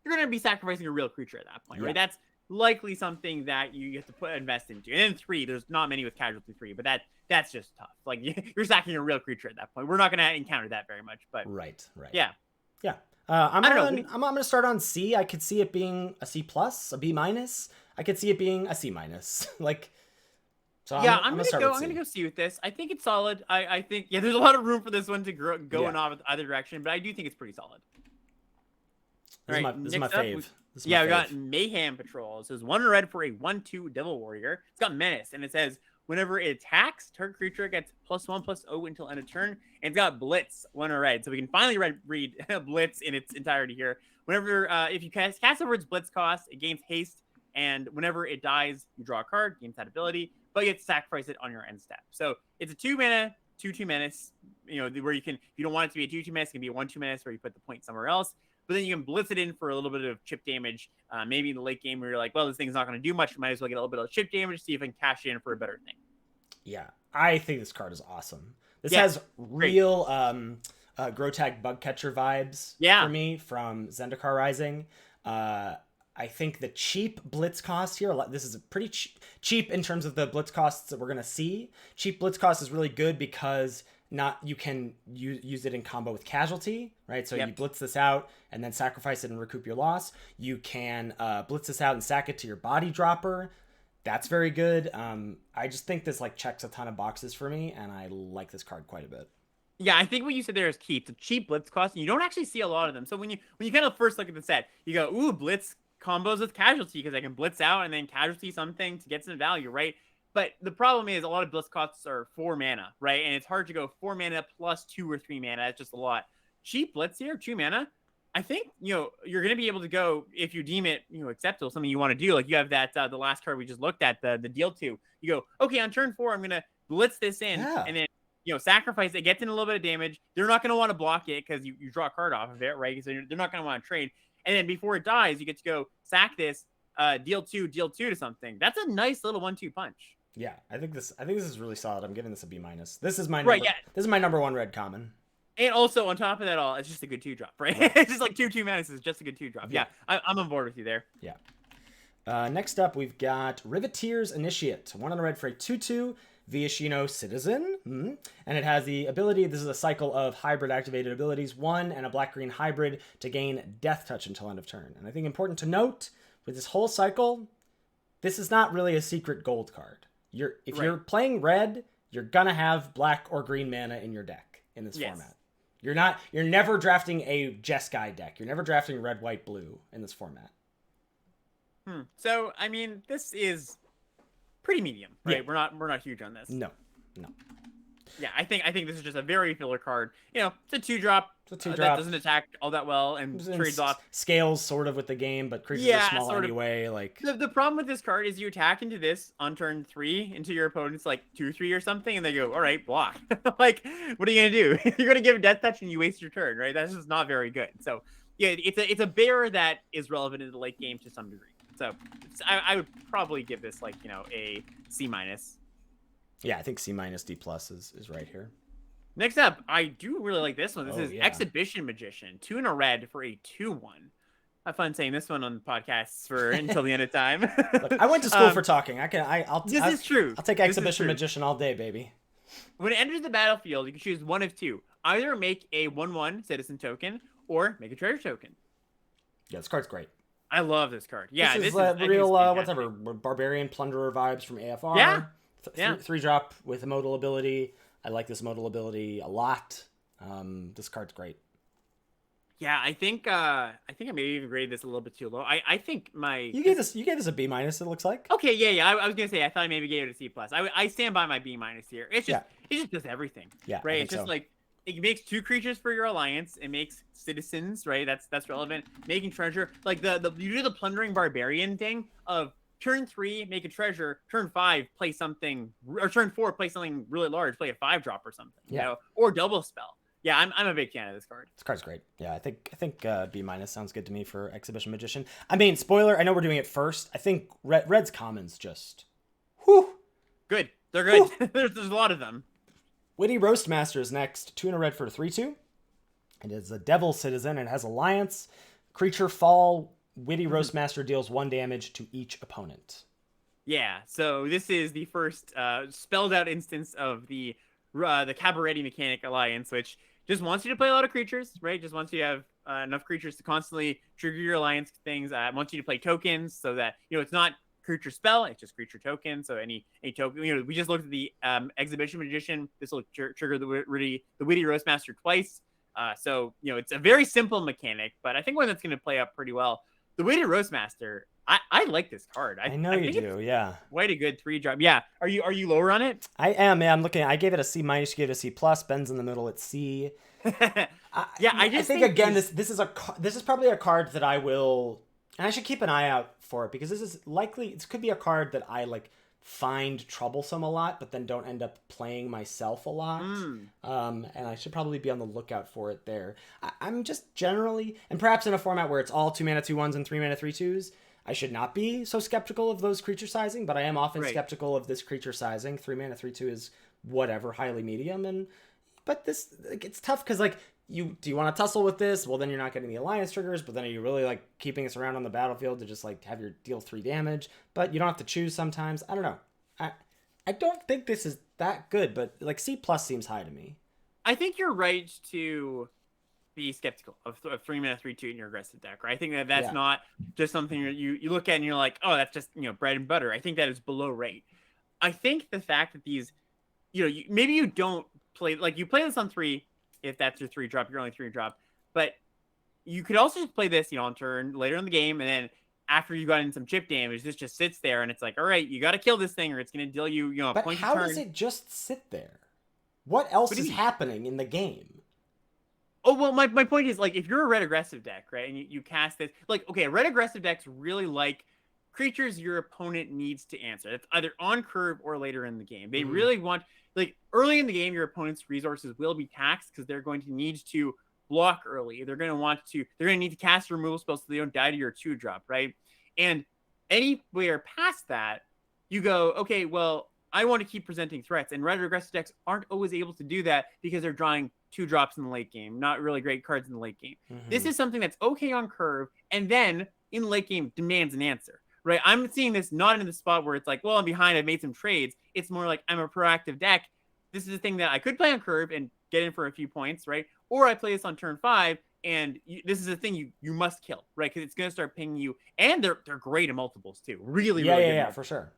you're gonna be sacrificing a real creature at that point, right? That's likely something that you have to invest into. And then 3, there's not many with Casualty 3, but that's just tough. Like you're sacking a real creature at that point. We're not gonna encounter that very much, but right, yeah. I'm gonna start on C. I could see it being a C+, a B-. I could see it being a C-. So I'm gonna go C with this. I think it's solid. I think there's a lot of room for this one to go in either direction, but I do think it's pretty solid. This is my fave. We got Mayhem Patrol. It says 1 red for a 1/2 Devil Warrior. It's got Menace, and it says whenever it attacks, target creature gets +1/+0 until end of turn. And it's got Blitz, 1 red. So we can finally read Blitz in its entirety here. Whenever if you cast over its Blitz cost, it gains haste, and whenever it dies, you draw a card, gains that ability, but you have to sacrifice it on your end step. So it's a 2 mana, 2/2 menace, where you can, if you don't want it to be a 2/2 menace, it can be a 1/2 menace where you put the point somewhere else. But then you can blitz it in for a little bit of chip damage. Maybe in the late game where you're like, well, this thing's not going to do much. You might as well get a little bit of chip damage, see if I can cash in for a better thing. Yeah, I think this card is awesome. This has real Grotag Bugcatcher vibes for me from Zendikar Rising. I think the cheap blitz cost here, this is a pretty cheap in terms of the blitz costs that we're going to see. Cheap blitz cost is really good because you can use it in combo with Casualty, right? So you blitz this out and then sacrifice it and recoup your loss. You can blitz this out and sack it to your body dropper. That's very good. I just think this checks a ton of boxes for me, and I like this card quite a bit. Yeah, I think what you said there is key. It's a cheap blitz cost, and you don't actually see a lot of them. So when you kind of first look at the set, you go, ooh, blitz combos with Casualty because I can blitz out and then Casualty something to get some value, right? But the problem is a lot of blitz costs are 4 mana, right? And it's hard to go 4 mana plus 2 or 3 mana. That's just a lot. Cheap blitz here, 2 mana. I think, you're going to be able to go, if you deem it, acceptable, something you want to do. Like you have that, the last card we just looked at, the deal 2. You go, okay, on turn 4, I'm going to blitz this in and then, sacrifice it, gets in a little bit of damage. They're not going to want to block it because you draw a card off of it, right? So they're not going to want to trade. And then before it dies, you get to go sack this, deal 2 to something. That's a nice little 1/2 punch. Yeah, I think this is really solid. I'm giving this a B-. This is my this is my number 1 red common. And also on top of that all, it's just a good 2-drop, right? It's just like 2/2 menace is just a good 2-drop. Yeah, I'm on board with you there. Yeah. Next up, we've got Riveters Initiate. 1 red for a 2/2 Viashino Citizen. And it has the ability, this is a cycle of hybrid activated abilities, 1 and a black-green hybrid to gain Death Touch until end of turn. And I think important to note, with this whole cycle, this is not really a secret gold card. If you're playing red, you're gonna have black or green mana in your deck in this format. You're never drafting a Jeskai deck. You're never drafting red, white, blue in this format. So, I mean, this is pretty medium, right? We're not huge on this. No. Yeah, I think this is just a very filler card. It's a 2-drop. That doesn't attack all that well and trades off. Scales sort of with the game, but creatures are small anyway. The problem with this card is you attack into this on turn 3 into your opponent's 2/3 or something, and they go, all right, block. What are you gonna do? You're gonna give a Death Touch and you waste your turn, right? That's just not very good. So yeah, it's a bear that is relevant in the late game to some degree. So I would probably give this a C-. Yeah, I think C-, D+ is right here. Next up, I do really like this one. This is Exhibition Magician. 2 and a red for a 2/1. Have fun saying this one on the podcasts for until the end of time. Look, I went to school for talking. This is true. I'll take Exhibition Magician all day, baby. When it enters the battlefield, you can choose one of 2. Either make a 1/1 citizen token or make a treasure token. Yeah, this card's great. I love this card. Yeah, this is real whatever Barbarian Plunderer vibes from AFR. Yeah. 3-drop with a modal ability. I like this modal ability a lot. This card's great. Yeah, I think I maybe even graded this a little bit too low. I think You gave this a B minus. It looks like. okay, yeah. I was gonna say I thought I maybe gave it a C plus. I stand by my B minus here. Yeah. It just does everything. Yeah, I Right. think It's just so. like it makes 2 creatures for your alliance. It makes citizens, right? That's relevant. Making treasure, like the you do the plundering barbarian thing of turn 3 make a treasure, turn 5 play something, or turn 4 play something really large, play a 5-drop or something, Yeah. you know, or double spell. Yeah, I'm a big fan of this card. This card's great. Yeah, I think B minus sounds good to me for Exhibition Magician. I mean, spoiler. I know we're doing it first. I think Red's commons just, whew. Good. They're good. There's a lot of them. Witty Roastmaster is next. 2 and a red for 3/2. It is a Devil Citizen and has Alliance. Creature fall. Witty Roastmaster deals 1 damage to each opponent. Yeah. So this is the first spelled out instance of the cabaret mechanic alliance, which just wants you to play a lot of creatures, right? Just wants you to have enough creatures to constantly trigger your alliance things. Wants you to play tokens so that, you know, it's not creature spell, it's just creature token. So any token, you know, we just looked at the Exhibition Magician. This will trigger the Witty Roastmaster twice. So, you know, it's a very simple mechanic, but I think one that's going to play up pretty well. The Witty Roastmaster, I like this card. I know you do, yeah. Quite a good 3-drop. Yeah. Are you lower on it? I am, yeah. I'm looking. I gave it a C minus. You gave it a C plus. Ben's in the middle at C. Yeah, I think again this is probably a card that I will, and I should keep an eye out for it because this could be a card that I like find troublesome a lot, but then don't end up playing myself a lot. And I should probably be on the lookout for it there. I'm just generally, and perhaps in a format where it's all 2 mana 2/1s and 3 mana 3/2s, I should not be so skeptical of those creature sizing, but I am often skeptical of this creature sizing. 3 mana 3/2 is whatever, highly medium, but this, like, it's tough because like do you want to tussle with this? Well, then you're not getting the alliance triggers, but then are you really like keeping us around on the battlefield to just like have your deal 3 damage? But you don't have to choose sometimes. I don't know. I don't think this is that good, but like C plus seems high to me. I think you're right to be skeptical of 3 mana 3/2 in your aggressive deck, right? I think that's not just something you look at and you're like, oh, that's just, you know, bread and butter. I think that is below rate. I think the fact that these, you know, maybe you don't play, like you play this on 3 if that's your 3-drop, you're only 3-drop, but you could also just play this, you know, on turn later in the game, and then after you got in some chip damage, this just sits there, and it's like, all right, you got to kill this thing, or it's going to deal you, you know, a point But how turn. does it just sit there? What else is happening in the game? Oh, well, my point is, like, if you're a red aggressive deck, right, and you cast this, like, okay, red aggressive decks really like creatures your opponent needs to answer. It's either on curve or later in the game. They really want, like, early in the game, your opponent's resources will be taxed because they're going to need to block early. They're going to need to cast removal spells so they don't die to your 2-drop, right? And anywhere past that, you go, okay, well, I want to keep presenting threats. And red aggressive decks aren't always able to do that because they're drawing 2-drops in the late game, not really great cards in the late game. This is something that's okay on curve, and then in the late game demands an answer, right? I'm seeing this not in the spot where it's like, well, I'm behind, I've made some trades. It's more like I'm a proactive deck. This is a thing that I could play on curve and get in for a few points, right? Or I play this on turn 5, and this is a thing you must kill, right? Because it's going to start pinging you, and they're great in multiples too. Really, really good. Yeah, for sure.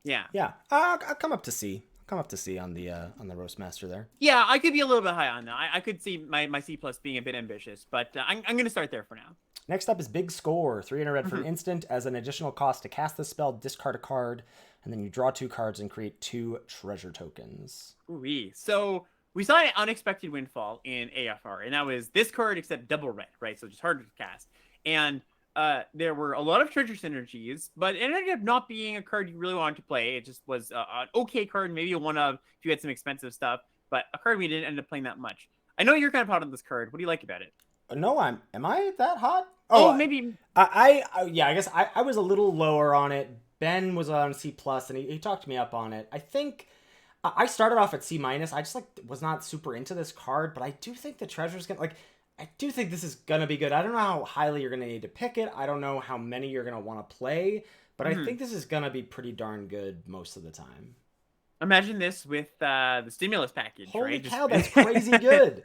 Yeah. I'll come up to C. Come up to C on the Roastmaster there. Yeah, I could be a little bit high on that. I could see my C plus being a bit ambitious, but I'm going to start there for now. Next up is Big Score. 3 and a red for an instant. As an additional cost to cast this spell, discard a card, and then you draw 2 cards and create 2 treasure tokens. Ooh-wee. So we saw an unexpected windfall in AFR, and that was this card except double red, right? So just harder to cast. And there were a lot of treasure synergies, but it ended up not being a card you really wanted to play. It just was an okay card, maybe a one of if you had some expensive stuff, but a card we didn't end up playing that much. I know you're kind of hot on this card. What do you like about it? No, am I that hot? Oh, maybe. I guess I was a little lower on it. Ben was on C plus, and he talked me up on it. I think I started off at C minus. I just was not super into this card, but I do think the treasure's gonna I do think this is gonna be good. I don't know how highly you're gonna need to pick it. I don't know how many you're gonna want to play, but I think this is gonna be pretty darn good most of the time. Imagine this with the stimulus package. Holy right? cow, that's crazy good.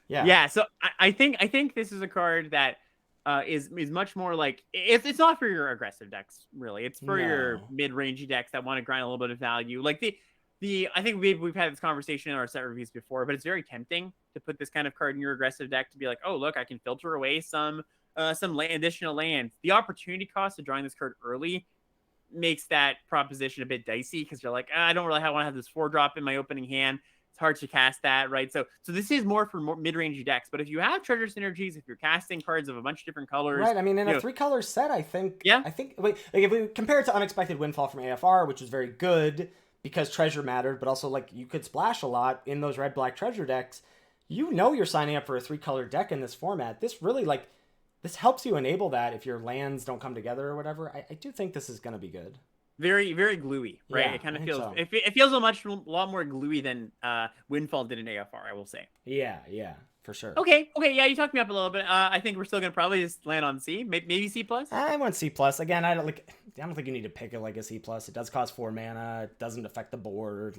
Yeah. So I think this is a card that is much more like it's not for your aggressive decks really. It's for your mid-rangey decks that want to grind a little bit of value. Like I think we've had this conversation in our set reviews before, but it's very tempting to put this kind of card in your aggressive deck to be like, oh, look, I can filter away some additional lands. The opportunity cost of drawing this card early makes that proposition a bit dicey because you're like, I don't really want to have this 4-drop in my opening hand. It's hard to cast that, right? So this is more for more mid-range decks. But if you have treasure synergies, if you're casting cards of a bunch of different colors, right? I mean, in a 3-color set, I think, wait, like if we compare it to Unexpected Windfall from AFR, which was very good because treasure mattered, but also like you could splash a lot in those red-black treasure decks. You know, you're signing up for a 3-color deck in this format. This really this helps you enable that if your lands don't come together or whatever. I do think this is going to be good. Very, very gluey, right? Yeah, it kind of feels so. it feels a lot more gluey than Windfall did in AFR, I will say. Yeah, for sure. Okay, yeah, you talked me up a little bit. I think we're still gonna probably just land on C, maybe C plus. I went C plus again. I don't think you need to pick it like a C plus. It does cost 4 mana. It doesn't affect the board,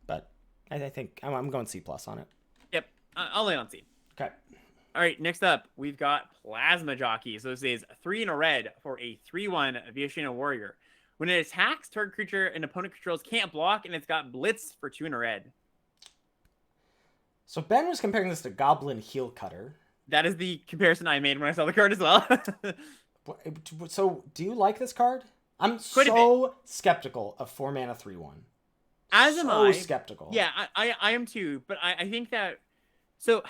but I think I'm going C plus on it. Yep, I'll land on C. Okay. All right, next up, we've got Plasma Jockey. So this is 3 in a red for a 3/1 Viashino Warrior. When it attacks, target creature an opponent controls can't block, and it's got Blitz for 2 in a red. So Ben was comparing this to Goblin Heel Cutter. That is the comparison I made when I saw the card as well. So do you like this card? I'm so skeptical of 4 mana 3/1. As am I. So skeptical. Yeah, I am too. But I think that so.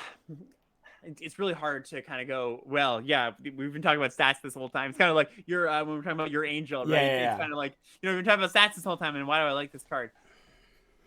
It's really hard to kind of go, well, yeah, we've been talking about stats this whole time. It's kind of like when we're talking about your angel, right? Yeah. It's kind of like, we've been talking about stats this whole time, and why do I like this card?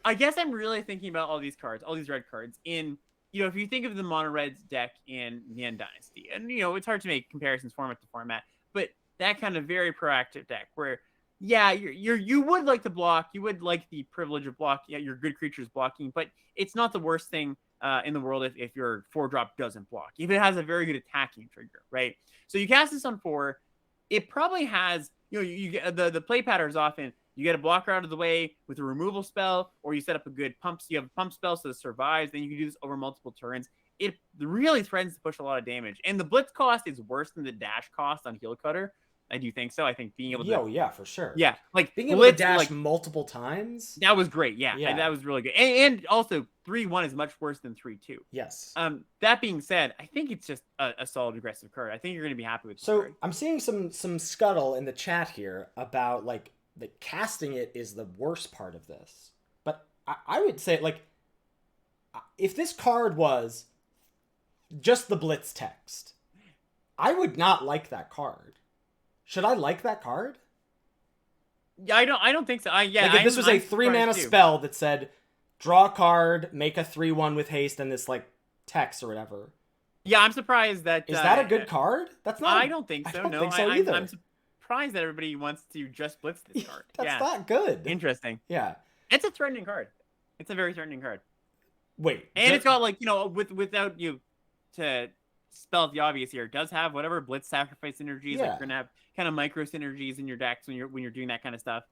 I guess I'm really thinking about all these cards, all these red cards in, if you think of the mono red deck in the End Dynasty, and, it's hard to make comparisons format to format, but that kind of very proactive deck where, yeah, you would like to block, you would like the privilege of block, yeah, your good creatures blocking, but it's not the worst thing in the world if your 4-drop doesn't block, if it has a very good attacking trigger, right? So you cast this on 4, it probably has, you get the play pattern is often you get a blocker out of the way with a removal spell, or you set up a good you have a pump spell so it survives, then you can do this over multiple turns. It really threatens to push a lot of damage, and the blitz cost is worse than the dash cost on Heel Cutter. I do think so. I think being able to... Oh, yeah, for sure. Yeah, like being able to dash multiple times. That was great, yeah. That was really good. And also, 3/1 is much worse than 3/2. Yes. That being said, I think it's just a solid aggressive card. I think you're going to be happy with this card. I'm seeing some scuttle in the chat here about, the casting it is the worst part of this. But I would say, if this card was just the blitz text, I would not like that card. Should I like that card? Yeah, I don't think so. If this was a 3 mana spell that said draw a card, make a 3/1 with haste, and this text or whatever. Yeah, I'm surprised that is that a good card? That's not. I don't think so. I don't think so either. I'm surprised that everybody wants to just blitz this card. That's not good. Interesting. Yeah, it's a threatening card. It's a very threatening card. Wait, and it's got without you to spell the obvious here, it does have whatever blitz sacrifice synergies. You're gonna have kind of micro synergies in your decks when you're doing that kind of stuff.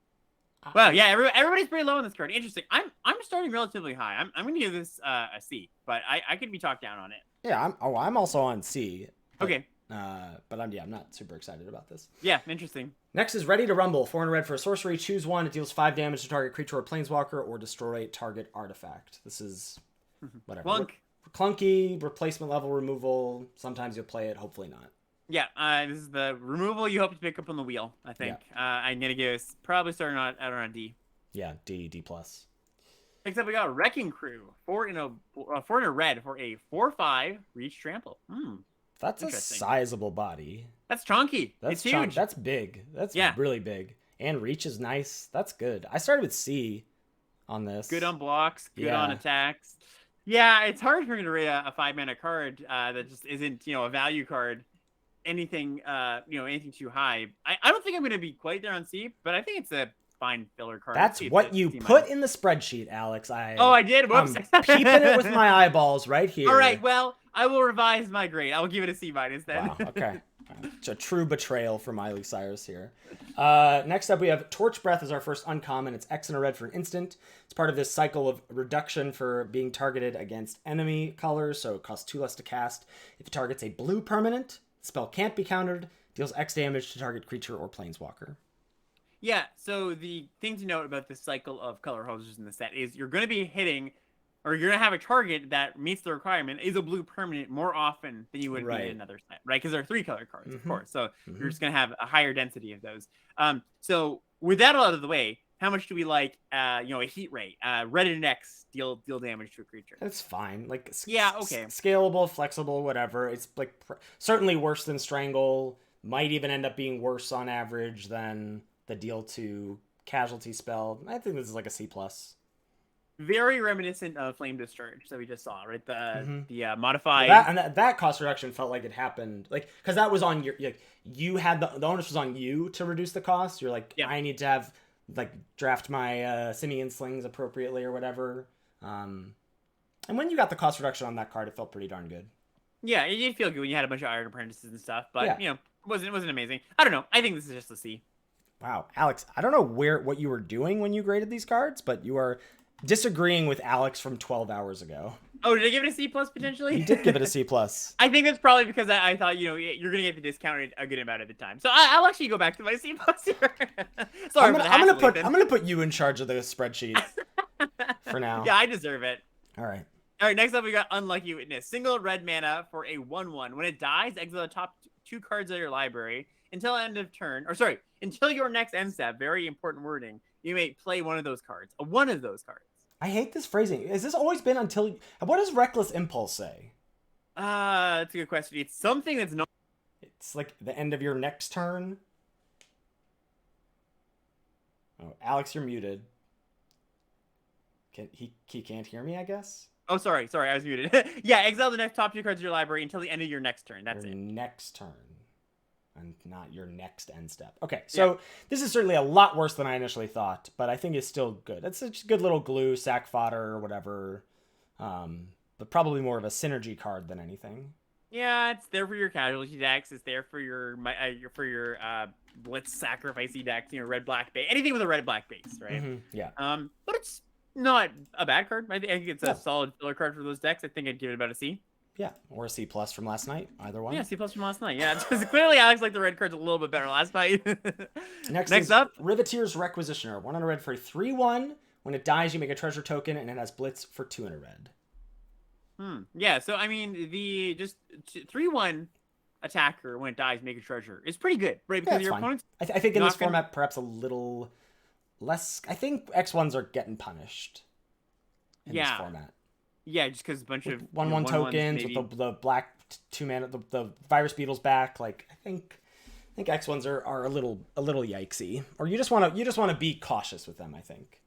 Well, yeah, everybody's pretty low on this card. Interesting. I'm starting relatively high. I'm gonna give this a C, but I could be talked down on it. Yeah, I'm also on C. But, okay. But I'm not super excited about this. Yeah, interesting. Next is Ready to Rumble. 4 in red for a sorcery. Choose one. It deals 5 damage to target creature or planeswalker, or destroy target artifact. This is whatever. Clunk. Clunky, replacement level removal. Sometimes you'll play it, hopefully not. Yeah, this is the removal you hope to pick up on the wheel, I think. Yeah. I'm going to give us probably starting out around D. Yeah, D plus. Next up, we got Wrecking Crew. 4 in a red for a 4/5 reach trample. That's a sizable body. That's chunky. It's huge. That's big. That's really big. And reach is nice. That's good. I started with C on this. Good on blocks, good on attacks. Yeah, it's hard for me to rate a 5-mana card that just isn't, a value card. Anything, anything too high. I don't think I'm going to be quite there on C, but I think it's a fine filler card. That's what you put in the spreadsheet, Alex. I did. Whoops. I'm peeping it with my eyeballs right here. All right. Well, I will revise my grade. I'll give it a C- then. Wow. Okay. It's a true betrayal for Miley Cyrus here. Next up, we have Torch Breath as our first uncommon. It's X and a red for an instant. It's part of this cycle of reduction for being targeted against enemy colors, so it costs 2 less to cast. If it targets a blue permanent, the spell can't be countered, deals X damage to target creature or planeswalker. Yeah, so the thing to note about this cycle of color hoses in the set is you're going to be hitting or you're gonna have a target that meets the requirement is a blue permanent more often than you would be in Right. another set, right? Because they're 3-color cards, of course. So Mm-hmm. you're just gonna have a higher density of those. So with that out of the way, how much do we like, a heat ray? Red and X deal damage to a creature. That's fine. Like, Yeah, okay. scalable, flexible, whatever. It's like certainly worse than Strangle. Might even end up being worse on average than the deal 2 casualty spell. I think this is like a C plus. Very reminiscent of Flame Discharge that we just saw, right? The modified. Well, that cost reduction felt like it happened, like, because that was on your, like, you had the onus was on you to reduce the cost. You're like, I need to have, like, draft my Simian Slings appropriately or whatever. And when you got the cost reduction on that card, it felt pretty darn good. Yeah, it did feel good when you had a bunch of Iron Apprentices and stuff, but it wasn't amazing. I don't know. I think this is just a C. Wow, Alex, I don't know what you were doing when you graded these cards, but you are disagreeing with Alex from 12 hours ago. Oh, did I give it a C plus potentially? You did give it a C plus. I think that's probably because I thought you're gonna get the discounted a good amount at the time. So I'll actually go back to my C plus here. Sorry, I'm gonna put you in charge of the spreadsheet for now. Yeah, I deserve it. All right. All right, next up we got Unlucky Witness. Single red mana for a 1/1. When it dies, exile the top 2 cards of your library until end of turn. Or sorry, until your next end step. Very important wording. You may play one of those cards. One of those cards. I hate this phrasing. Has this always been until? What does Reckless Impulse say? That's a good question. It's something that's not. It's like the end of your next turn. Oh, Alex, you're muted. He can't hear me, I guess. Oh, sorry, I was muted. Yeah, exile the next top 2 cards of your library until the end of your next turn. That's it. Next turn, and not your next end step. Okay, so this is certainly a lot worse than I initially thought, but I think it's still good. It's a good little glue, sack fodder, or whatever, but probably more of a synergy card than anything. Yeah, it's there for your casualty decks. It's there for your blitz sacrificey decks. Red black base, anything with a red black base, right? Yeah. But it's not a bad card. I think it's a solid filler card for those decks. I think I'd give it about a C. Yeah, or a C plus from last night. Either one. Yeah, C plus from last night. Yeah, clearly Alex liked the red cards a little bit better last night. Next up, Riveters Requisitioner. 1 in a red for 3/1. When it dies, you make a treasure token, and it has blitz for 2 in a red. Yeah, so I mean, the just 3/1 attacker when it dies, make a treasure is pretty good, right? Because your opponents. I think in this format, perhaps a little less. I think X1s are getting punished in this format. Yeah, just because a bunch of 1/1 tokens with the black 2 mana, the virus beetles back. Like I think X1s are a little yikesy, or you just want to be cautious with them. I think.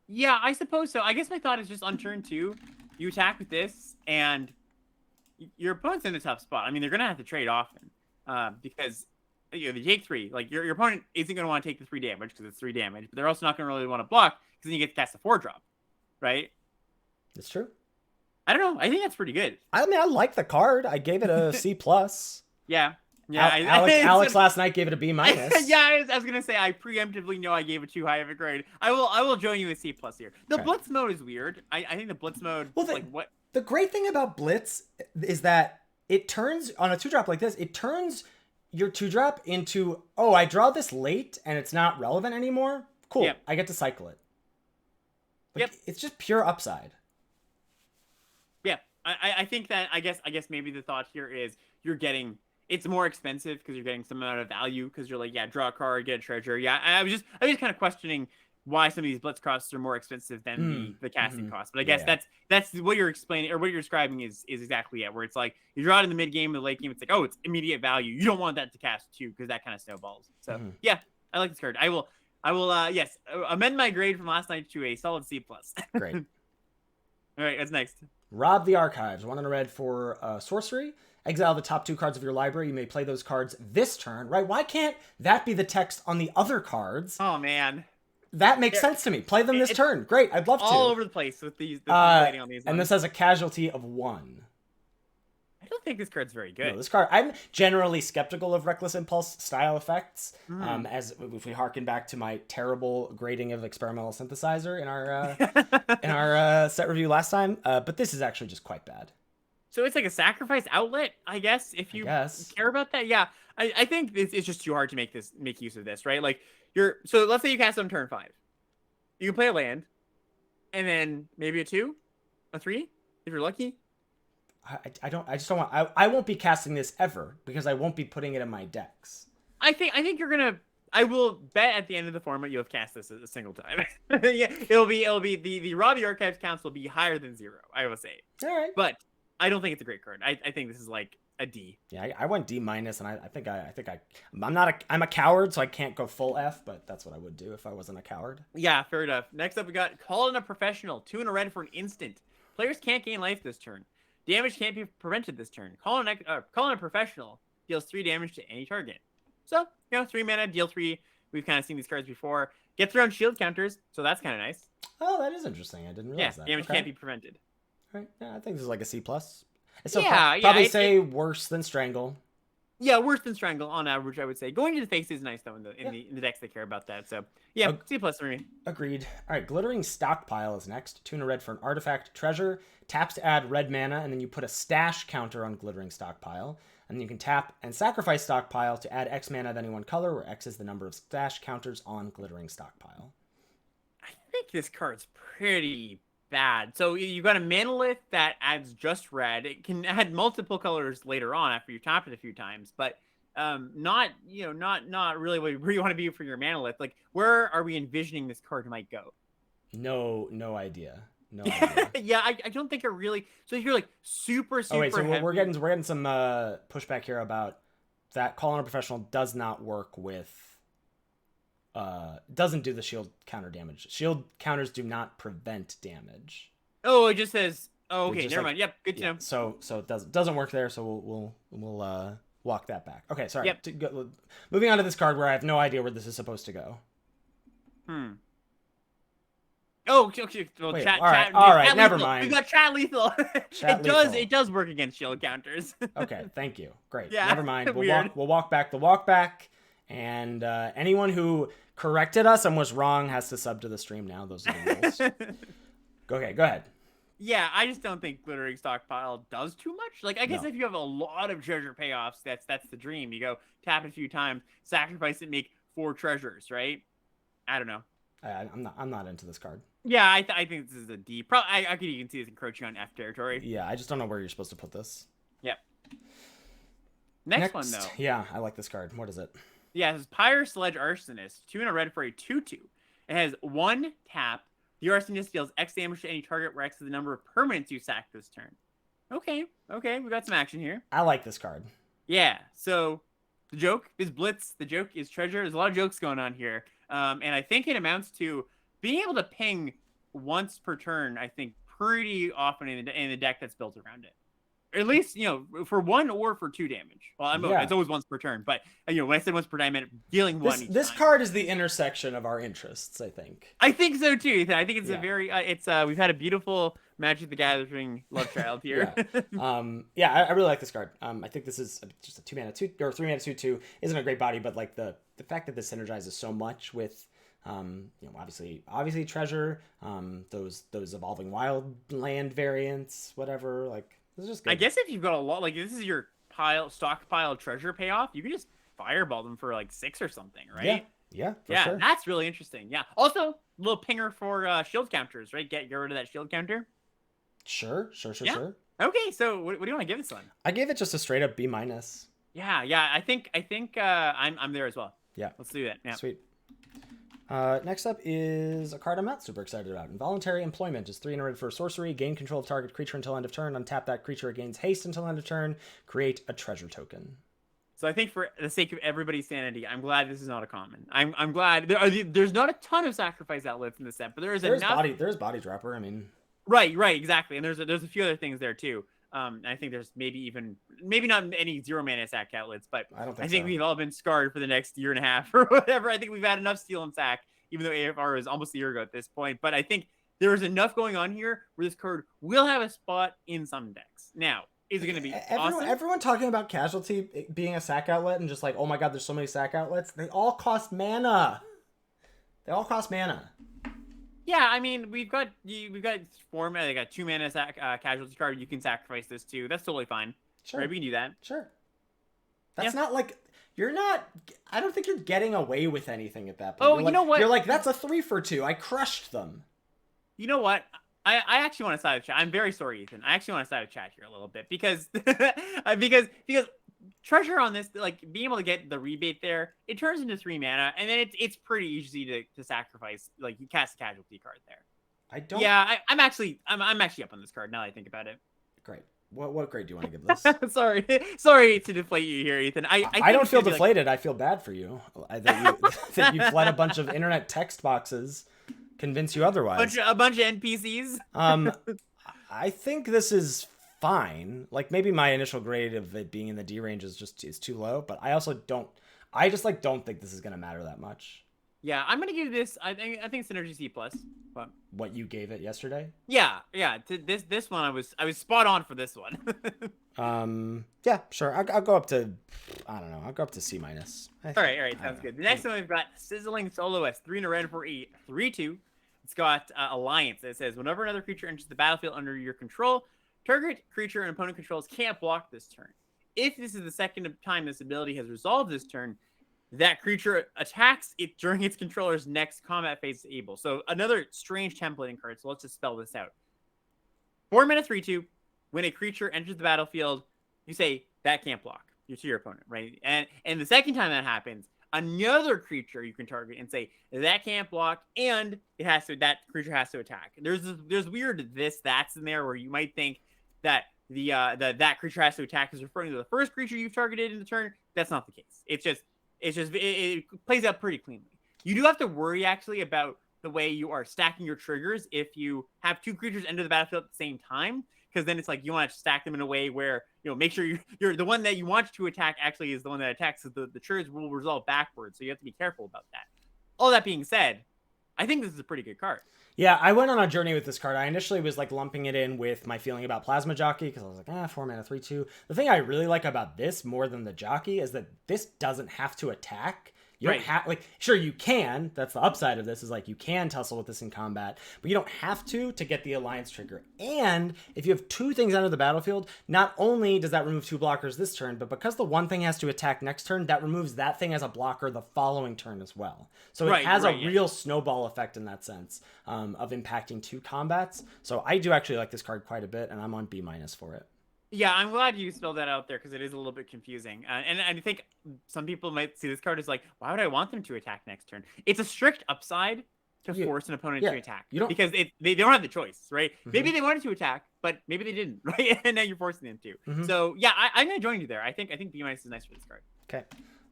Yeah, I suppose so. I guess my thought is just on turn 2, you attack with this, and your opponent's in a tough spot. I mean, they're gonna have to trade often, because they take 3. Like your opponent isn't gonna want to take the 3 damage because it's 3 damage, but they're also not gonna really want to block because then you get to cast a 4-drop, right? It's true. I don't know. I think that's pretty good. I mean, I like the card. I gave it a C plus. Yeah. Alex last night gave it a B minus. Yeah, I was gonna say I preemptively know I gave it too high of a grade. I will join you with C plus here. The blitz mode is weird. I think the blitz mode. Well, what? The great thing about blitz is that it turns on a 2-drop like this. It turns your 2-drop into, oh, I draw this late and it's not relevant anymore. Cool. Yep. I get to cycle it. It's just pure upside. Yeah, I think that I guess maybe the thought here is you're getting. It's more expensive because you're getting some amount of value because you're like, draw a card, get a treasure. Yeah, I was just kind of questioning why some of these blitz costs are more expensive than the casting costs. But I guess that's what you're explaining or what you're describing is exactly it. Where it's like you draw it in the mid game, the late game, it's like, oh, it's immediate value. You don't want that to cast too because that kind of snowballs. So yeah, I like this card. I will amend my grade from last night to a solid C plus. Great. All right, what's next? Rob the Archives. 1 in a red for sorcery. Exile the top 2 cards of your library. You may play those cards this turn, right? Why can't that be the text on the other cards? Oh, man. That makes sense to me. Play them this turn. Great. I'd love to. All over the place with these. On these and this has a casualty of 1. I don't think this card's very good. No, this card, I'm generally skeptical of Reckless Impulse style effects. As if we harken back to my terrible grading of Experimental Synthesizer in our set review last time, but this is actually just quite bad. So it's like a sacrifice outlet, I guess, if you care about that. Yeah, I think it's just too hard to make use of this, right? Like so let's say you cast on turn 5. You can play a land. and then maybe a 2, a 3 if you're lucky. I just don't want. I won't be casting this ever because I won't be putting it in my decks. I think you're gonna. I will bet at the end of the format you'll have cast this a single time. Yeah, it'll be the Raw the Archives counts will be higher than 0. I will say. All right. But I don't think it's a great card. I think this is like a D. Yeah, I went D-, and I'm a coward, so I can't go full F, but that's what I would do if I wasn't a coward. Yeah, fair enough. Next up, we got Call in a Professional. 2 and a red for an instant. Players can't gain life this turn. Damage can't be prevented this turn. Call in a Professional deals 3 damage to any target. So, 3 mana, deal 3. We've kind of seen these cards before. Gets around shield counters, so that's kind of nice. Oh, that is interesting. I didn't realize that. Damage can't be prevented. All right. Yeah, I think this is like a C+. It's probably say worse than Strangle. Yeah, worse than Strangle on average, I would say. Going to the face is nice though in the decks that care about that. So yeah, C+ for me. Agreed. All right, Glittering Stockpile is next. 2 and a red for an artifact treasure. Taps to add red mana, and then you put a stash counter on Glittering Stockpile. And then you can tap and sacrifice Stockpile to add X mana of any one color, where X is the number of stash counters on Glittering Stockpile. I think this card's pretty bad. So you got a Manolith that adds just red. It can add multiple colors later on after you tap it a few times, but not really where you want to be for your Manolith. Like, where are we envisioning this card might go? No idea. No idea. Yeah, I don't think it really. So if you're like super so heavy, we're getting some pushback here about that. Call on a Professional does not work with. Doesn't do the shield counter damage. Shield counters do not prevent damage. Oh, it just says. Oh, okay, never mind. Yep, good to know. So it doesn't work there. So we'll walk that back. Okay, sorry. Yep. Moving on to this card where I have no idea where this is supposed to go. Oh, okay. Well, Wait, chat, all right, chat never lethal. mind. We got chat lethal. It does work against shield counters. Okay, thank you. Great. Yeah, never mind. weird. We'll walk back the walk back, and anyone who corrected us and was wrong has to sub to the stream now. Those are the rules. Okay, go ahead. Yeah, I just don't think Glittering Stockpile does too much. Like, I guess if you have a lot of treasure payoffs, that's the dream. You go tap it a few times, sacrifice it, make 4 treasures, right? I don't know. I'm not into this card. Yeah, I think this is a D. I could even see this encroaching on F territory. Yeah, I just don't know where you're supposed to put this. Yep. Next one, though. Yeah, I like this card. What is it? Yeah, it says Pyre Sledge Arsonist. 2 and a red for a 2/2. It has 1 tap. The Arsonist deals X damage to any target where X is the number of permanents you sack this turn. Okay, we got some action here. I like this card. Yeah, so the joke is Blitz. The joke is Treasure. There's a lot of jokes going on here. And I think it amounts to being able to ping once per turn, I think, pretty often in the deck that's built around it. Or at least, for 1 or for 2 damage. Well, it's always once per turn, but when I said once per time, I meant dealing 1 each This time. card is the intersection of our interests, I think. I think so too, Ethan. I think it's a very we've had a beautiful Magic the Gathering love child here. I really like this card. I think this is just a 2 mana 2 or 3 mana 2/2 isn't a great body, but like the fact that this synergizes so much with obviously treasure, those evolving wildland variants, whatever, like this is just good. I guess if you've got a lot, like this is your stockpile treasure payoff, you can just fireball them for like 6 or something, right? Yeah, sure. That's really interesting. Yeah. Also, little pinger for shield counters, right? Get rid of that shield counter. Sure. Okay, so what do you want to give this one? I gave it just a straight up B-. Yeah. I think I'm there as well. Yeah. Let's do that. Yeah. Sweet. Next up is a card I'm not super excited about. Involuntary Employment is 3 and a red for sorcery. Gain control of target creature until end of turn. Untap that creature. It gains haste until end of turn. Create a treasure token. So I think for the sake of everybody's sanity, I'm glad this is not a common. I'm glad there's not a ton of sacrifice outlets in the set, but there's enough. There's body dropper. I mean, right, exactly. And there's a few other things there too. I think there's maybe not any 0 mana sack outlets, but I think we've all been scarred for the next year and a half or whatever. I think we've had enough steal and sack, even though AFR was almost a year ago at this point. But I think there is enough going on here where this card will have a spot in some decks. Now, is it going to be awesome? Everyone talking about Casualty being a sack outlet and just like, oh my god, there's so many sack outlets. They all cost mana. Yeah, I mean, we've got 4 mana. They got 2 mana casualty card. You can sacrifice this too. That's totally fine. Sure, right, we can do that. Sure. That's not like you're not. I don't think you're getting away with anything at that point. Oh, you know what? You're like, that's a 3 for 2. I crushed them. You know what? I actually want to side of chat. I'm very sorry, Ethan. I actually want to side of chat here a little bit because because treasure on this, like being able to get the rebate there, it turns into 3 mana, and then it's pretty easy to sacrifice. Like you cast a casualty card there. I don't. Yeah, I'm actually up on this card now that I think about it. Great. What grade do you want to give this? sorry to deflate you here, Ethan. I don't feel deflated. I feel bad for you. That you fled a bunch of internet text boxes. Convince you otherwise. A bunch of NPCs. I think this is fine. Like maybe my initial grade of it being in the D range is too low, but I also don't. I just like don't think this is gonna matter that much. Yeah, I'm gonna give this. I think Synergy C+. But what you gave it yesterday? Yeah. To this one, I was spot on for this one. Yeah, sure. I'll go up to. I don't know. I'll go up to C-. All right. Sounds good. The next one we've got Sizzling Soloist, 3 in a red for 3/2. It's got Alliance. It says whenever another creature enters the battlefield under your control, target creature and opponent controls can't block this turn. If this is the second time this ability has resolved this turn, that creature attacks it during its controller's next combat phase able. So another strange templating card. So let's just spell this out. 4 mana 3/2. When a creature enters the battlefield, you say that can't block. You're to your opponent, right? And the second time that happens, another creature you can target and say that can't block, and that creature has to attack. There's weird that's in there where you might think that that creature has to attack is referring to the first creature you've targeted in the turn. That's not the case. It plays out pretty cleanly. You do have to worry actually about the way you are stacking your triggers if you have 2 creatures enter the battlefield at the same time, because then it's like you want to stack them in a way where make sure you're the one that you want to attack actually is the one that attacks. So the triggers will resolve backwards, so you have to be careful about that. All that being said, I think this is a pretty good card. Yeah, I went on a journey with this card. I initially was like lumping it in with my feeling about Plasma Jockey because I was like, 4 mana 3/2. The thing I really like about this more than the Jockey is that this doesn't have to attack. You don't have, sure, you can. That's the upside of this, is like you can tussle with this in combat, but you don't have to get the Alliance trigger. And if you have 2 things enter the battlefield, not only does that remove 2 blockers this turn, but because the one thing has to attack next turn, that removes that thing as a blocker the following turn as well. So it has a real snowball effect in that sense of impacting 2 combats. So I do actually like this card quite a bit, and I'm on B- for it. Yeah, I'm glad you spelled that out there because it is a little bit confusing. And I think some people might see this card as like, why would I want them to attack next turn? It's a strict upside to force an opponent to attack because they don't have the choice, right? Mm-hmm. Maybe they wanted to attack, but maybe they didn't, right? And now you're forcing them to. Mm-hmm. So yeah, I'm gonna join you there. I think B- is nice for this card. Okay.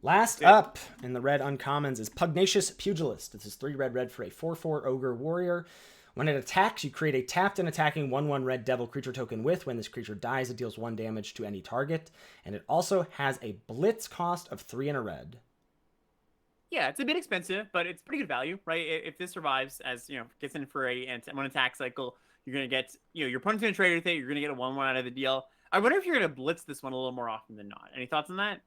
Last up in the red uncommons is Pugnacious Pugilist. This is 3 red for a 4/4 ogre warrior. When it attacks, you create a tapped and attacking 1/1 red devil creature token with. When this creature dies, it deals 1 damage to any target. And it also has a blitz cost of 3 and a red. Yeah, it's a bit expensive, but it's pretty good value, right? If this survives as, gets in for one attack cycle, you're going to get, your opponent's going to trade with it. You're going to get a 1/1 out of the deal. I wonder if you're going to blitz this one a little more often than not. Any thoughts on that?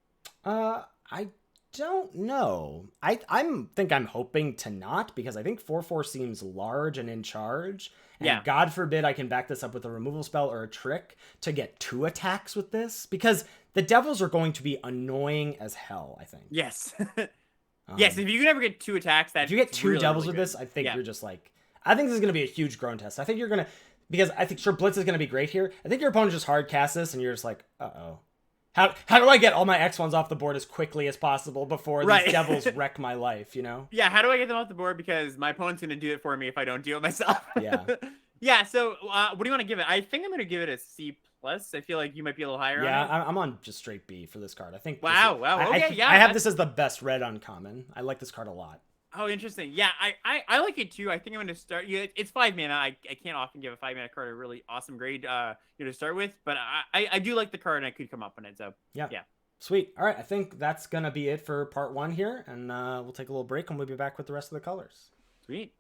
I don't know. I'm hoping to not, because I think 4/4 seems large and in charge. And God forbid I can back this up with a removal spell or a trick to get 2 attacks with this, because the devils are going to be annoying as hell, I think. Yes. Yes, if you can ever get 2 attacks, if you get 2 really, devils really with this, I think you're just like, I think this is going to be a huge grown test. I think you're going to, because I think blitz is going to be great here. I think your opponent just hard casts this and you're just like, uh-oh. How do I get all my X1s off the board as quickly as possible before these devils wreck my life, Yeah, how do I get them off the board? Because my opponent's going to do it for me if I don't do it myself. Yeah. Yeah, so what do you want to give it? I think I'm going to give it a C+. I feel like you might be a little higher on it. Yeah, I'm on just straight B for this card. I think Wow, okay, I have this as the best red uncommon. I like this card a lot. Oh, interesting. Yeah, I like it too. I think I'm going to start. It's 5 mana. I can't often give a 5 mana card a really awesome grade to start with, but I do like the card and I could come up on it. So yeah. Sweet. All right, I think that's going to be it for part 1 here, and we'll take a little break and we'll be back with the rest of the colors. Sweet.